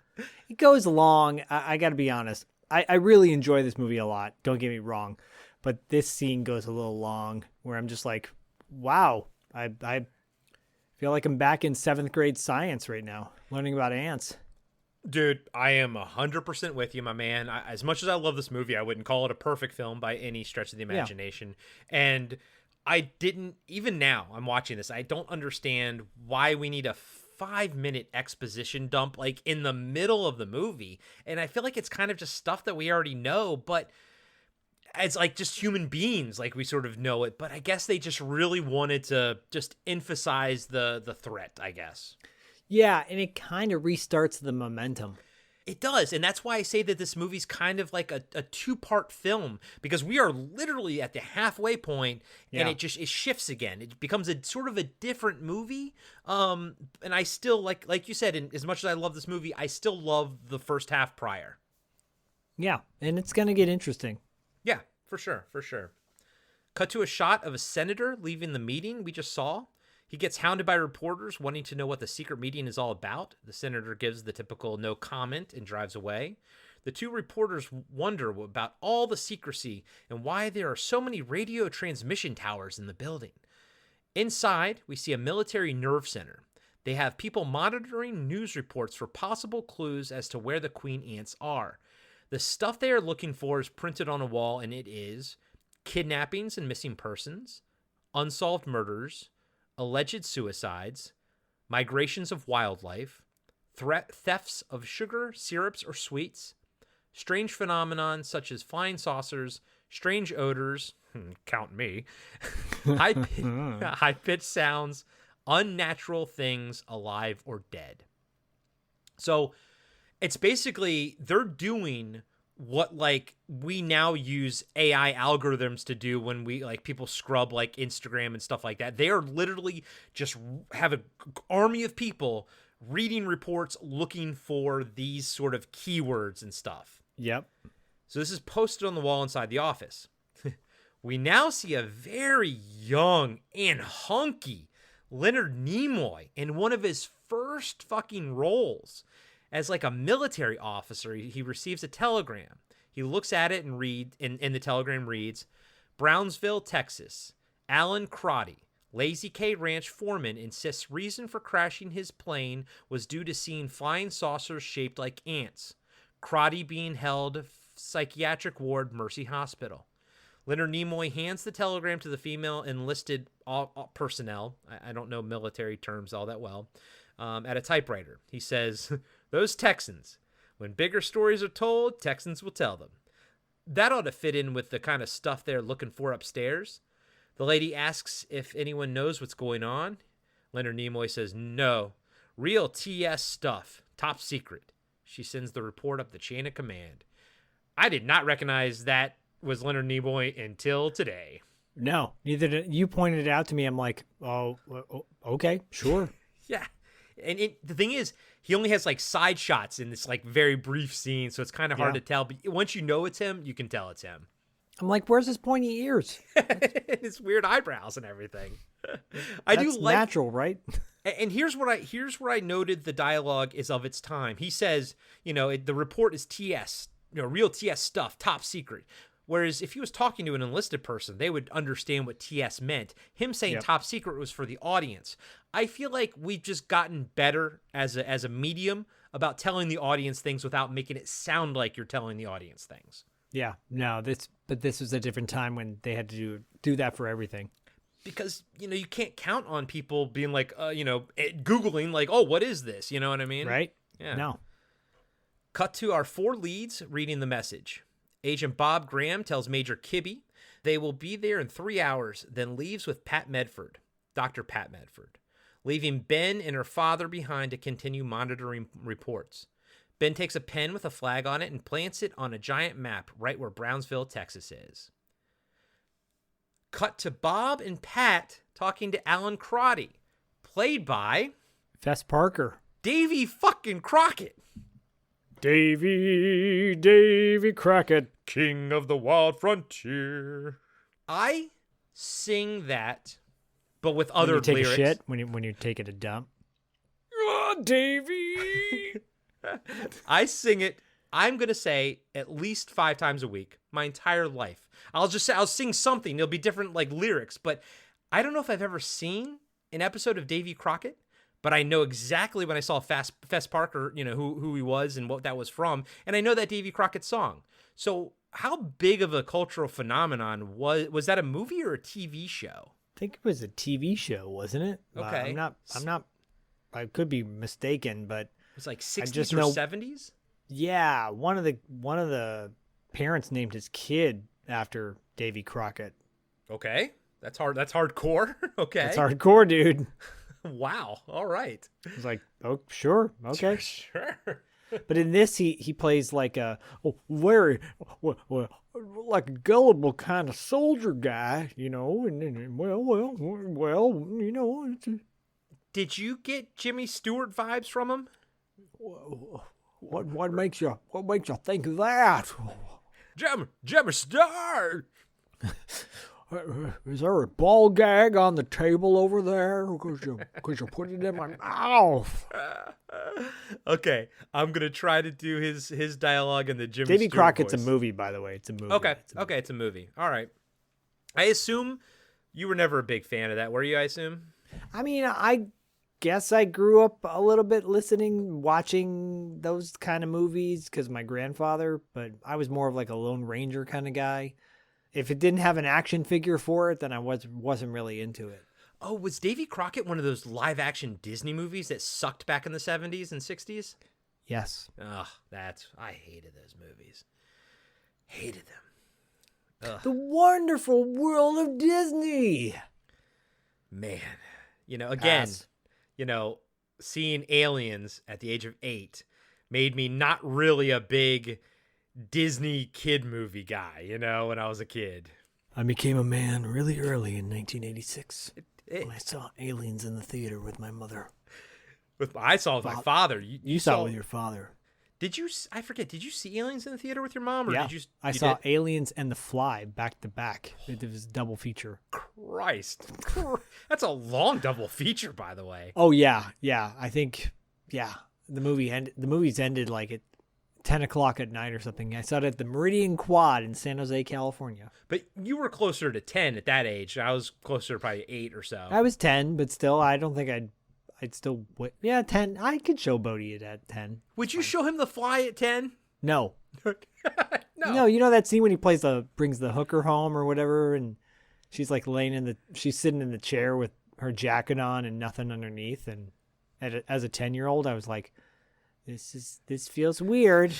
D: It goes along. I got to be honest. I really enjoy this movie a lot. Don't get me wrong. But this scene goes a little long where I'm just like, wow, I feel like I'm back in 7th grade science right now, learning about ants.
B: Dude, I am 100% with you, my man. As much as I love this movie, I wouldn't call it a perfect film by any stretch of the imagination. Yeah. And I didn't, even now, I'm watching this, I don't understand why we need a 5-minute exposition dump like in the middle of the movie. And I feel like it's kind of just stuff that we already know, but it's like just human beings, like we sort of know it. But I guess they just really wanted to just emphasize the threat, I guess.
D: Yeah, and it kind of restarts the momentum.
B: It does, and that's why I say that this movie's kind of like a 2-part film, because we are literally at the halfway point, and it shifts again. It becomes a sort of a different movie, and I still, like you said, and as much as I love this movie, I still love the first half prior.
D: Yeah, and it's going to get interesting.
B: Yeah, for sure. Cut to a shot of a senator leaving the meeting we just saw. He gets hounded by reporters wanting to know what the secret meeting is all about. The senator gives the typical no comment and drives away. The 2 reporters wonder about all the secrecy and why there are so many radio transmission towers in the building. Inside, we see a military nerve center. They have people monitoring news reports for possible clues as to where the queen ants are. The stuff they are looking for is printed on a wall, and it is kidnappings and missing persons, unsolved murders, alleged suicides, migrations of wildlife, thefts of sugar, syrups, or sweets, strange phenomenon such as flying saucers, strange odors, count me, high-pitched sounds, unnatural things alive or dead. So it's basically they're doing what like we now use AI algorithms to do when we like people scrub like Instagram and stuff like that. They are literally just have an army of people reading reports looking for these sort of keywords and stuff.
D: Yep.
B: So this is posted on the wall inside the office. We now see a very young and hunky Leonard Nimoy in one of his first fucking roles. As like a military officer, he receives a telegram. He looks at it and and the telegram reads, Brownsville, Texas. Alan Crotty, Lazy K Ranch foreman, insists reason for crashing his plane was due to seeing flying saucers shaped like ants. Crotty being held psychiatric ward, Mercy Hospital. Leonard Nimoy hands the telegram to the female enlisted personnel. I don't know military terms all that well. At a typewriter. He says, those Texans, when bigger stories are told, Texans will tell them. That ought to fit in with the kind of stuff they're looking for upstairs. The lady asks if anyone knows what's going on. Leonard Nimoy says, no, real TS stuff, top secret. She sends the report up the chain of command. I did not recognize that was Leonard Nimoy until today.
D: No, neither did you. Pointed it out to me. I'm like, oh, okay, sure.
B: Yeah. And the thing is, he only has like side shots in this like very brief scene, so it's kind of hard to tell. But once you know it's him, you can tell it's him.
D: I'm like, where's his pointy ears?
B: His weird eyebrows and everything.
D: That's natural, right?
B: And here's where I noted the dialogue is of its time. He says, the report is TS, real TS stuff, top secret. Whereas if he was talking to an enlisted person, they would understand what TS meant. Him saying top secret was for the audience. I feel like we've just gotten better as a medium about telling the audience things without making it sound like you're telling the audience things.
D: Yeah, no, this was a different time when they had to do that for everything.
B: Because, you can't count on people being like, Googling like, oh, what is this? You know what I mean?
D: Right?
B: Yeah.
D: No.
B: Cut to our 4 leads reading the message. Agent Bob Graham tells Major Kibbe they will be there in 3 hours, then leaves with Pat Medford, Dr. Pat Medford, leaving Ben and her father behind to continue monitoring reports. Ben takes a pen with a flag on it and plants it on a giant map right where Brownsville, Texas is. Cut to Bob and Pat talking to Alan Crotty, played by
D: Fess Parker.
B: Davy fucking Crockett.
D: Davy Crockett.
B: King of the Wild Frontier. I sing that, but with other lyrics.
D: When you take a shit, when you're taking a dump. Oh, Davy.
B: I sing it, I'm going to say, at least 5 times a week, my entire life. I'll sing something. There'll be different like lyrics, but I don't know if I've ever seen an episode of Davy Crockett, but I know exactly when I saw Fess Parker, who he was and what that was from, and I know that Davy Crockett song. So how big of a cultural phenomenon was that a movie or a TV show?
D: I think it was a TV show, wasn't it?
B: Okay.
D: I'm not, I could be mistaken, but
B: it was like 60s or 70s?
D: Yeah, one of the parents named his kid after Davy Crockett.
B: Okay. That's hard. That's hardcore. Okay.
D: That's hardcore, dude.
B: Wow. All right.
D: I was like, oh, sure. Okay.
B: Sure.
D: But in this, he plays like a very like a gullible kind of soldier guy, and well.
B: Did you get Jimmy Stewart vibes from him?
D: What makes you think of that?
B: Jimmy Stewart.
D: Is there a ball gag on the table over there? Could you put it in my mouth?
B: Okay, I'm gonna try to do his dialogue in the Jimmy
D: Davy
B: Stewart
D: Crockett's
B: voice.
D: a movie, by the way. It's a movie.
B: Okay, it's a movie. All right. I assume you were never a big fan of that, were you? I assume.
D: I mean, I guess I grew up a little bit watching those kind of movies because my grandfather. But I was more of like a Lone Ranger kind of guy. If it didn't have an action figure for it, then I wasn't really into it.
B: Oh, was Davy Crockett one of those live-action Disney movies that sucked back in the 70s and 60s?
D: Yes.
B: Ugh, I hated those movies. Hated them. Ugh.
D: The wonderful world of Disney.
B: Man, again, seeing Aliens at the age of 8 made me not really a big Disney kid movie guy, when I was a kid.
D: I became a man really early in 1986 when I saw Aliens in the theater with my mother.
B: I saw it with my father.
D: You saw it with your father.
B: Did you? I forget. Did you see Aliens in the theater with your mom? Or
D: yeah,
B: did you?
D: I saw Aliens and The Fly back to back. It was a double feature.
B: Christ, that's a long double feature, by the way.
D: Oh yeah. I think the movies ended like at 10 o'clock at night or something. I saw it at the Meridian Quad in San Jose, California.
B: But you were closer to 10 at that age. I was closer to probably 8 or so.
D: I was 10, but still, I don't think I'd still... Yeah, 10. I could show Bodie it at 10.
B: Would you show him The Fly at 10?
D: No.
B: No.
D: You know that scene when he brings the hooker home or whatever, and she's like she's sitting in the chair with her jacket on and nothing underneath, and as a 10-year-old, I was like, This feels weird.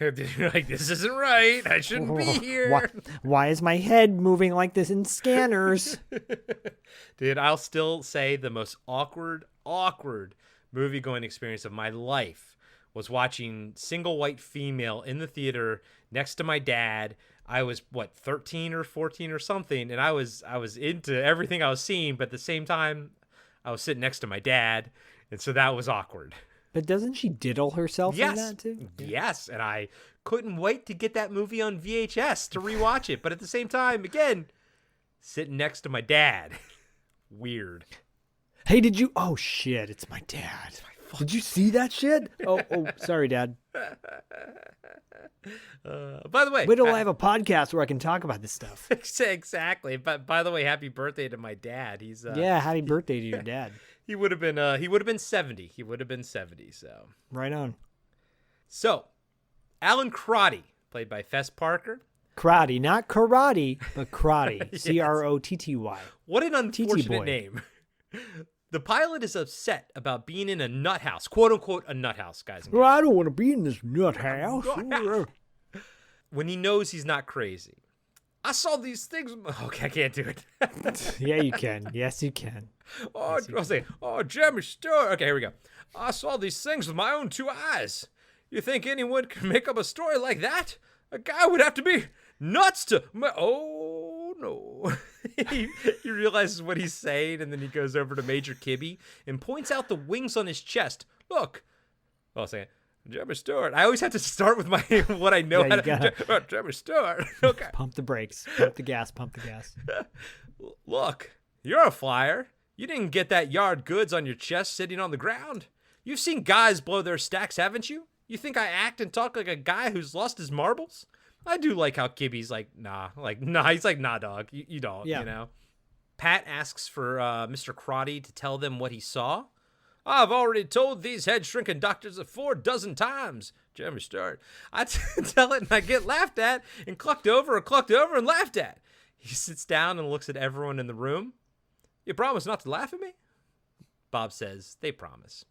B: You're like, this isn't right. I shouldn't be here.
D: Why is my head moving like this in scanners?
B: Dude, I'll still say the most awkward movie-going experience of my life was watching Single White Female in the theater next to my dad. I was 13 or 14 or something, and I was into everything I was seeing, but at the same time I was sitting next to my dad, and so that was awkward.
D: But doesn't she diddle herself in that too?
B: Yes, and I couldn't wait to get that movie on VHS to rewatch it, but at the same time, again, sitting next to my dad. Weird.
D: Hey, did you? Oh shit! It's my dad. Did you see that shit? Oh, sorry, Dad.
B: By the way,
D: wait till I have a podcast where I can talk about this stuff.
B: Exactly. But by the way, happy birthday to my dad. He's
D: yeah, happy birthday to your dad.
B: He would have been 70. He would have been 70. So
D: right on.
B: So, Alan Crotty, played by Fess Parker.
D: Crotty, not karate, but Crotty.
B: Yes.
D: Crotty.
B: What an unfortunate name. The pilot is upset about being in a nut house, quote unquote, a nut house, guys.
D: Well, I don't want to be in this nut house.
B: When he knows he's not crazy. I saw these things. Okay, I can't do it.
D: Yeah, you can. Yes, you can.
B: I'll say, Jeremy Stewart. Okay, here we go. I saw these things with my own two eyes. You think anyone can make up a story like that? A guy would have to be nuts to. Oh, no. he realizes what he's saying, and then he goes over to Major Kibbe and points out the wings on his chest. Look. I'll say, Jeremy Stewart. I always have to start with my what I know.
D: Yeah,
B: Jeremy Stewart. Okay.
D: Pump the brakes. Pump the gas. Pump the gas.
B: Look, you're a flyer. You didn't get that yard goods on your chest sitting on the ground. You've seen guys blow their stacks, haven't you? You think I act and talk like a guy who's lost his marbles? I do like how Kibbe's like, nah. He's like, nah, dog. You don't, you know? Pat asks for Mr. Crotty to tell them what he saw. I've already told these head-shrinking doctors 4 dozen times. Jeremy Stewart. I tell it and I get laughed at and clucked over and laughed at. He sits down and looks at everyone in the room. You promise not to laugh at me? Bob says, they promise.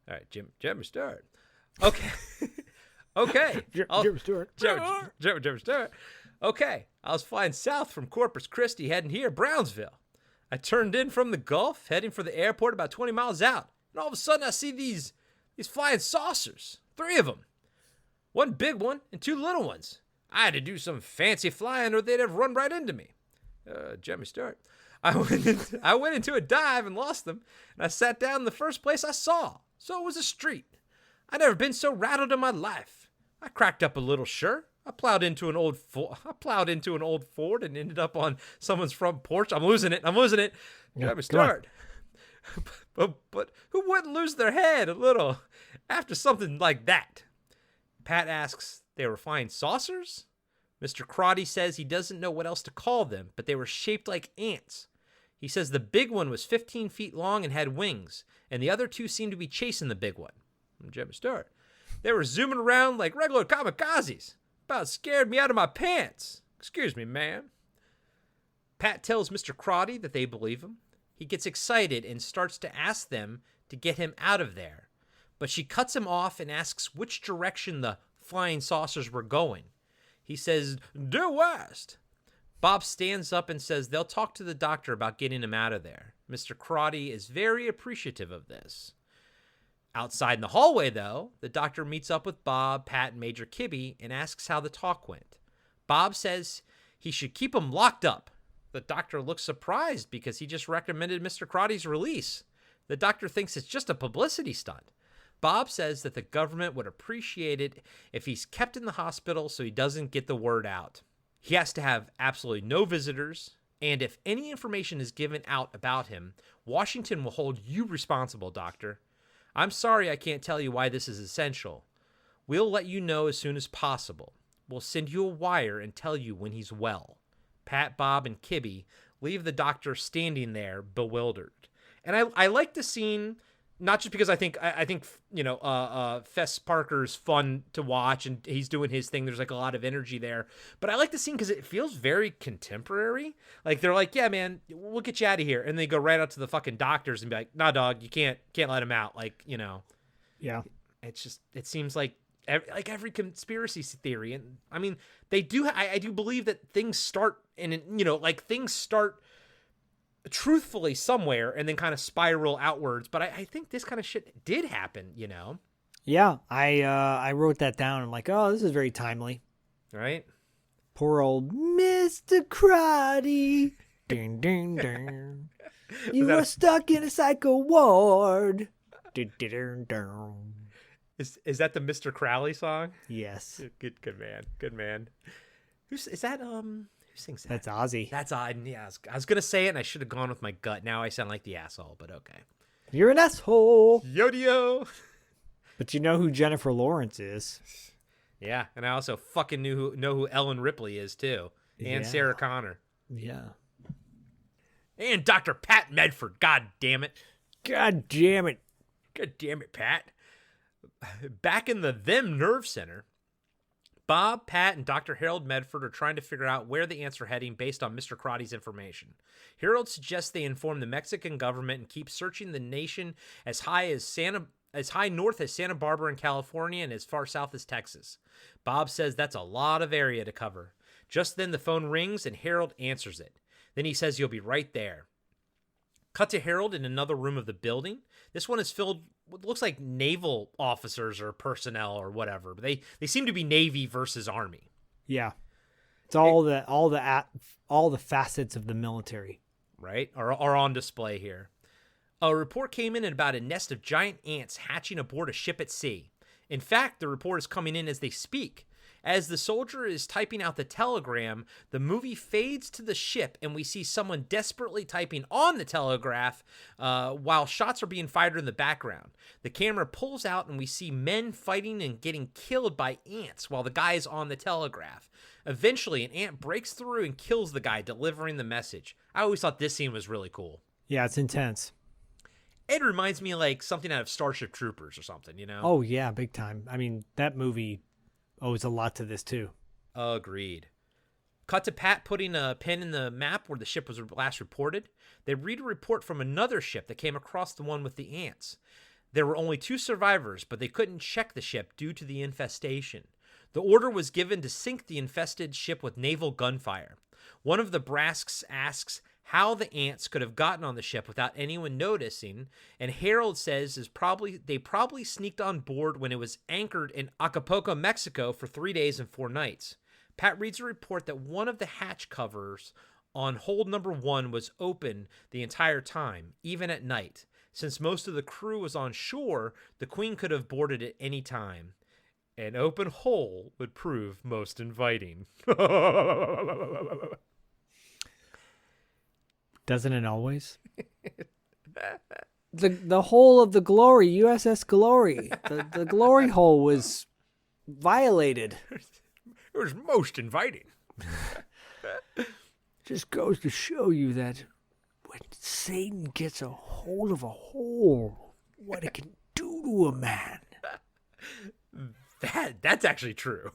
B: All right, Jeremy Stewart. Okay. Okay.
D: Jeremy Stewart.
B: Jeremy Stewart. Okay. I was flying south from Corpus Christi, heading here, Brownsville. I turned in from the Gulf, heading for the airport about 20 miles out. And all of a sudden, I see these flying saucers. 3 of them. 1 big one and 2 little ones. I had to do some fancy flying or they'd have run right into me. Jeremy Stewart. I went into a dive and lost them. And I sat down in the first place I saw. So it was a street. I'd never been so rattled in my life. I cracked up a little, sure. I plowed into an old Ford and ended up on someone's front porch. I'm losing it. Jeremy Stewart. But who wouldn't lose their head a little after something like that? Pat asks, they were flying saucers? Mr. Crotty says he doesn't know what else to call them, but they were shaped like ants. He says the big one was 15 feet long and had wings, and the other 2 seemed to be chasing the big one. Jeremy Stewart. They were zooming around like regular kamikazes. About scared me out of my pants. Excuse me, ma'am. Pat tells Mr. Crotty that they believe him. He gets excited and starts to ask them to get him out of there. But she cuts him off and asks which direction the flying saucers were going. He says, due west. Bob stands up and says they'll talk to the doctor about getting him out of there. Mr. Crotty is very appreciative of this. Outside in the hallway, though, the doctor meets up with Bob, Pat, and Major Kibbe and asks how the talk went. Bob says he should keep him locked up. The doctor looks surprised because he just recommended Mr. Crotty's release. The doctor thinks it's just a publicity stunt. Bob says that the government would appreciate it if he's kept in the hospital so he doesn't get the word out. He has to have absolutely no visitors, and if any information is given out about him, Washington will hold you responsible, doctor. I'm sorry I can't tell you why this is essential. We'll let you know as soon as possible. We'll send you a wire and tell you when he's well. Pat, Bob, and Kibbe leave the doctor standing there, bewildered. And I like the scene, not just because I think Fess Parker's fun to watch and he's doing his thing. There's like a lot of energy there, but I like the scene because it feels very contemporary. Like they're like, yeah, man, we'll get you out of here, and they go right out to the fucking doctors and be like, nah, dog, you can't let him out. Like, you know,
D: yeah.
B: It seems like every conspiracy theory, and I mean, they do. I do believe that things start things start truthfully somewhere and then kind of spiral outwards. But I think this kind of shit did happen.
D: Yeah, I wrote that down. I'm like, oh, this is very timely.
B: Right?
D: Poor old Mr. Crotty. Ding, ding, ding. You were stuck in a psycho ward. Is
B: that the Mr. Crowley song?
D: Yes.
B: Good man. Who sings that?
D: That's Ozzy.
B: That's odd. Yeah, I was gonna say it, and I should have gone with my gut. Now I sound like the asshole, but okay.
D: You're an asshole.
B: Yo-dio.
D: But you know who Jennifer Lawrence is.
B: Yeah, and I also fucking know who Ellen Ripley is too, and Sarah Connor.
D: Yeah.
B: And Dr. Pat Medford. God damn it.
D: God damn it.
B: God damn it, Pat. Back in the Them Nerve Center, Bob, Pat, and Dr. Harold Medford are trying to figure out where the ants are heading based on Mr. Crotty's information. Harold suggests they inform the Mexican government and keep searching the nation as high north as Santa Barbara in California and as far south as Texas. Bob says that's a lot of area to cover. Just then the phone rings and Harold answers it. Then he says he'll be right there. Cut to Harold in another room of the building. This one is filled with what looks like naval officers or personnel or whatever. But they seem to be Navy versus Army.
D: Yeah. It's all the facets of the military.
B: Right? Are on display here. A report came in about a nest of giant ants hatching aboard a ship at sea. In fact, the report is coming in as they speak. As the soldier is typing out the telegram, the movie fades to the ship and we see someone desperately typing on the telegraph while shots are being fired in the background. The camera pulls out and we see men fighting and getting killed by ants while the guy is on the telegraph. Eventually, an ant breaks through and kills the guy delivering the message. I always thought this scene was really cool.
D: Yeah, it's intense.
B: It reminds me of like something out of Starship Troopers or something,
D: Oh, yeah, big time. I mean, that movie owes a lot to this, too.
B: Agreed. Cut to Pat putting a pin in the map where the ship was last reported. They read a report from another ship that came across the one with the ants. There were only 2 survivors, but they couldn't check the ship due to the infestation. The order was given to sink the infested ship with naval gunfire. One of the Brasks asks how the ants could have gotten on the ship without anyone noticing, and Harold says they probably sneaked on board when it was anchored in Acapulco, Mexico for 3 days and 4 nights. Pat reads a report that one of the hatch covers on hold number 1 was open the entire time, even at night. Since most of the crew was on shore, the Queen could have boarded at any time. An open hole would prove most inviting.
D: Doesn't it always? The hole of the Glory, USS Glory. The glory hole was violated.
B: It was most inviting.
D: Just goes to show you that when Satan gets a hold of a hole, what it can do to a man.
B: That's actually true.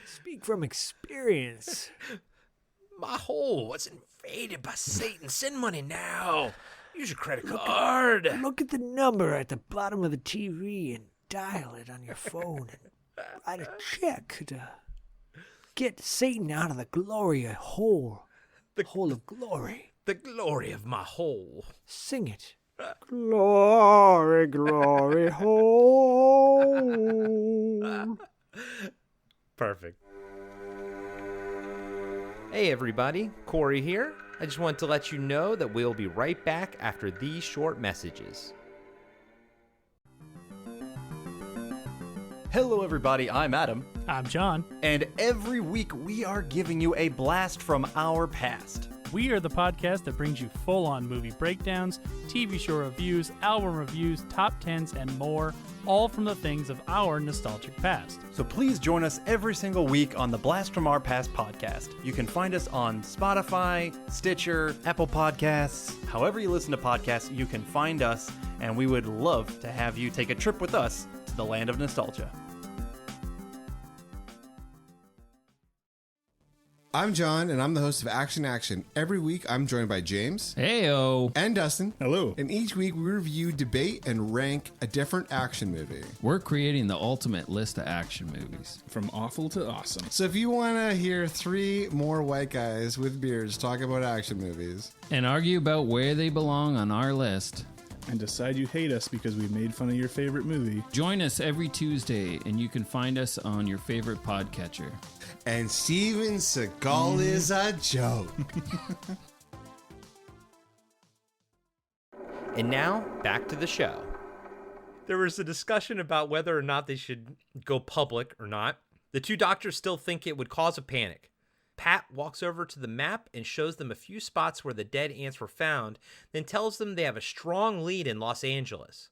D: Speak from experience.
B: My hole was invaded by Satan. Send money now. Use your credit card.
D: Look at the number at the bottom of the TV and dial it on your phone and write a check to get Satan out of the glory hole. The hole of glory.
B: The glory of my hole.
D: Sing it. Glory, glory hole.
B: Perfect. Hey everybody, Corey here. I just wanted to let you know that we'll be right back after these short messages.
M: Hello everybody, I'm Adam.
N: I'm John.
M: And every week we are giving you a blast from our past.
N: We are the podcast that brings you full-on movie breakdowns, TV show reviews, album reviews, top 10s, and more, all from the things of our nostalgic past.
M: So please join us every single week on the Blast from Our Past podcast. You can find us on Spotify, Stitcher, Apple Podcasts. However you listen to podcasts, you can find us, and we would love to have you take a trip with us to the land of nostalgia.
O: I'm John, and I'm the host of Action Action. Every week, I'm joined by James.
P: Heyo.
O: And Dustin.
I: Hello.
O: And each week, we review, debate, and rank a different action movie.
P: We're creating the ultimate list of action movies.
I: From awful to awesome.
O: So if you want to hear 3 more white guys with beards talk about action movies.
P: And argue about where they belong on our list.
I: And decide you hate us because we made fun of your favorite movie.
P: Join us every Tuesday, and you can find us on your favorite podcatcher.
O: And Steven Seagal is a joke.
B: And now, back to the show. There was a discussion about whether or not they should go public or not. The 2 doctors still think it would cause a panic. Pat walks over to the map and shows them a few spots where the dead ants were found, then tells them they have a strong lead in Los Angeles.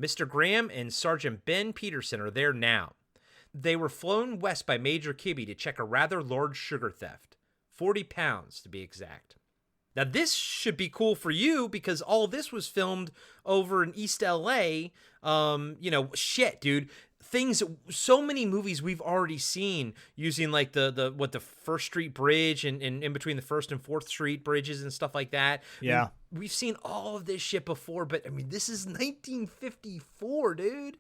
B: Mr. Graham and Sergeant Ben Peterson are there now. They were flown west by Major Kibbe to check a rather large sugar theft. 40 pounds, to be exact. Now, this should be cool for you because all this was filmed over in East LA. Shit, dude. So many movies we've already seen using like the First Street Bridge and in between the 1st and 4th Street bridges and stuff like that.
D: Yeah.
B: We've seen all of this shit before, but I mean, this is 1954, dude.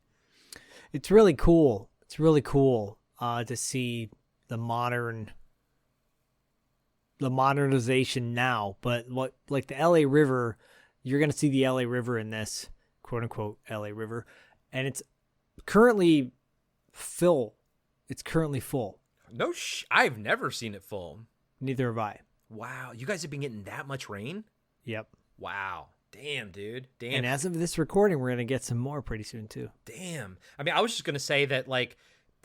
D: It's really cool. It's really cool to see the modernization now, but like the LA River, you're going to see the LA River in this, quote unquote, LA River, and it's currently full. It's currently full.
B: No, I've never seen it full.
D: Neither have I.
B: Wow, you guys have been getting that much rain?
D: Yep.
B: Wow. Damn, dude. Damn.
D: And as of this recording, we're going to get some more pretty soon, too.
B: Damn. I mean, I was just going to say that, like,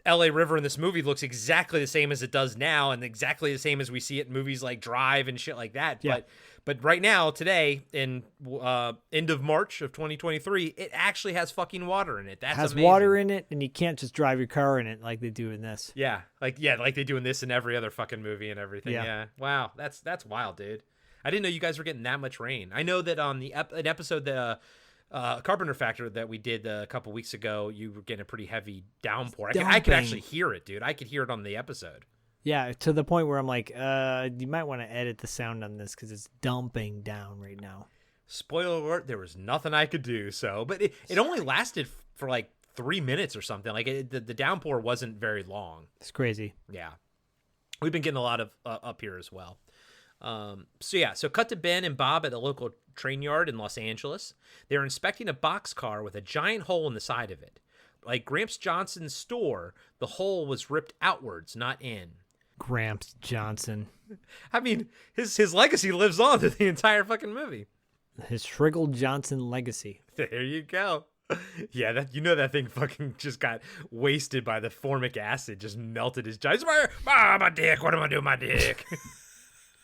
B: LA River in this movie looks exactly the same as it does now and exactly the same as we see it in movies like Drive and shit like that.
D: Yeah.
B: But right now, today, in end of March of 2023, it actually has fucking water in it. That's
D: has
B: amazing.
D: Water in it, and you can't just drive your car in it like they do in this.
B: Yeah, like they do in this and every other fucking movie and everything. Yeah. Wow, that's wild, dude. I didn't know you guys were getting that much rain. I know that on an episode the Carpenter Factor that we did a couple weeks ago, you were getting a pretty heavy downpour. I could actually hear it, dude. I could hear it on the episode.
D: Yeah, to the point where I'm like, you might want to edit the sound on this because it's dumping down right now.
B: Spoiler alert, there was nothing I could do. But it only lasted for like 3 minutes or something. Like the downpour wasn't very long.
D: It's crazy.
B: Yeah. We've been getting a lot of up here as well. So cut to Ben and Bob at the local train yard in Los Angeles. They're inspecting a boxcar with a giant hole in the side of it. Like Gramps Johnson's store, the hole was ripped outwards, not in.
D: Gramps Johnson.
B: I mean, his legacy lives on through the entire fucking movie.
D: His Shriggle Johnson legacy.
B: There you go. Yeah, that thing fucking just got wasted by the formic acid, just melted his jaw. My dick, what am I doing with my dick?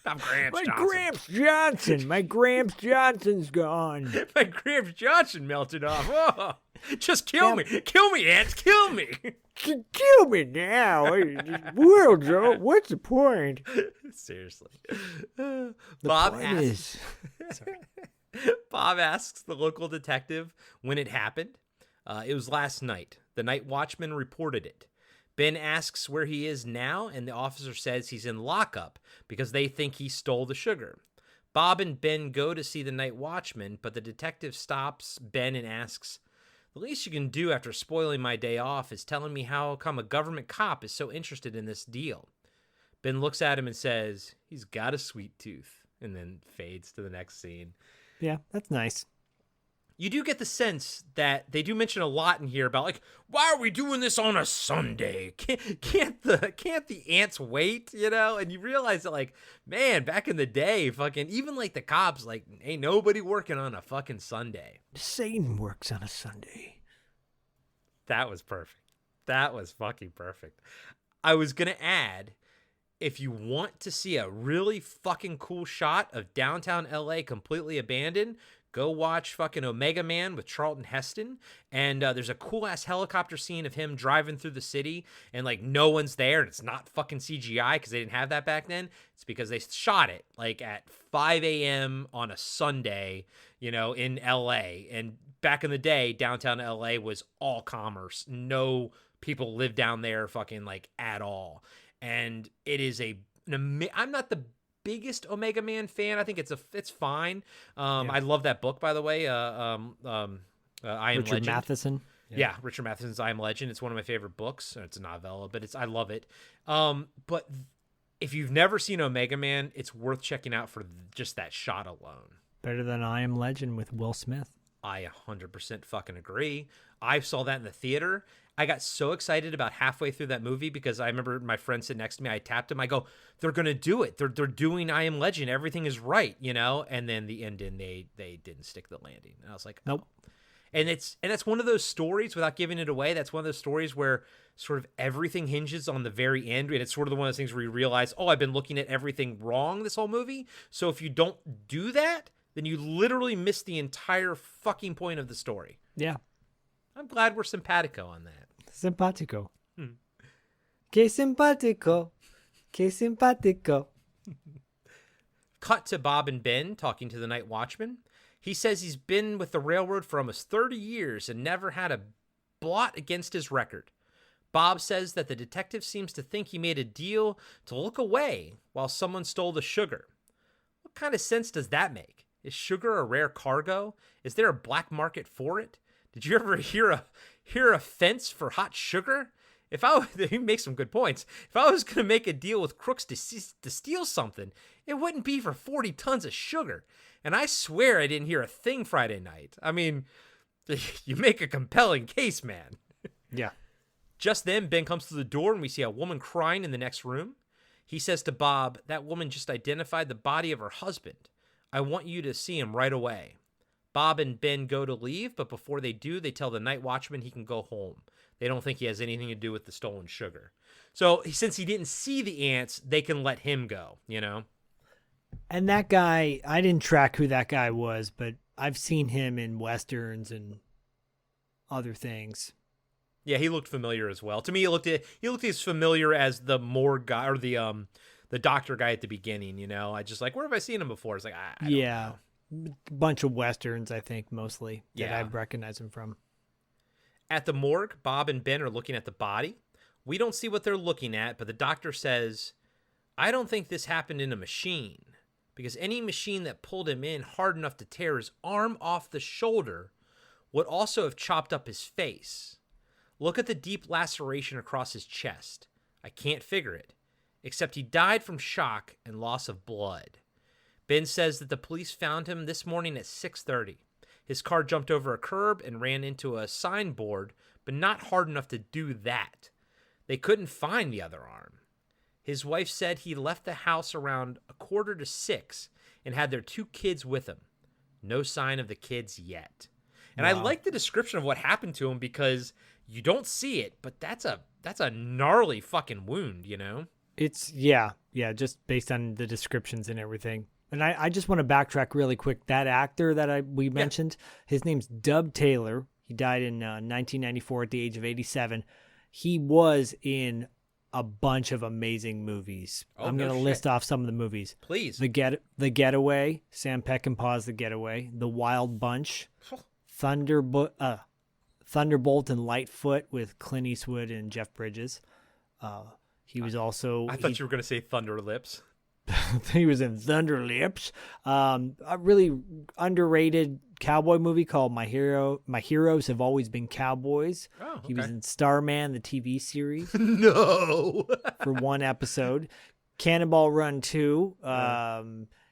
B: I'm Gramps Johnson.
D: Gramps Johnson. My Gramps Johnson's gone.
B: My Gramps Johnson melted off. Oh, just kill me. Kill me, ants. Kill me.
D: Kill me now. Well, Joe, what's the point?
B: Seriously. Bob asks the local detective when it happened. It was last night. The night watchman reported it. Ben asks where he is now, and the officer says he's in lockup because they think he stole the sugar. Bob and Ben go to see the night watchman, but the detective stops Ben and asks, "The least you can do after spoiling my day off is telling me how come a government cop is so interested in this deal." Ben looks at him and says, "He's got a sweet tooth," and then fades to the next scene.
D: Yeah, that's nice.
B: You do get the sense that they do mention a lot in here about, like, why are we doing this on a Sunday? Can't the ants wait, you know? And you realize that, like, man, back in the day, fucking, even, like, the cops, like, ain't nobody working on a fucking Sunday.
D: Satan works on a Sunday.
B: That was perfect. That was fucking perfect. I was going to add, if you want to see a really fucking cool shot of downtown LA completely abandoned, go watch fucking Omega Man with Charlton Heston. And there's a cool ass helicopter scene of him driving through the city and like no one's there. And it's not fucking CGI because they didn't have that back then. It's because they shot it like at 5 a.m. on a Sunday, you know, in LA. And back in the day, downtown LA was all commerce. No people lived down there fucking like at all. And it is a I'm not the biggest Omega Man fan. I think it's fine. I love that book, by the way. I Am
D: Richard
B: Legend.
D: Matheson.
B: Yeah, Richard Matheson's I Am Legend. It's one of my favorite books. It's a novella, but I love it. But if you've never seen Omega Man, it's worth checking out for just that shot alone.
D: Better than I Am Legend with Will Smith.
B: I 100% fucking agree. I saw that in the theater. I got so excited about halfway through that movie because I remember my friend sitting next to me. I tapped him. I go, they're going to do it. They're doing I Am Legend. Everything is right, you know? And then the ending, they didn't stick the landing. And I was like,
D: nope.
B: Oh. And that's one of those stories, without giving it away, that's one of those stories where sort of everything hinges on the very end. And it's sort of one of those things where you realize, oh, I've been looking at everything wrong this whole movie. So if you don't do that, then you literally miss the entire fucking point of the story.
D: Yeah.
B: I'm glad we're simpatico on that.
D: Simpatico. Que simpatico. Que simpatico.
B: Cut to Bob and Ben talking to the night watchman. He says he's been with the railroad for almost 30 years and never had a blot against his record. Bob says that the detective seems to think he made a deal to look away while someone stole the sugar. What kind of sense does that make? Is sugar a rare cargo? Is there a black market for it? Did you ever hear a fence for hot sugar? He makes some good points. If I was going to make a deal with crooks to steal something, it wouldn't be for 40 tons of sugar. And I swear I didn't hear a thing Friday night. I mean, you make a compelling case, man.
D: Yeah.
B: Just then, Ben comes to the door and we see a woman crying in the next room. He says to Bob, that woman just identified the body of her husband. I want you to see him right away. Bob and Ben go to leave, but before they do, they tell the night watchman he can go home. They don't think he has anything to do with the stolen sugar. So since he didn't see the ants, they can let him go, you know?
D: And that guy, I didn't track who that guy was, but I've seen him in Westerns and other things.
B: Yeah, he looked familiar as well. To me, he looked as familiar as the morgue guy or the doctor guy at the beginning, you know? I just like, where have I seen him before? It's like, I don't know.
D: Bunch of Westerns, I think, mostly, that I recognize him from.
B: At the morgue, Bob and Ben are looking at the body. We don't see what they're looking at, but the doctor says, I don't think this happened in a machine, because any machine that pulled him in hard enough to tear his arm off the shoulder would also have chopped up his face. Look at the deep laceration across his chest. I can't figure it, except he died from shock and loss of blood. Ben says that the police found him this morning at 6:30. His car jumped over a curb and ran into a signboard, but not hard enough to do that. They couldn't find the other arm. His wife said he left the house around 5:45 and had their 2 kids with him. No sign of the kids yet. And I like the description of what happened to him because you don't see it, but that's a gnarly fucking wound, you know?
D: It's, just based on the descriptions and everything. And I just want to backtrack really quick. That actor that we mentioned, his name's Dub Taylor. He died in 1994 at the age of 87. He was in a bunch of amazing movies. I'm going to list off some of the movies.
B: Please.
D: The Getaway, Sam Peckinpah's The Getaway, The Wild Bunch, Thunderbolt and Lightfoot with Clint Eastwood and Jeff Bridges. He was also...
B: I thought you were going to say Thunder Lips.
D: He was in Thunder Lips. A really underrated cowboy movie called My Heroes Have Always Been Cowboys.
B: Oh, okay.
D: He was in Starman, the TV series.
B: No.
D: For one episode. Cannonball Run 2.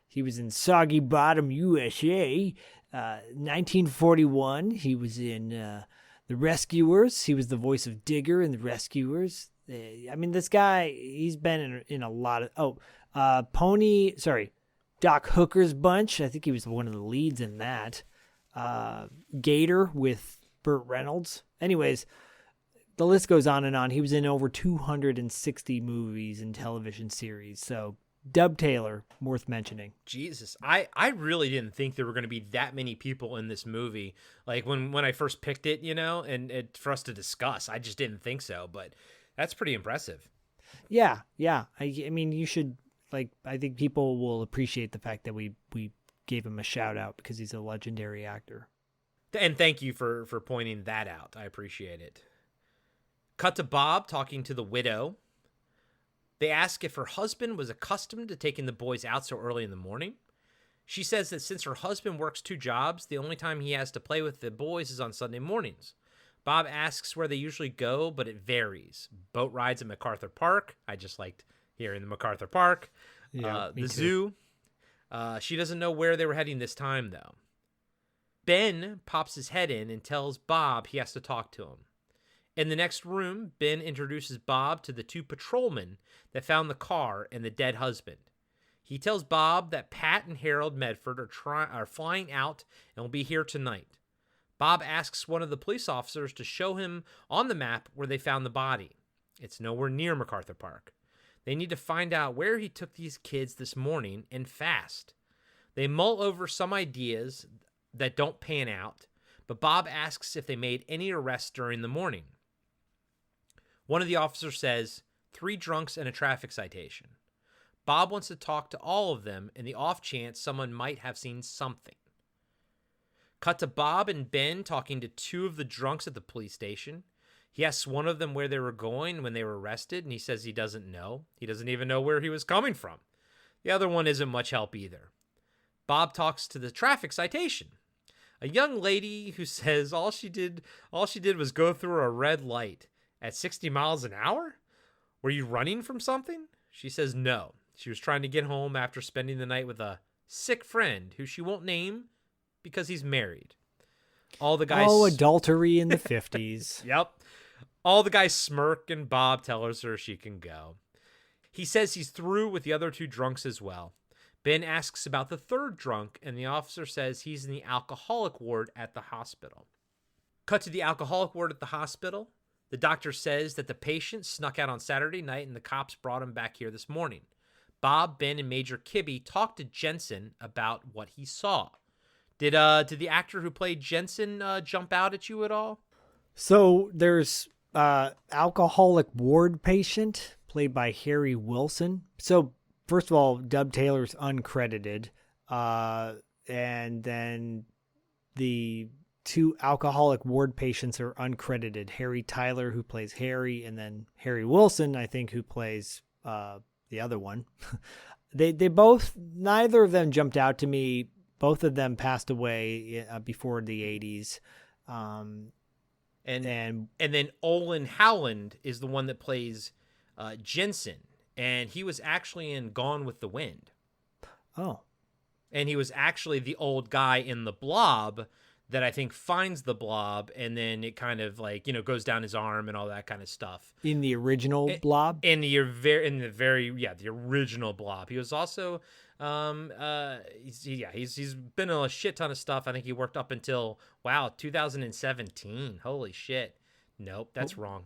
D: He was in Soggy Bottom, USA. 1941. He was in The Rescuers. He was the voice of Digger in The Rescuers. I mean, this guy, he's been in a lot of... Doc Hooker's Bunch. I think he was one of the leads in that. Gator with Burt Reynolds. Anyways, the list goes on and on. He was in over 260 movies and television series. So, Dub Taylor, worth mentioning.
B: Jesus, I really didn't think there were going to be that many people in this movie. Like when I first picked it, you know, and for us to discuss, I just didn't think so. But that's pretty impressive.
D: Yeah. I mean, you should, I think people will appreciate the fact that we gave him a shout out because he's a legendary actor.
B: And thank you for pointing that out. I appreciate it. Cut to Bob talking to the widow. They ask if her husband was accustomed to taking the boys out so early in the morning. She says that since her husband works 2 jobs, the only time he has to play with the boys is on Sunday mornings. Bob asks where they usually go, but it varies. Boat rides at MacArthur Park. I just liked hearing the MacArthur Park.
D: Yeah,
B: the zoo. She doesn't know where they were heading this time, though. Ben pops his head in and tells Bob he has to talk to him. In the next room, Ben introduces Bob to the 2 patrolmen that found the car and the dead husband. He tells Bob that Pat and Harold Medford are flying out and will be here tonight. Bob asks one of the police officers to show him on the map where they found the body. It's nowhere near MacArthur Park. They need to find out where he took these kids this morning and fast. They mull over some ideas that don't pan out, but Bob asks if they made any arrests during the morning. One of the officers says, 3 drunks and a traffic citation. Bob wants to talk to all of them in the off chance someone might have seen something. Cut to Bob and Ben talking to 2 of the drunks at the police station. He asks one of them where they were going when they were arrested, and he says he doesn't know. He doesn't even know where he was coming from. The other one isn't much help either. Bob talks to the traffic citation. A young lady who says all she did was go through a red light at 60 miles an hour? Were you running from something? She says no. She was trying to get home after spending the night with a sick friend who she won't name because he's married. All the guys...
D: Oh, adultery in the 50s.
B: Yep. All the guys smirk and Bob tells her she can go. He says he's through with the other 2 drunks as well. Ben asks about the 3rd drunk, and the officer says he's in the alcoholic ward at the hospital. Cut to the alcoholic ward at the hospital. The doctor says that the patient snuck out on Saturday night and the cops brought him back here this morning. Bob, Ben, and Major Kibbe talked to Jensen about what he saw. Did the actor who played Jensen jump out at you at all?
D: So there's alcoholic ward patient played by Harry Wilson. So first of all, Dub Taylor's uncredited. And then the 2 alcoholic ward patients are uncredited. Harry Tyler, who plays Harry, and then Harry Wilson, I think, who plays the other one. They both, neither of them jumped out to me. Both of them passed away before the 80s.
B: And then Olin Howland is the one that plays Jensen, and he was actually in Gone with the Wind.
D: Oh.
B: And he was actually the old guy in the Blob that I think finds the Blob, and then it kind of goes down his arm and all that kind of stuff.
D: In the original Blob?
B: The original Blob. He was also he's been in a shit ton of stuff. I think he worked up until 2017. Holy shit. Nope, that's wrong.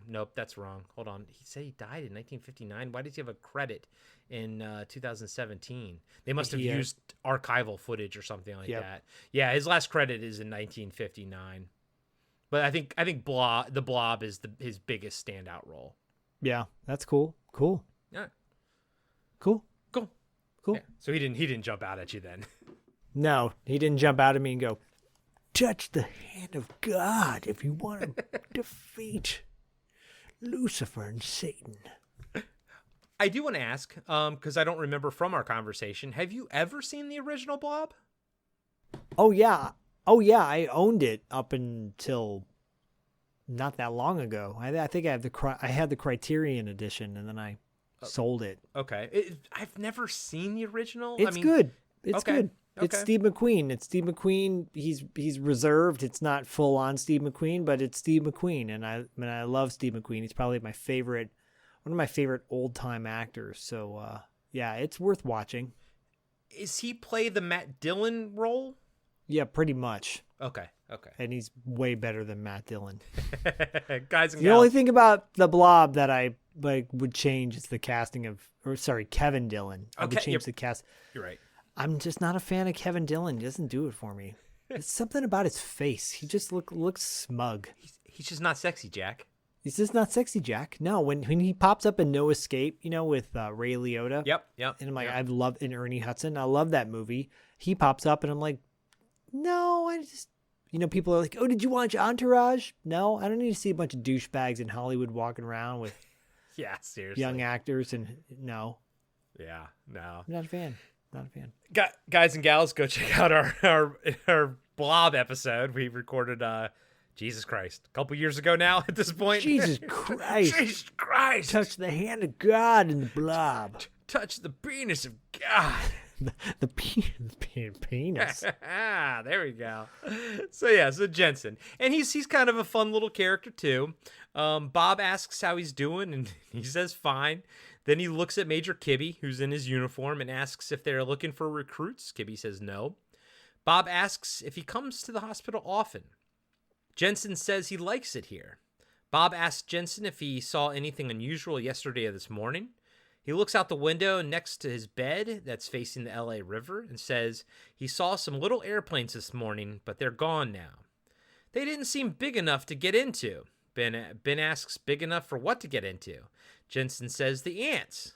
B: Hold on. He said he died in 1959. Why does he have a credit in 2017? They must have used archival footage or something like that. Yeah, his last credit is in 1959. But I think the Blob is his biggest standout role.
D: Yeah, that's cool. Cool.
B: Yeah.
D: Cool.
B: Yeah. So he didn't jump out at you then.
D: No, he didn't jump out at me and go, touch the hand of God if you want to defeat Lucifer and Satan.
B: I do want to ask, because I don't remember from our conversation, have you ever seen the original Blob?
D: Oh yeah, I owned it up until not that long ago. I think I had the Criterion edition, and then I sold it.
B: Okay, I've never seen the original.
D: It's good. It's good.
B: Okay.
D: It's Steve McQueen. He's reserved. It's not full on Steve McQueen, but it's Steve McQueen, and I love Steve McQueen. He's probably one of my favorite old time actors. So yeah, it's worth watching.
B: Is he play the Matt Dillon role?
D: Yeah, pretty much.
B: Okay.
D: And he's way better than Matt Dillon.
B: Guys and
D: the only thing about the Blob that I would change is the casting of, Kevin Dillon. I would change the cast.
B: You're right.
D: I'm just not a fan of Kevin Dillon. He doesn't do it for me. It's something about his face. He just looks smug.
B: He's just not sexy, Jack.
D: He's just not sexy, Jack. No, when he pops up in No Escape, with Ray Liotta.
B: Yep.
D: And I'm like, I love in Ernie Hudson. I love that movie. He pops up and I'm like, no, I just, people are like, oh, did you watch Entourage? No, I don't need to see a bunch of douchebags in Hollywood walking around with
B: Yeah, seriously.
D: young actors, and no.
B: Yeah, no.
D: I'm not a fan. Not a fan.
B: Guys and gals, go check out our Blob episode. We recorded, Jesus Christ, a couple years ago now at this point.
D: Jesus Christ.
B: Jesus Christ.
D: Touch the hand of God in the blob.
B: Touch the penis of God.
D: the penis.
B: There we go. So Jensen. And he's kind of a fun little character too. Bob asks how he's doing, and he says fine. Then he looks at Major Kibby, who's in his uniform, and asks if they're looking for recruits. Kibby says no. Bob asks if he comes to the hospital often. Jensen says he likes it here. Bob asks Jensen if he saw anything unusual yesterday or this morning. He looks out the window next to his bed that's facing the LA River and says he saw some little airplanes this morning, but they're gone now. They didn't seem big enough to get into. Ben asks big enough for what to get into. Jensen says the ants.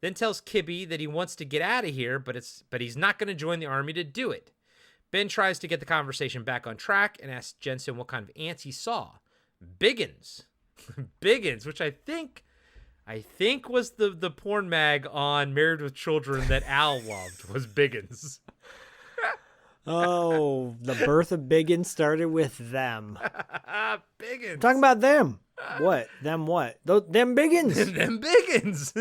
B: Then tells Kibby that he wants to get out of here, but he's not going to join the army to do it. Ben tries to get the conversation back on track and asks Jensen what kind of ants he saw. Biggins. Biggins, which I think was the porn mag on Married with Children that Al loved, was Biggins.
D: Oh, the birth of Biggins started with them.
B: Biggins.
D: I'm talking about them. What? Them what? Them Biggins.
B: Them Biggins.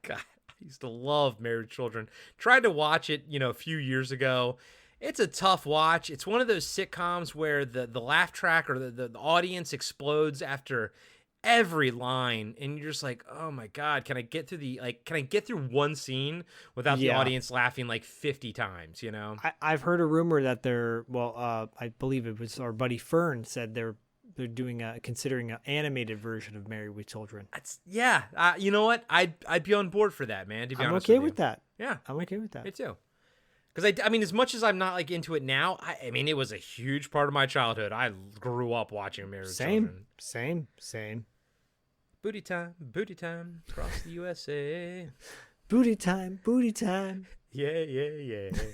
B: God, I used to love Married with Children. Tried to watch it, a few years ago. It's a tough watch. It's one of those sitcoms where the laugh track or the audience explodes after every line, and you're just like, oh my God, can I get through one scene without the audience laughing like 50 times,
D: I've heard a rumor that I believe it was our buddy Fern said they're doing considering an animated version of Married with Children.
B: You know what? I'd be on board for that, man, to be
D: I'm
B: honest
D: okay
B: with
D: with that.
B: Yeah.
D: I'm okay with that.
B: Me too. Because I mean, as much as I'm not like into it now, I mean, it was a huge part of my childhood. I grew up watching Married with Children.
D: Same.
B: Booty time, across the USA.
D: Booty time.
B: Yeah.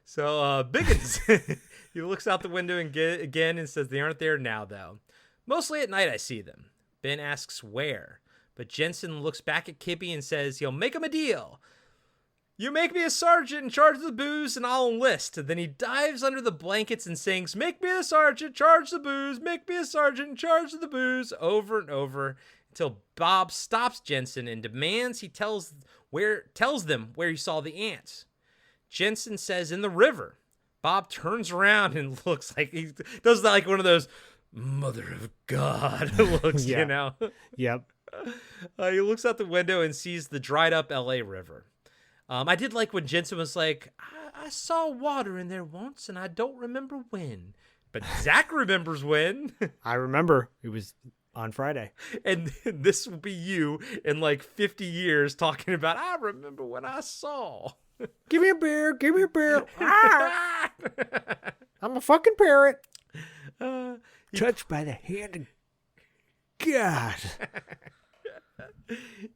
B: So Biggins, he looks out the window again and says they aren't there now, though. Mostly at night I see them. Ben asks where, but Jensen looks back at Kibby and says he'll make him a deal. You make me a sergeant in charge of the booze and I'll enlist. Then he dives under the blankets and sings, make me a sergeant, charge the booze, make me a sergeant in charge of the booze, over and over until Bob stops Jensen and demands he tells them where he saw the ants. Jensen says in the river. Bob turns around and looks like he does like one of those mother of God looks,
D: Yep.
B: He looks out the window and sees the dried up LA River. I did like when Jensen was like, I saw water in there once and I don't remember when. But Zach remembers when.
D: I remember. It was on Friday.
B: And this will be you in like 50 years talking about, I remember when I saw.
D: Give me a beer. Ah! I'm a fucking parrot. Touched by the hand of God.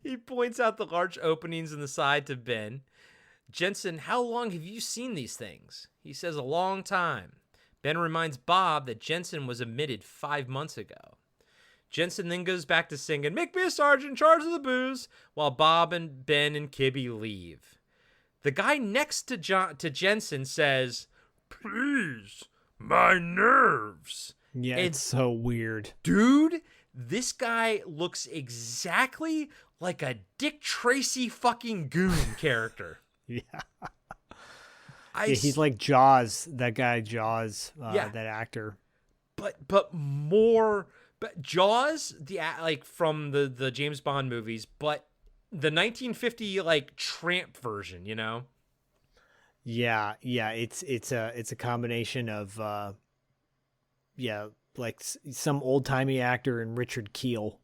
B: He points out the large openings in the side to Ben. Jensen, how long have you seen these things? He says a long time. Ben reminds Bob that Jensen was admitted 5 months ago. Jensen then goes back to singing, make me a sergeant in charge of the booze, while Bob and Ben and Kibby leave. The guy next to Jensen says, please, my nerves.
D: Yeah, it's so weird.
B: Dude, this guy looks exactly like a Dick Tracy fucking goon character.
D: Yeah. He's like Jaws, that guy Jaws, that actor.
B: But Jaws, from the James Bond movies, but the 1950 like tramp version,
D: Yeah, it's a combination of like some old-timey actor and Richard Keel.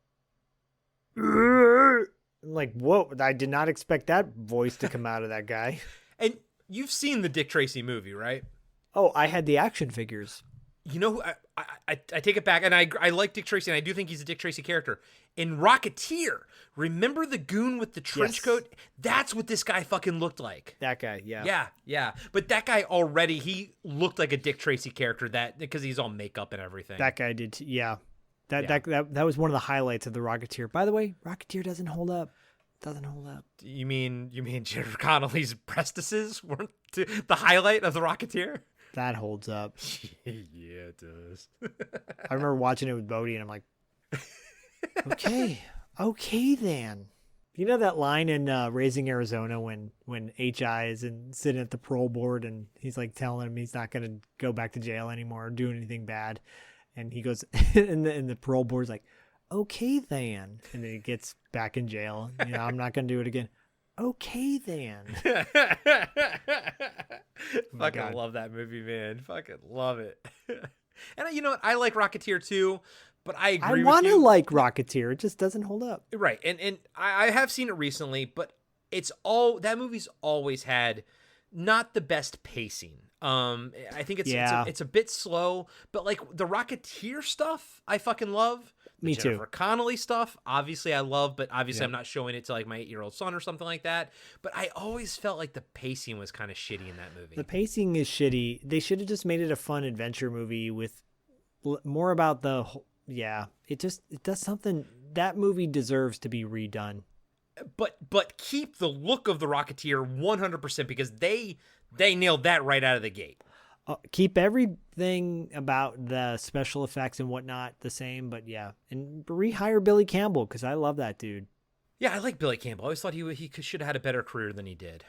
D: I'm like, whoa, I did not expect that voice to come out of that guy.
B: And you've seen the Dick Tracy movie, right?
D: Oh, I had the action figures.
B: You know, I take it back, and I like Dick Tracy, and I do think he's a Dick Tracy character. In Rocketeer, remember the goon with the trench coat? That's what this guy fucking looked like.
D: That guy, yeah.
B: Yeah. But that guy already, he looked like a Dick Tracy character because he's all makeup and everything.
D: That guy did, yeah. That was one of the highlights of the Rocketeer. By the way, Rocketeer doesn't hold up.
B: You mean Jennifer Connelly's breastises weren't the highlight of the Rocketeer?
D: That holds up.
B: Yeah, it does.
D: I remember watching it with Bodie, and I'm like, okay then. You know that line in Raising Arizona when H.I. is sitting at the parole board, and he's like telling him he's not going to go back to jail anymore or do anything bad, and he goes, and the parole board's like, okay then, and then he gets back in jail. You know, I'm not going to do it again. Okay then.
B: Fucking love that movie, man. Fucking love it. And you know what? I like Rocketeer too, but I agree with you.
D: I want to like Rocketeer. It just doesn't hold up.
B: Right. And I have seen it recently, but that movie's always had not the best pacing. I think it's a bit slow, but like the Rocketeer stuff, I fucking love.
D: Me too.
B: Jennifer Connelly stuff, obviously I love, but obviously I'm not showing it to like my 8-year-old son or something like that. But I always felt like the pacing was kind of shitty in that movie.
D: The pacing is shitty. They should have just made it a fun adventure movie with more about the whole. Yeah, it does something. That movie deserves to be redone.
B: But keep the look of the Rocketeer 100% because they nailed that right out of the gate.
D: Keep everything about the special effects and whatnot the same, but yeah, and rehire Billy Campbell because I love that dude.
B: Yeah, I like Billy Campbell. I always thought he should have had a better career than he did.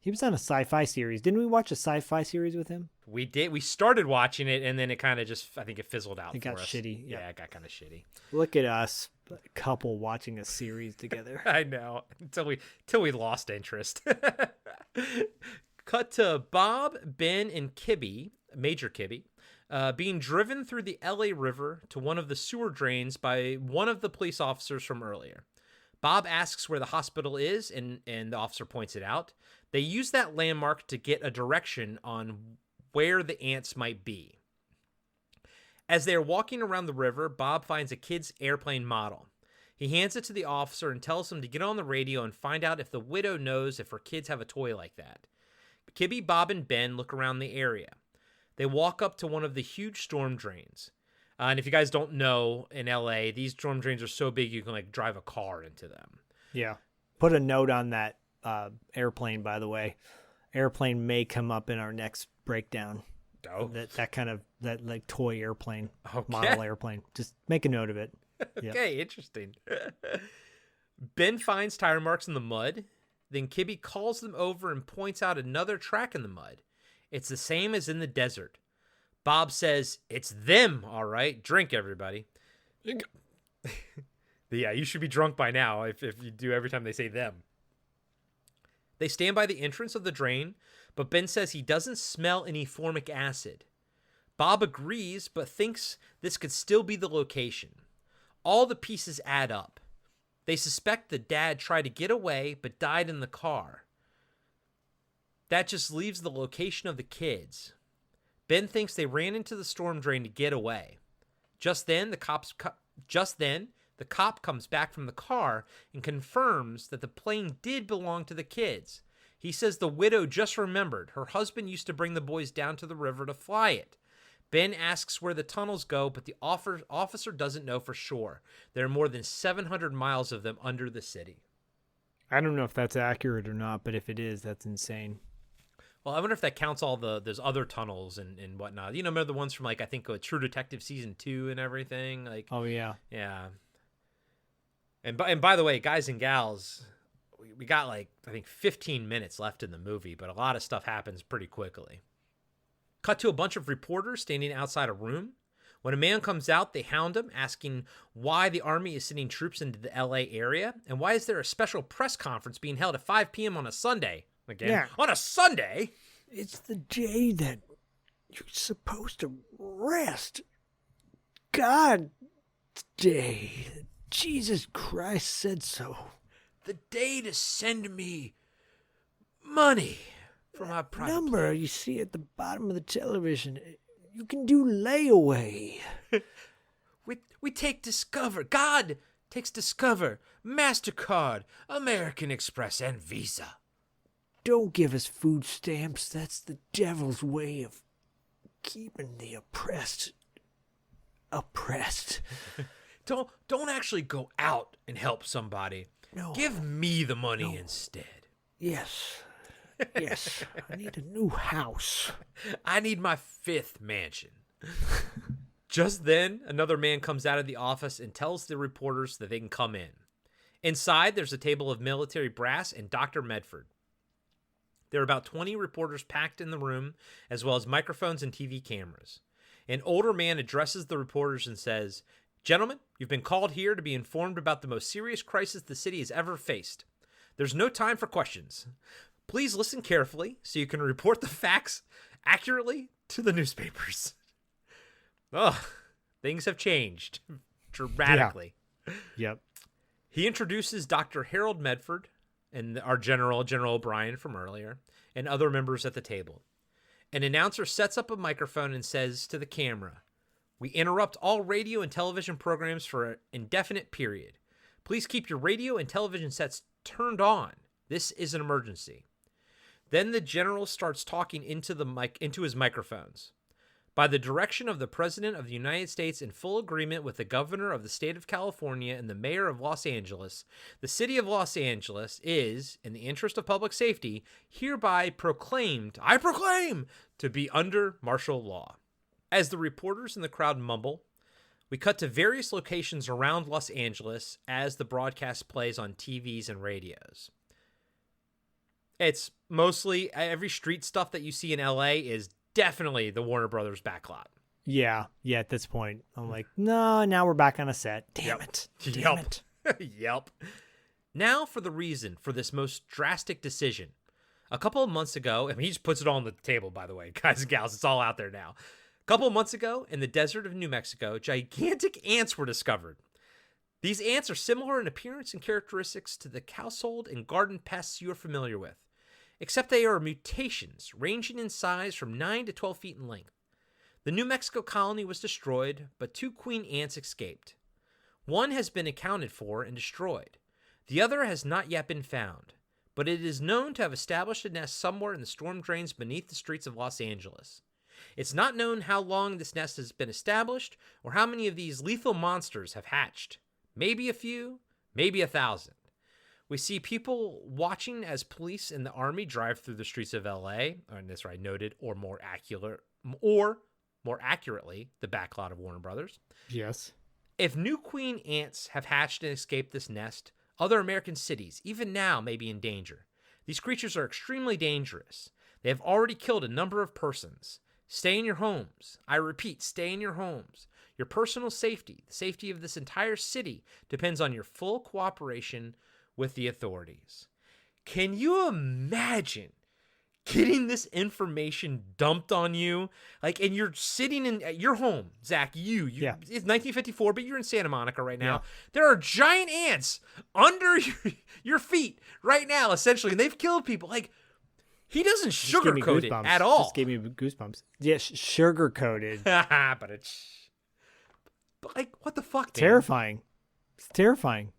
D: He was on a sci-fi series. Didn't we watch a sci-fi series with him?
B: We did. We started watching it, and then it kind of just, I think it fizzled out.
D: It got
B: us.
D: shitty.
B: Yeah, it got kind of shitty.
D: Look at us, a couple watching a series together.
B: I know. Until we lost interest. Cut to Bob, Ben, and Kibby, Major Kibby, being driven through the LA River to one of the sewer drains by one of the police officers from earlier. Bob asks where the hospital is, and the officer points it out. They use that landmark to get a direction on where the ants might be. As they are walking around the river, Bob finds a kid's airplane model. He hands it to the officer and tells him to get on the radio and find out if the widow knows if her kids have a toy like that. Kibby, Bob, and Ben look around the area. They walk up to one of the huge storm drains. And if you guys don't know, in LA, these storm drains are so big you can like drive a car into them.
D: Yeah. Put a note on that airplane, by the way. Airplane may come up in our next breakdown.
B: Oh.
D: That kind of, that like toy airplane, model airplane. Just make a note of it.
B: Okay, interesting. Ben finds tire marks in the mud. Then Kibby calls them over and points out another track in the mud. It's the same as in the desert. Bob says, "It's them, all right. Drink, everybody." Yeah, you should be drunk by now if you do every time they say them. They stand by the entrance of the drain, but Ben says he doesn't smell any formic acid. Bob agrees, but thinks this could still be the location. All the pieces add up. They suspect the dad tried to get away, but died in the car. That just leaves the location of the kids. Ben thinks they ran into the storm drain to get away. Just then, the cop comes back from the car and confirms that the plane did belong to the kids. He says the widow just remembered her husband used to bring the boys down to the river to fly it. Ben asks where the tunnels go, but the officer doesn't know for sure. There are more than 700 miles of them under the city.
D: I don't know if that's accurate or not, but if it is, that's insane.
B: Well, I wonder if that counts all those other tunnels and whatnot. You know, remember the ones from like I think True Detective season 2 and everything. Like,
D: oh yeah.
B: And by the way, guys and gals, we got like I think 15 minutes left in the movie, but a lot of stuff happens pretty quickly. Cut to a bunch of reporters standing outside a room. When a man comes out, they hound him, asking why the army is sending troops into the LA area and why is there a special press conference being held at 5 p.m. on a Sunday. Again, on a Sunday?
D: It's the day that you're supposed to rest. God day. Jesus Christ said so.
B: The day to send me money for my private
D: number you see at the bottom of the television. You can do layaway.
B: We take Discover. God takes Discover, MasterCard, American Express, and Visa.
D: Don't give us food stamps. That's the devil's way of keeping the oppressed.
B: Don't actually go out and help somebody.
D: No.
B: Give me the money instead.
D: Yes. Yes. I need a new house.
B: I need my 5th mansion. Just then, another man comes out of the office and tells the reporters that they can come in. Inside, there's a table of military brass and Dr. Medford. There are about 20 reporters packed in the room, as well as microphones and TV cameras. An older man addresses the reporters and says, "Gentlemen, you've been called here to be informed about the most serious crisis the city has ever faced. There's no time for questions. Please listen carefully so you can report the facts accurately to the newspapers." Oh, things have changed dramatically.
D: Yeah. Yep.
B: He introduces Dr. Harold Medford and our General O'Brien from earlier, and other members at the table. An announcer sets up a microphone and says to the camera, "We interrupt all radio and television programs for an indefinite period. Please keep your radio and television sets turned on. This is an emergency." Then the general starts talking into his microphones. "By the direction of the President of the United States, in full agreement with the Governor of the State of California and the Mayor of Los Angeles, the City of Los Angeles is, in the interest of public safety, hereby proclaimed, I proclaim, to be under martial law." As the reporters in the crowd mumble, we cut to various locations around Los Angeles as the broadcast plays on TVs and radios. It's mostly every street stuff that you see in LA is definitely the Warner Brothers backlot.
D: Yeah, at this point. I'm like, no, now we're back on a set. Damn it.
B: Yep. Now for the reason for this most drastic decision. A couple of months ago, he just puts it all on the table, by the way, guys and gals, it's all out there now. A couple of months ago, in the desert of New Mexico, gigantic ants were discovered. These ants are similar in appearance and characteristics to the household and garden pests you are familiar with, except they are mutations ranging in size from 9 to 12 feet in length. The New Mexico colony was destroyed, but 2 queen ants escaped. One has been accounted for and destroyed. The other has not yet been found, but it is known to have established a nest somewhere in the storm drains beneath the streets of Los Angeles. It's not known how long this nest has been established or how many of these lethal monsters have hatched. Maybe a few, maybe 1,000. We see people watching as police and the army drive through the streets of LA, and this I noted, or more accurately, the backlot of Warner Brothers.
D: Yes.
B: If new queen ants have hatched and escaped this nest, other American cities, even now, may be in danger. These creatures are extremely dangerous. They have already killed a number of persons. Stay in your homes. I repeat, stay in your homes. Your personal safety, the safety of this entire city, depends on your full cooperation with the authorities. Can you imagine getting this information dumped on you? And you're sitting in your home, Zach, it's 1954, but you're in Santa Monica right now. Yeah. There are giant ants under your feet right now, essentially, and they've killed people. He doesn't sugarcoat it at all.
D: Just gave me goosebumps. Yeah, sugar-coated.
B: But what the fuck, man?
D: Terrifying. It's terrifying.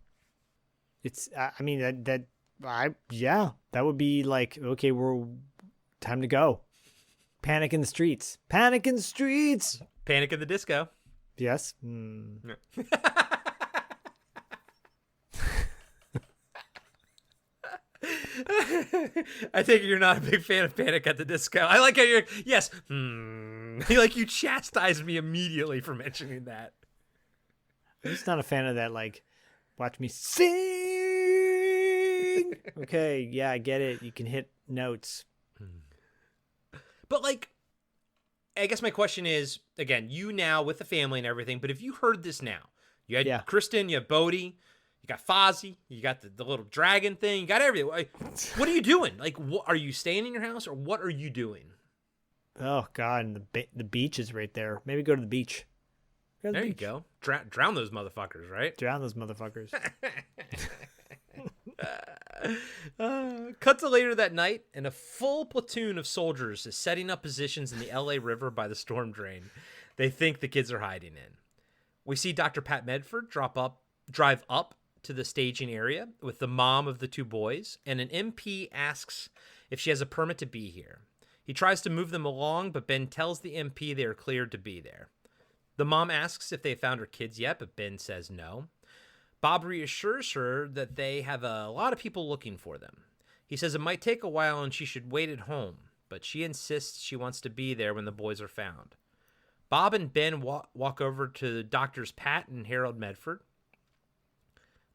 D: It's, that would be okay, we're time to go. Panic in the streets. Panic in the streets.
B: Panic in the disco.
D: Yes.
B: I think you're not a big fan of Panic at the Disco. I like how you're, yes. You chastised me immediately for mentioning that.
D: I'm just not a fan of that, watch me sing. Okay, yeah, I get it. You can hit notes.
B: But, I guess my question is, again, you now with the family and everything, but if you heard this now, you had Kristen, you have Bodie, you got Fozzie, you got the little dragon thing, you got everything. What are you doing? What, are you staying in your house, or what are you doing?
D: Oh, God, and the beach is right there. Maybe go to the beach.
B: There you go. Drown those motherfuckers, right?
D: Drown those motherfuckers.
B: Cut to later that night, and a full platoon of soldiers is setting up positions in the LA River by the storm drain they think the kids are hiding in. We see Dr. Pat Medford drive up to the staging area with the mom of the two boys, and an MP asks if she has a permit to be here. He tries to move them along, but Ben tells the MP they are cleared to be there. The mom asks if they found her kids yet, but Ben says no. Bob reassures her that they have a lot of people looking for them. He says it might take a while and she should wait at home, but she insists she wants to be there when the boys are found. Bob and Ben walk over to Doctors Pat and Harold Medford.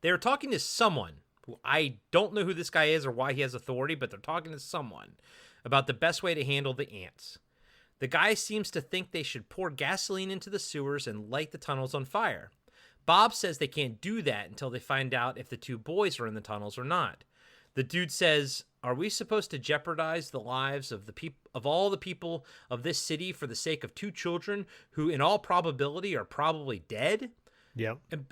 B: They are talking to someone who I don't know who this guy is or why he has authority, but they're talking to someone about the best way to handle the ants. The guy seems to think they should pour gasoline into the sewers and light the tunnels on fire. Bob says they can't do that until they find out if the two boys are in the tunnels or not. The dude says, "Are we supposed to jeopardize the lives of all the people of this city for the sake of two children who in all probability are probably dead?"
D: Yep.
B: And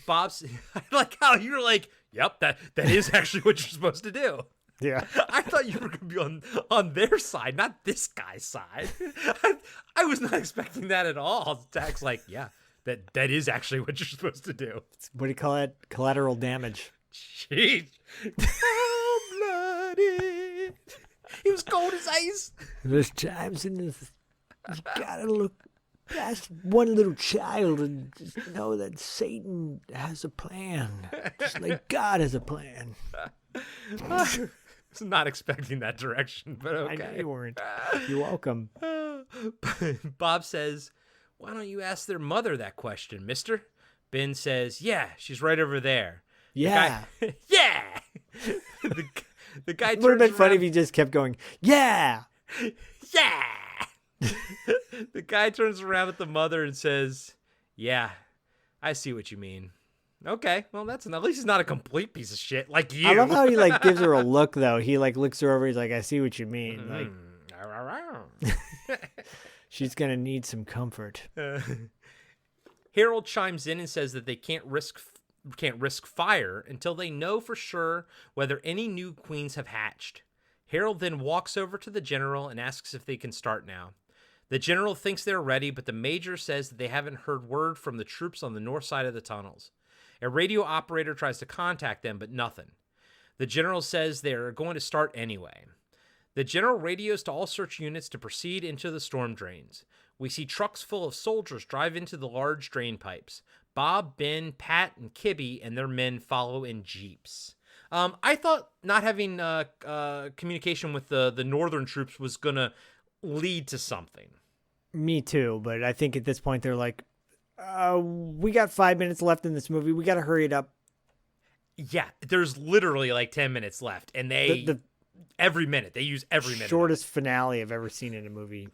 B: Bob's I like how you're like, "Yep, that is actually what you're supposed to do."
D: Yeah.
B: I thought you were going to be on their side, not this guy's side. I was not expecting that at all. Zach's like, yeah, that is actually what you're supposed to do.
D: What do you call it? Collateral damage.
B: Jeez. Cold-blooded. He was cold as ice.
D: There's times in this, you gotta look past one little child and just know that Satan has a plan. Just like God has a plan.
B: I was not expecting that direction, but okay.
D: I know you weren't. You're welcome.
B: Bob says, "Why don't you ask their mother that question, mister?" Ben says, "Yeah, she's right over there."
D: Yeah.
B: Yeah. The guy turns
D: It would have been funny
B: around-
D: if he just kept going, yeah.
B: Yeah. The guy turns around at the mother and says, "Yeah, I see what you mean." Okay, well, that's at least he's not a complete piece of shit like you.
D: I love how he like gives her a look though. He like looks her over. He's like, "I see what you mean." Like, she's gonna need some comfort.
B: Harold chimes in and says that they can't risk fire until they know for sure whether any new queens have hatched. Harold then walks over to the general and asks if they can start now. The general thinks they're ready, but the major says that they haven't heard word from the troops on the north side of the tunnels. A radio operator tries to contact them, but nothing. The general says they're going to start anyway. The general radios to all search units to proceed into the storm drains. We see trucks full of soldiers drive into the large drain pipes. Bob, Ben, Pat, and Kibby and their men follow in jeeps. I thought not having communication with the northern troops was going to lead to something.
D: Me too, but I think at this point they're like, we got 5 minutes left in this movie. We got to hurry it up.
B: Yeah, there's literally like 10 minutes left, and every minute they use every minute.
D: Shortest finale I've ever seen in a movie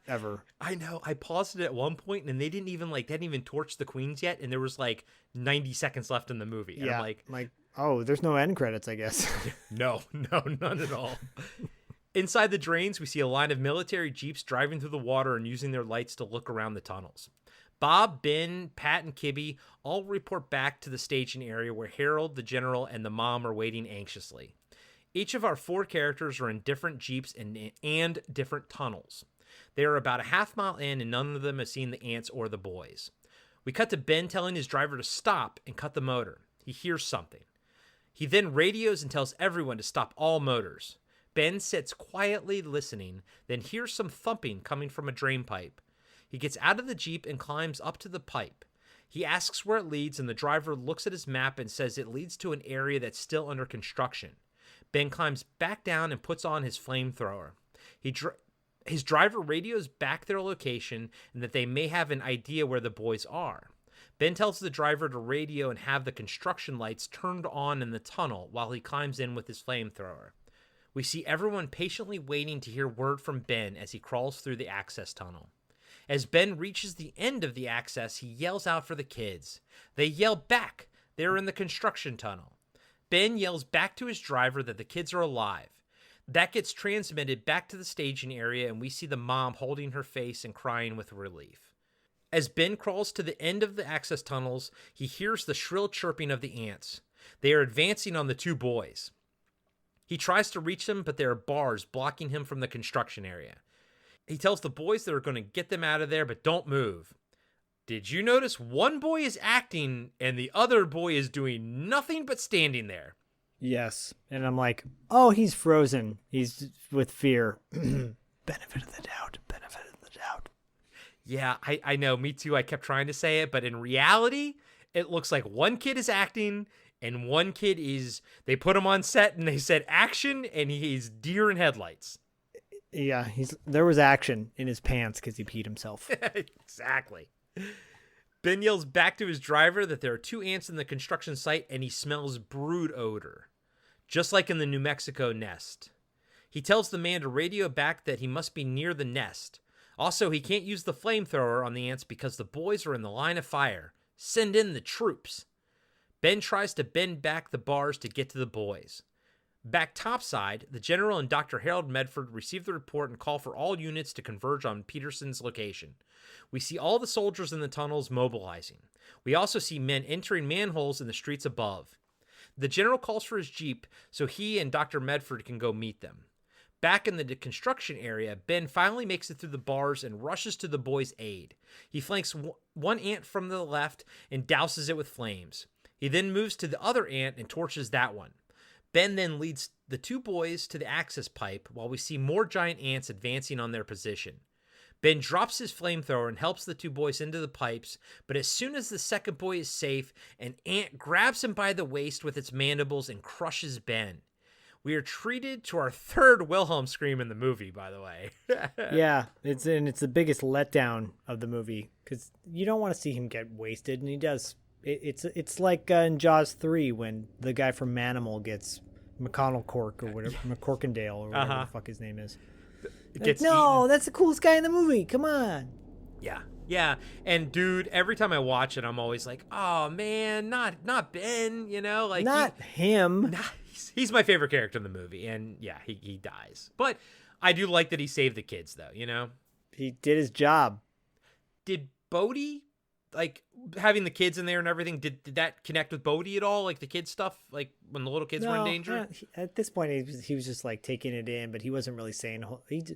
D: ever.
B: I know. I paused it at one point, and they didn't even torch the queens yet, and there was like 90 seconds left in the movie. And
D: yeah,
B: I'm like,
D: oh, there's no end credits, I guess.
B: No, none at all. Inside the drains, we see a line of military jeeps driving through the water and using their lights to look around the tunnels. Bob, Ben, Pat, and Kibby all report back to the staging area where Harold, the general, and the mom are waiting anxiously. Each of our 4 characters are in different jeeps and different tunnels. They are about a half mile in, and none of them have seen the ants or the boys. We cut to Ben telling his driver to stop and cut the motor. He hears something. He then radios and tells everyone to stop all motors. Ben sits quietly listening, then hears some thumping coming from a drain pipe. He gets out of the Jeep and climbs up to the pipe. He asks where it leads, and the driver looks at his map and says it leads to an area that's still under construction. Ben climbs back down and puts on his flamethrower. His driver radios back their location and that they may have an idea where the boys are. Ben tells the driver to radio and have the construction lights turned on in the tunnel while he climbs in with his flamethrower. We see everyone patiently waiting to hear word from Ben as he crawls through the access tunnel. As Ben reaches the end of the access, he yells out for the kids. They yell back. They're in the construction tunnel. Ben yells back to his driver that the kids are alive. That gets transmitted back to the staging area, and we see the mom holding her face and crying with relief. As Ben crawls to the end of the access tunnels, he hears the shrill chirping of the ants. They are advancing on the two boys. He tries to reach them, but there are bars blocking him from the construction area. He tells the boys they're going to get them out of there, but don't move. Did you notice one boy is acting and the other boy is doing nothing but standing there?
D: Yes. And I'm like, oh, he's frozen. He's with fear. Benefit of the doubt. Benefit of the doubt.
B: Yeah, I know. Me too. I kept trying to say it, but in reality, it looks like one kid is acting and one kid is, they put him on set and they said action and he's deer in headlights.
D: Yeah, there was action in his pants because he peed himself.
B: Exactly. Ben yells back to his driver that there are 2 ants in the construction site and he smells brood odor, just like in the New Mexico nest. He tells the man to radio back that he must be near the nest. Also, he can't use the flamethrower on the ants because the boys are in the line of fire. Send in the troops. Ben tries to bend back the bars to get to the boys. Back topside, the general and Dr. Harold Medford receive the report and call for all units to converge on Peterson's location. We see all the soldiers in the tunnels mobilizing. We also see men entering manholes in the streets above. The general calls for his jeep so he and Dr. Medford can go meet them. Back in the construction area, Ben finally makes it through the bars and rushes to the boys' aid. He flanks one ant from the left and douses it with flames. He then moves to the other ant and torches that one. Ben then leads the 2 boys to the access pipe while we see more giant ants advancing on their position. Ben drops his flamethrower and helps the 2 boys into the pipes, but as soon as the second boy is safe, an ant grabs him by the waist with its mandibles and crushes Ben. We are treated to our 3rd Wilhelm scream in the movie, by the way.
D: Yeah, it's the biggest letdown of the movie because you don't want to see him get wasted, and he does. It's like in Jaws 3 when the guy from Manimal gets McConnell Cork or whatever, McCorkindale or whatever the fuck his name is. Like, no, eaten. That's the coolest guy in the movie. Come on.
B: Yeah. And dude, every time I watch it, I'm always like, oh man, not Ben, you know, like
D: not him.
B: He's my favorite character in the movie, and yeah, he dies. But I do like that he saved the kids, though. You know,
D: he did his job.
B: Did Bodhi, like having the kids in there and everything, did that connect with Bodhi at all? Like the kids stuff, like when the little kids were in danger?
D: At this point, he was just like taking it in, but he wasn't really saying. I think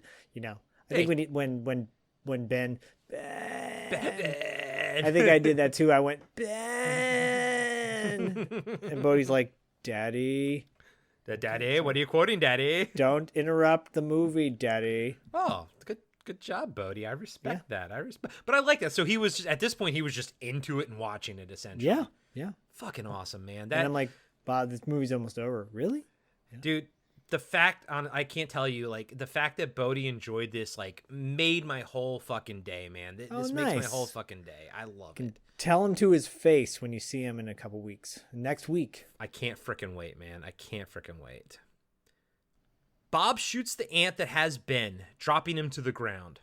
D: when Ben, I think I did that too. I went Ben, and Bodhi's like, Daddy.
B: Daddy, what are you quoting, Daddy?
D: Don't interrupt the movie, Daddy.
B: Oh, good job, Bodhi. I respect that. But I like that. So he was at this point, he was just into it and watching it essentially.
D: Yeah.
B: Fucking awesome, man.
D: And I'm like, wow, this movie's almost over. Really?
B: Yeah. Dude, I can't tell you, like the fact that Bodhi enjoyed this, like made my whole fucking day, man. This makes my whole fucking day. I love it.
D: Tell him to his face when you see him in a couple weeks. Next week.
B: I can't frickin' wait, man. I can't frickin' wait. Bob shoots the ant that has Ben, dropping him to the ground.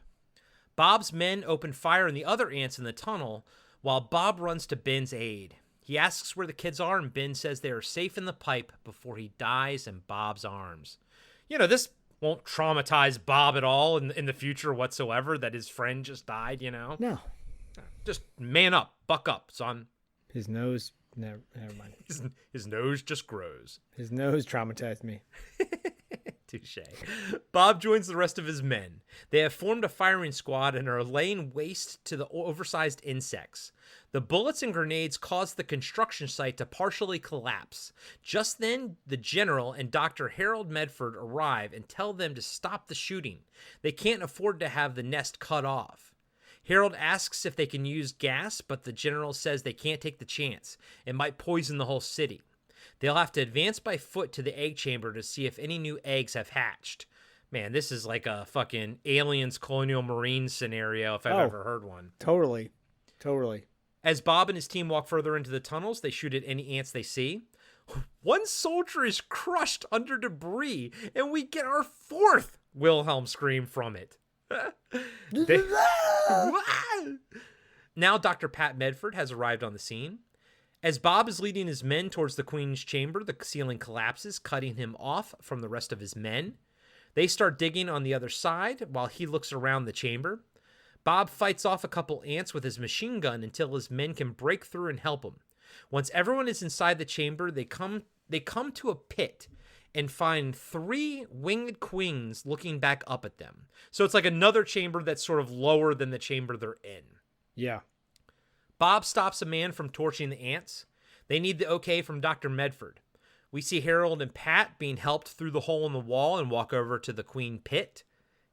B: Bob's men open fire on the other ants in the tunnel while Bob runs to Ben's aid. He asks where the kids are, and Ben says they are safe in the pipe before he dies in Bob's arms. You know, this won't traumatize Bob at all in the future whatsoever that his friend just died, you know?
D: No.
B: Just man up, buck up, son.
D: His nose, never mind.
B: His nose just grows.
D: His nose traumatized me.
B: Touche. Bob joins the rest of his men. They have formed a firing squad and are laying waste to the oversized insects. The bullets and grenades cause the construction site to partially collapse. Just then, the general and Dr. Harold Medford arrive and tell them to stop the shooting. They can't afford to have the nest cut off. Harold asks if they can use gas, but the general says they can't take the chance. It might poison the whole city. They'll have to advance by foot to the egg chamber to see if any new eggs have hatched. Man, this is like a fucking Aliens Colonial Marines scenario if I've ever heard one.
D: Totally.
B: As Bob and his team walk further into the tunnels, they shoot at any ants they see. One soldier is crushed under debris, and we get our 4th Wilhelm scream from it. Now Dr. Pat Medford has arrived on the scene. As Bob is leading his men towards the Queen's chamber, the ceiling collapses, cutting him off from the rest of his men. They start digging on the other side while he looks around the chamber. Bob fights off a couple ants with his machine gun until his men can break through and help him. Once everyone is inside the chamber, they come to a pit and find 3 winged queens looking back up at them. So it's like another chamber that's sort of lower than the chamber they're in.
D: Yeah.
B: Bob stops a man from torching the ants. They need the okay from Dr. Medford. We see Harold and Pat being helped through the hole in the wall and walk over to the queen pit.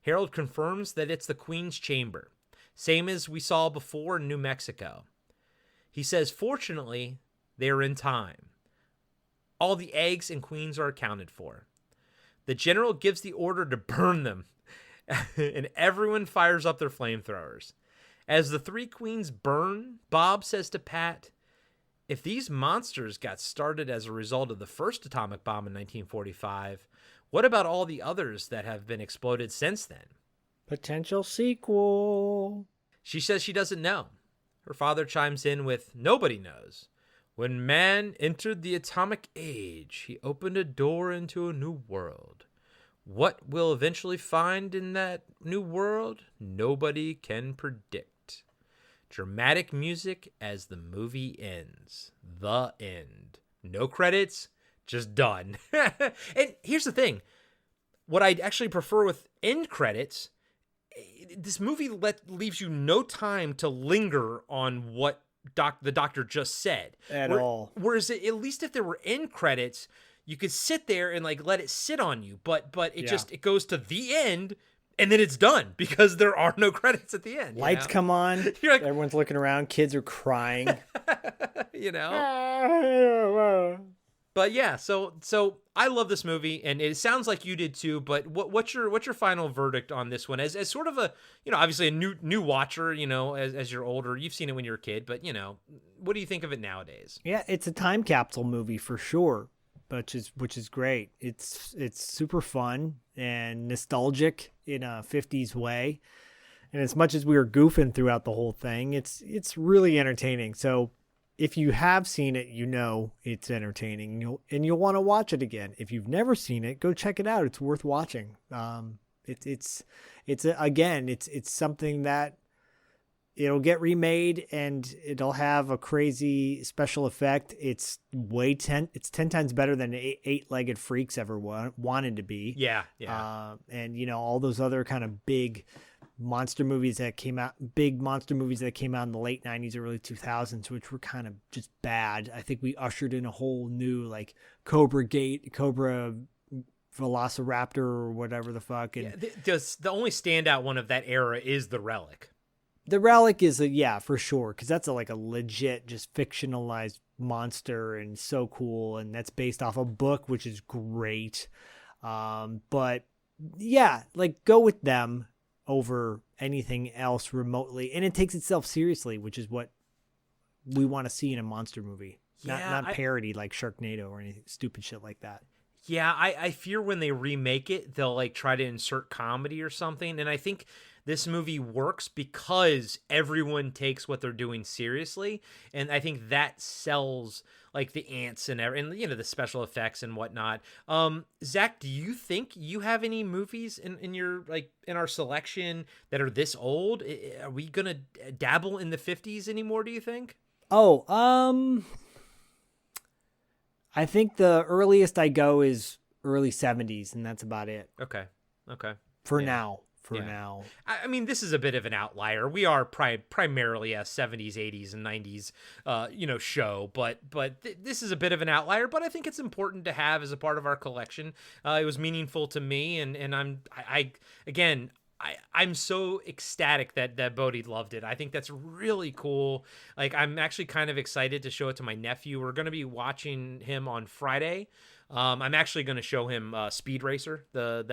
B: Harold confirms that it's the queen's chamber, same as we saw before in New Mexico. He says, fortunately, they're in time. All the eggs and queens are accounted for. The general gives the order to burn them, and everyone fires up their flamethrowers. As the 3 queens burn, Bob says to Pat, if these monsters got started as a result of the first atomic bomb in 1945, what about all the others that have been exploded since then?
D: Potential sequel.
B: She says she doesn't know. Her father chimes in with, nobody knows. When man entered the atomic age, he opened a door into a new world. What we'll eventually find in that new world, nobody can predict. Dramatic music as the movie ends. The end. No credits, just done. And here's the thing. What I actually prefer with end credits, this movie leaves you no time to linger on what the doctor just said.
D: At all.
B: Whereas at least if there were end credits, you could sit there and like let it sit on you. But it goes to the end and then it's done because there are no credits at the end.
D: Lights come on.
B: You're like,
D: everyone's looking around. Kids are crying.
B: you know. But yeah, so I love this movie, and it sounds like you did too. But what's your final verdict on this one? As sort of a, obviously a new watcher, as you're older, you've seen it when you were a kid, but what do you think of it nowadays?
D: Yeah, it's a time capsule movie for sure, which is great. It's super fun and nostalgic in a 50s way, and as much as we were goofing throughout the whole thing, it's really entertaining. So if you have seen it, it's entertaining. You'll want to watch it again. If you've never seen it, go check it out. It's worth watching. It's something that it'll get remade and it'll have a crazy special effect. It's 10 times better than Eight-Legged Freaks ever wanted to be.
B: Yeah.
D: And all those other kind of big monster movies that came out in the late 90s, early 2000s, which were kind of just bad. I think we ushered in a whole new like Cobra Velociraptor or whatever the fuck. And
B: the only standout one of that era is The Relic.
D: The Relic is for sure, because that's a legit just fictionalized monster and so cool, and that's based off a book, which is great. But yeah, go with them over anything else remotely, and it takes itself seriously, which is what we want to see in a monster movie. Not parody like Sharknado or anything stupid shit like that.
B: Yeah, I fear when they remake it, they'll try to insert comedy or something, and I think this movie works because everyone takes what they're doing seriously, and I think that sells the ants and the special effects and whatnot. Zach, do you think you have any movies in your in our selection that are this old? Are we gonna dabble in the 50s anymore, do you think?
D: I think the earliest I go is early 70s, and that's about it.
B: Okay.
D: For now.
B: I mean, this is a bit of an outlier. We are primarily a 70s, 80s, and 90s, show, but this is a bit of an outlier. But I think it's important to have as a part of our collection. It was meaningful to me, and I'm so ecstatic that Bodhi loved it. I think that's really cool. I'm actually kind of excited to show it to my nephew. We're going to be watching him on Friday. I'm actually going to show him Speed Racer, the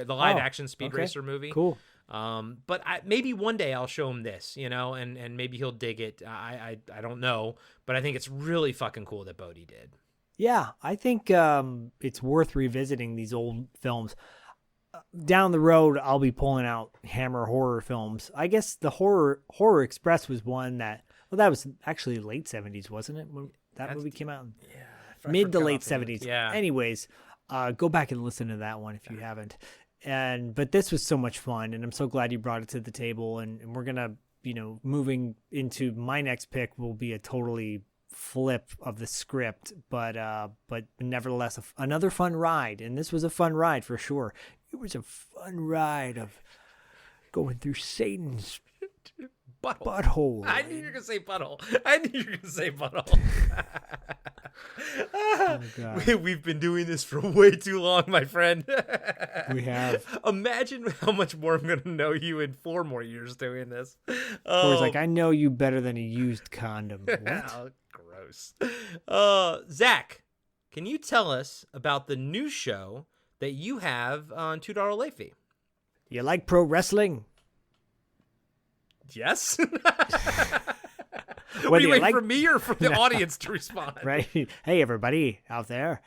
B: live action Speed Racer movie.
D: Cool.
B: But maybe one day I'll show him this, and maybe he'll dig it. I don't know, but I think it's really fucking cool that Bodhi did.
D: Yeah, I think it's worth revisiting these old films. Down the road, I'll be pulling out Hammer horror films. I guess the Horror Express was one that was actually late 70s, wasn't it? When that movie came out?
B: Yeah.
D: Mid to late 70s.
B: Yeah.
D: Anyways, go back and listen to that one if you haven't. But this was so much fun, and I'm so glad you brought it to the table. And we're gonna, moving into my next pick will be a totally flip of the script, but nevertheless another fun ride, and this was a fun ride for sure. It was a fun ride of going through Satan's butthole.
B: I knew you were gonna say butthole.
D: Oh, God.
B: We've been doing this for way too long, my friend.
D: We have.
B: Imagine how much more I'm gonna know you in 4 more years doing this.
D: Corey's like, I know you better than a used condom. What?
B: Oh, gross. Zach, can you tell us about the new show that you have on $2 late fee?
D: You like pro wrestling?
B: Yes.
D: Whether
B: What do you
D: you
B: wait
D: like-
B: for me or for the
D: No.
B: audience to respond?
D: Right? Hey, everybody out there.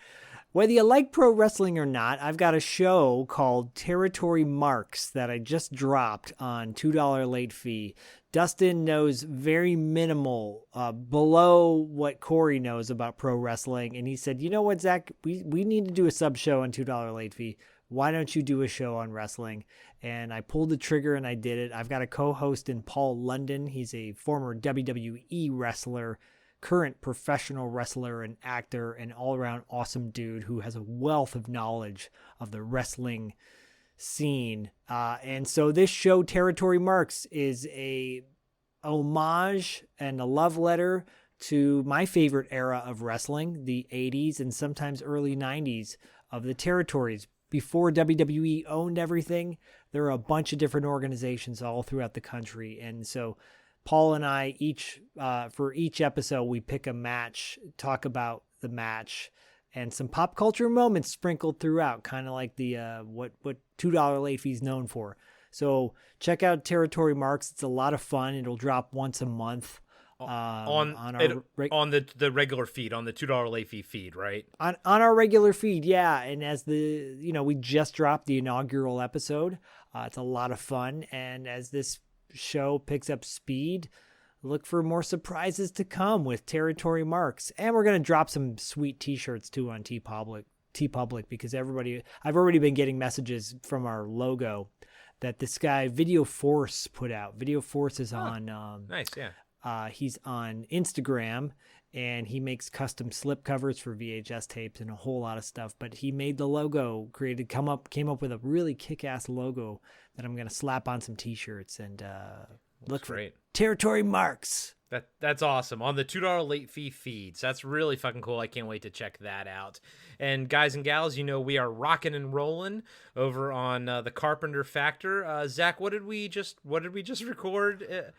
D: Whether you like pro wrestling or not, I've got a show called Territory Marks that I just dropped on $2 late fee. Dustin knows very minimal, below what Corey knows about pro wrestling. And he said, you know what, Zach, we need to do a sub show on $2 late fee. Why don't you do a show on wrestling? And I pulled the trigger and I did it. I've got a co-host in Paul London. He's a former WWE wrestler, current professional wrestler and actor, and all-around awesome dude who has a wealth of knowledge of the wrestling scene. And so this show, Territory Marks, is a homage and a love letter to my favorite era of wrestling, the 80s and sometimes early 90s of the territories. Before WWE owned everything, there are a bunch of different organizations all throughout the country. And so Paul and I for each episode, we pick a match, talk about the match, and some pop culture moments sprinkled throughout, kind of like the what $2 late fee is known for. So check out Territory Marks. It's a lot of fun. It'll drop once a month.
B: On the regular feed, on the $2 late fee feed, right?
D: On our regular feed, yeah. And as we just dropped the inaugural episode, it's a lot of fun. And as this show picks up speed, look for more surprises to come with Territory Marks. And we're going to drop some sweet t-shirts too on TeePublic, because I've already been getting messages from our logo that this guy Video Force put out. Video Force is on
B: Nice, yeah.
D: He's on Instagram, and he makes custom slip covers for VHS tapes and a whole lot of stuff. But he made the logo, came up with a really kick-ass logo that I'm going to slap on some t-shirts and look for Territory Marks.
B: That's awesome. On the $2 late fee feeds. That's really fucking cool. I can't wait to check that out. And guys and gals, we are rocking and rolling over on the Carpenter Factor. Zach, what did we just record?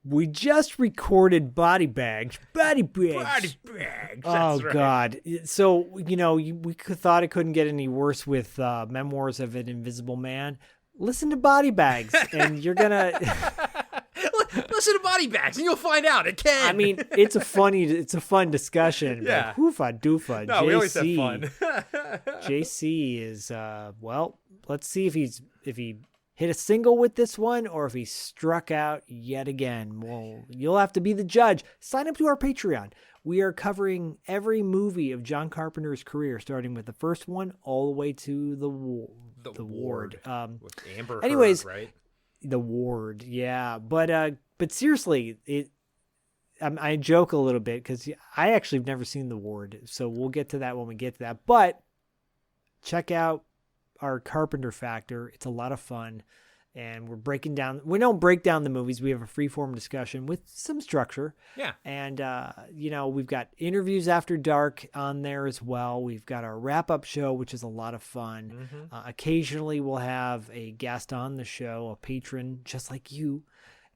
D: We just recorded Body Bags.
B: Body bags.
D: Oh,
B: That's right.
D: God. So, we thought it couldn't get any worse with Memoirs of an Invisible Man. Listen to Body Bags, and you're going to...
B: Listen to Body Bags, and you'll find out it can.
D: I mean, it's a fun discussion.
B: Yeah.
D: But hoofa doofa.
B: No, we always have fun.
D: JC is, let's see if he hit a single with this one or if he struck out yet again. Well, you'll have to be the judge. Sign up to our Patreon. We are covering every movie of John Carpenter's career, starting with the first one all the way to the Ward.
B: With Amber
D: anyways,
B: Heard, right?
D: The Ward, yeah. But seriously, I joke a little bit because I actually have never seen The Ward, so we'll get to that when we get to that. But check out our Carpenter Factor. It's a lot of fun, and we don't break down the movies. We have a freeform discussion with some structure.
B: Yeah.
D: And we've got interviews after dark on there as well. We've got our wrap-up show, which is a lot of fun.
B: Mm-hmm.
D: Occasionally we'll have a guest on the show, a patron just like you.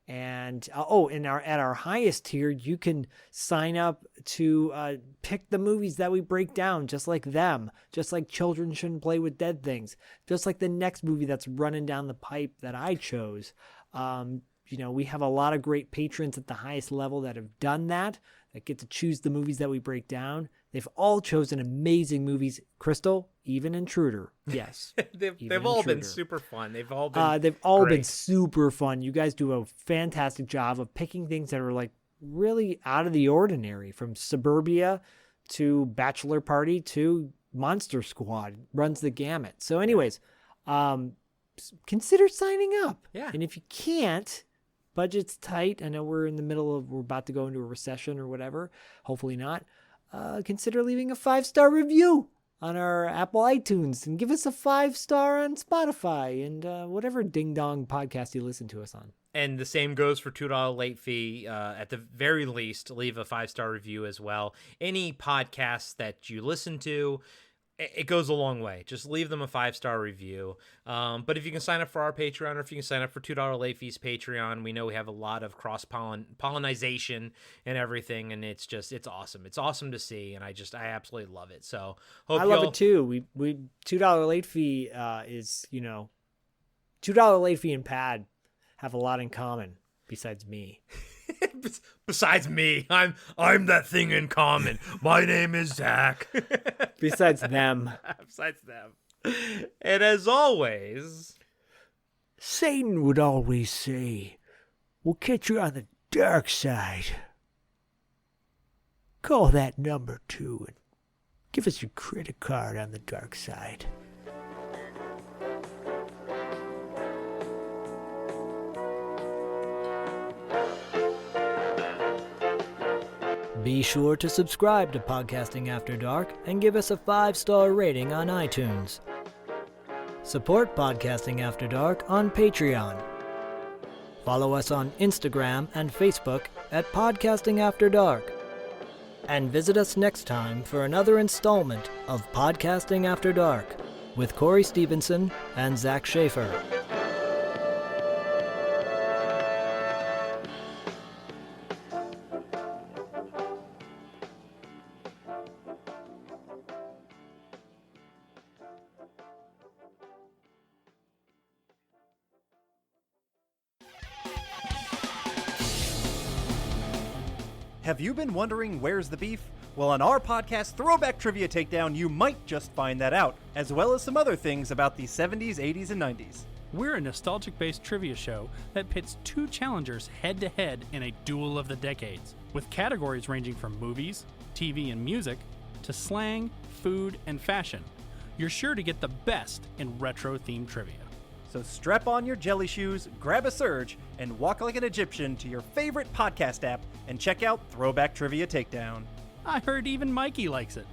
D: And at our highest tier, you can sign up to pick the movies that we break down, just like them, just like Children Shouldn't Play with Dead Things, just like the next movie that's running down the pipe that I chose. We have a lot of great patrons at the highest level that have done that get to choose the movies that we break down. They've all chosen amazing movies. Crystal, even Intruder. Yes.
B: they've all been super fun. They've all been
D: super fun. You guys do a fantastic job of picking things that are like really out of the ordinary, from Suburbia to Bachelor Party to Monster Squad. Runs the gamut. So anyways, consider signing up.
B: Yeah.
D: And if you can't, budget's tight, I know we're about to go into a recession or whatever, hopefully not, consider leaving a 5-star review on our Apple iTunes and give us a 5-star on Spotify and whatever ding-dong podcast you listen to us on.
B: And the same goes for $2 late fee. At the very least, leave a 5-star review as well. Any podcasts that you listen to, it goes a long way. Just leave them a 5-star review. But if you can sign up for our Patreon, or if you can sign up for $2 late fees Patreon, we know we have a lot of cross-pollinization and everything, and it's awesome. It's awesome to see, and I absolutely love it. So
D: I love it too. We $2 late fee is, $2 late fee and Pad have a lot in common besides me.
B: Besides me, I'm that thing in common. My name is Zach.
D: Besides them.
B: Besides them. And as always,
D: Satan would always say, "We'll catch you on the dark side." Call that number 2 and give us your credit card on the dark side. Be sure to subscribe to Podcasting After Dark and give us a 5-star rating on iTunes. Support Podcasting After Dark on Patreon. Follow us on Instagram and Facebook at Podcasting After Dark. And visit us next time for another installment of Podcasting After Dark with Corey Stevenson and Zach Schaefer.
M: Have you been wondering where's the beef? Well, on our podcast, Throwback Trivia Takedown, you might just find that out, as well as some other things about the 70s, 80s, and 90s.
N: We're a nostalgic-based trivia show that pits two challengers head-to-head in a duel of the decades, with categories ranging from movies, TV and music, to slang, food, and fashion. You're sure to get the best in retro-themed trivia.
M: So strap on your jelly shoes, grab a surge, and walk like an Egyptian to your favorite podcast app and check out Throwback Trivia Takedown.
N: I heard even Mikey likes it.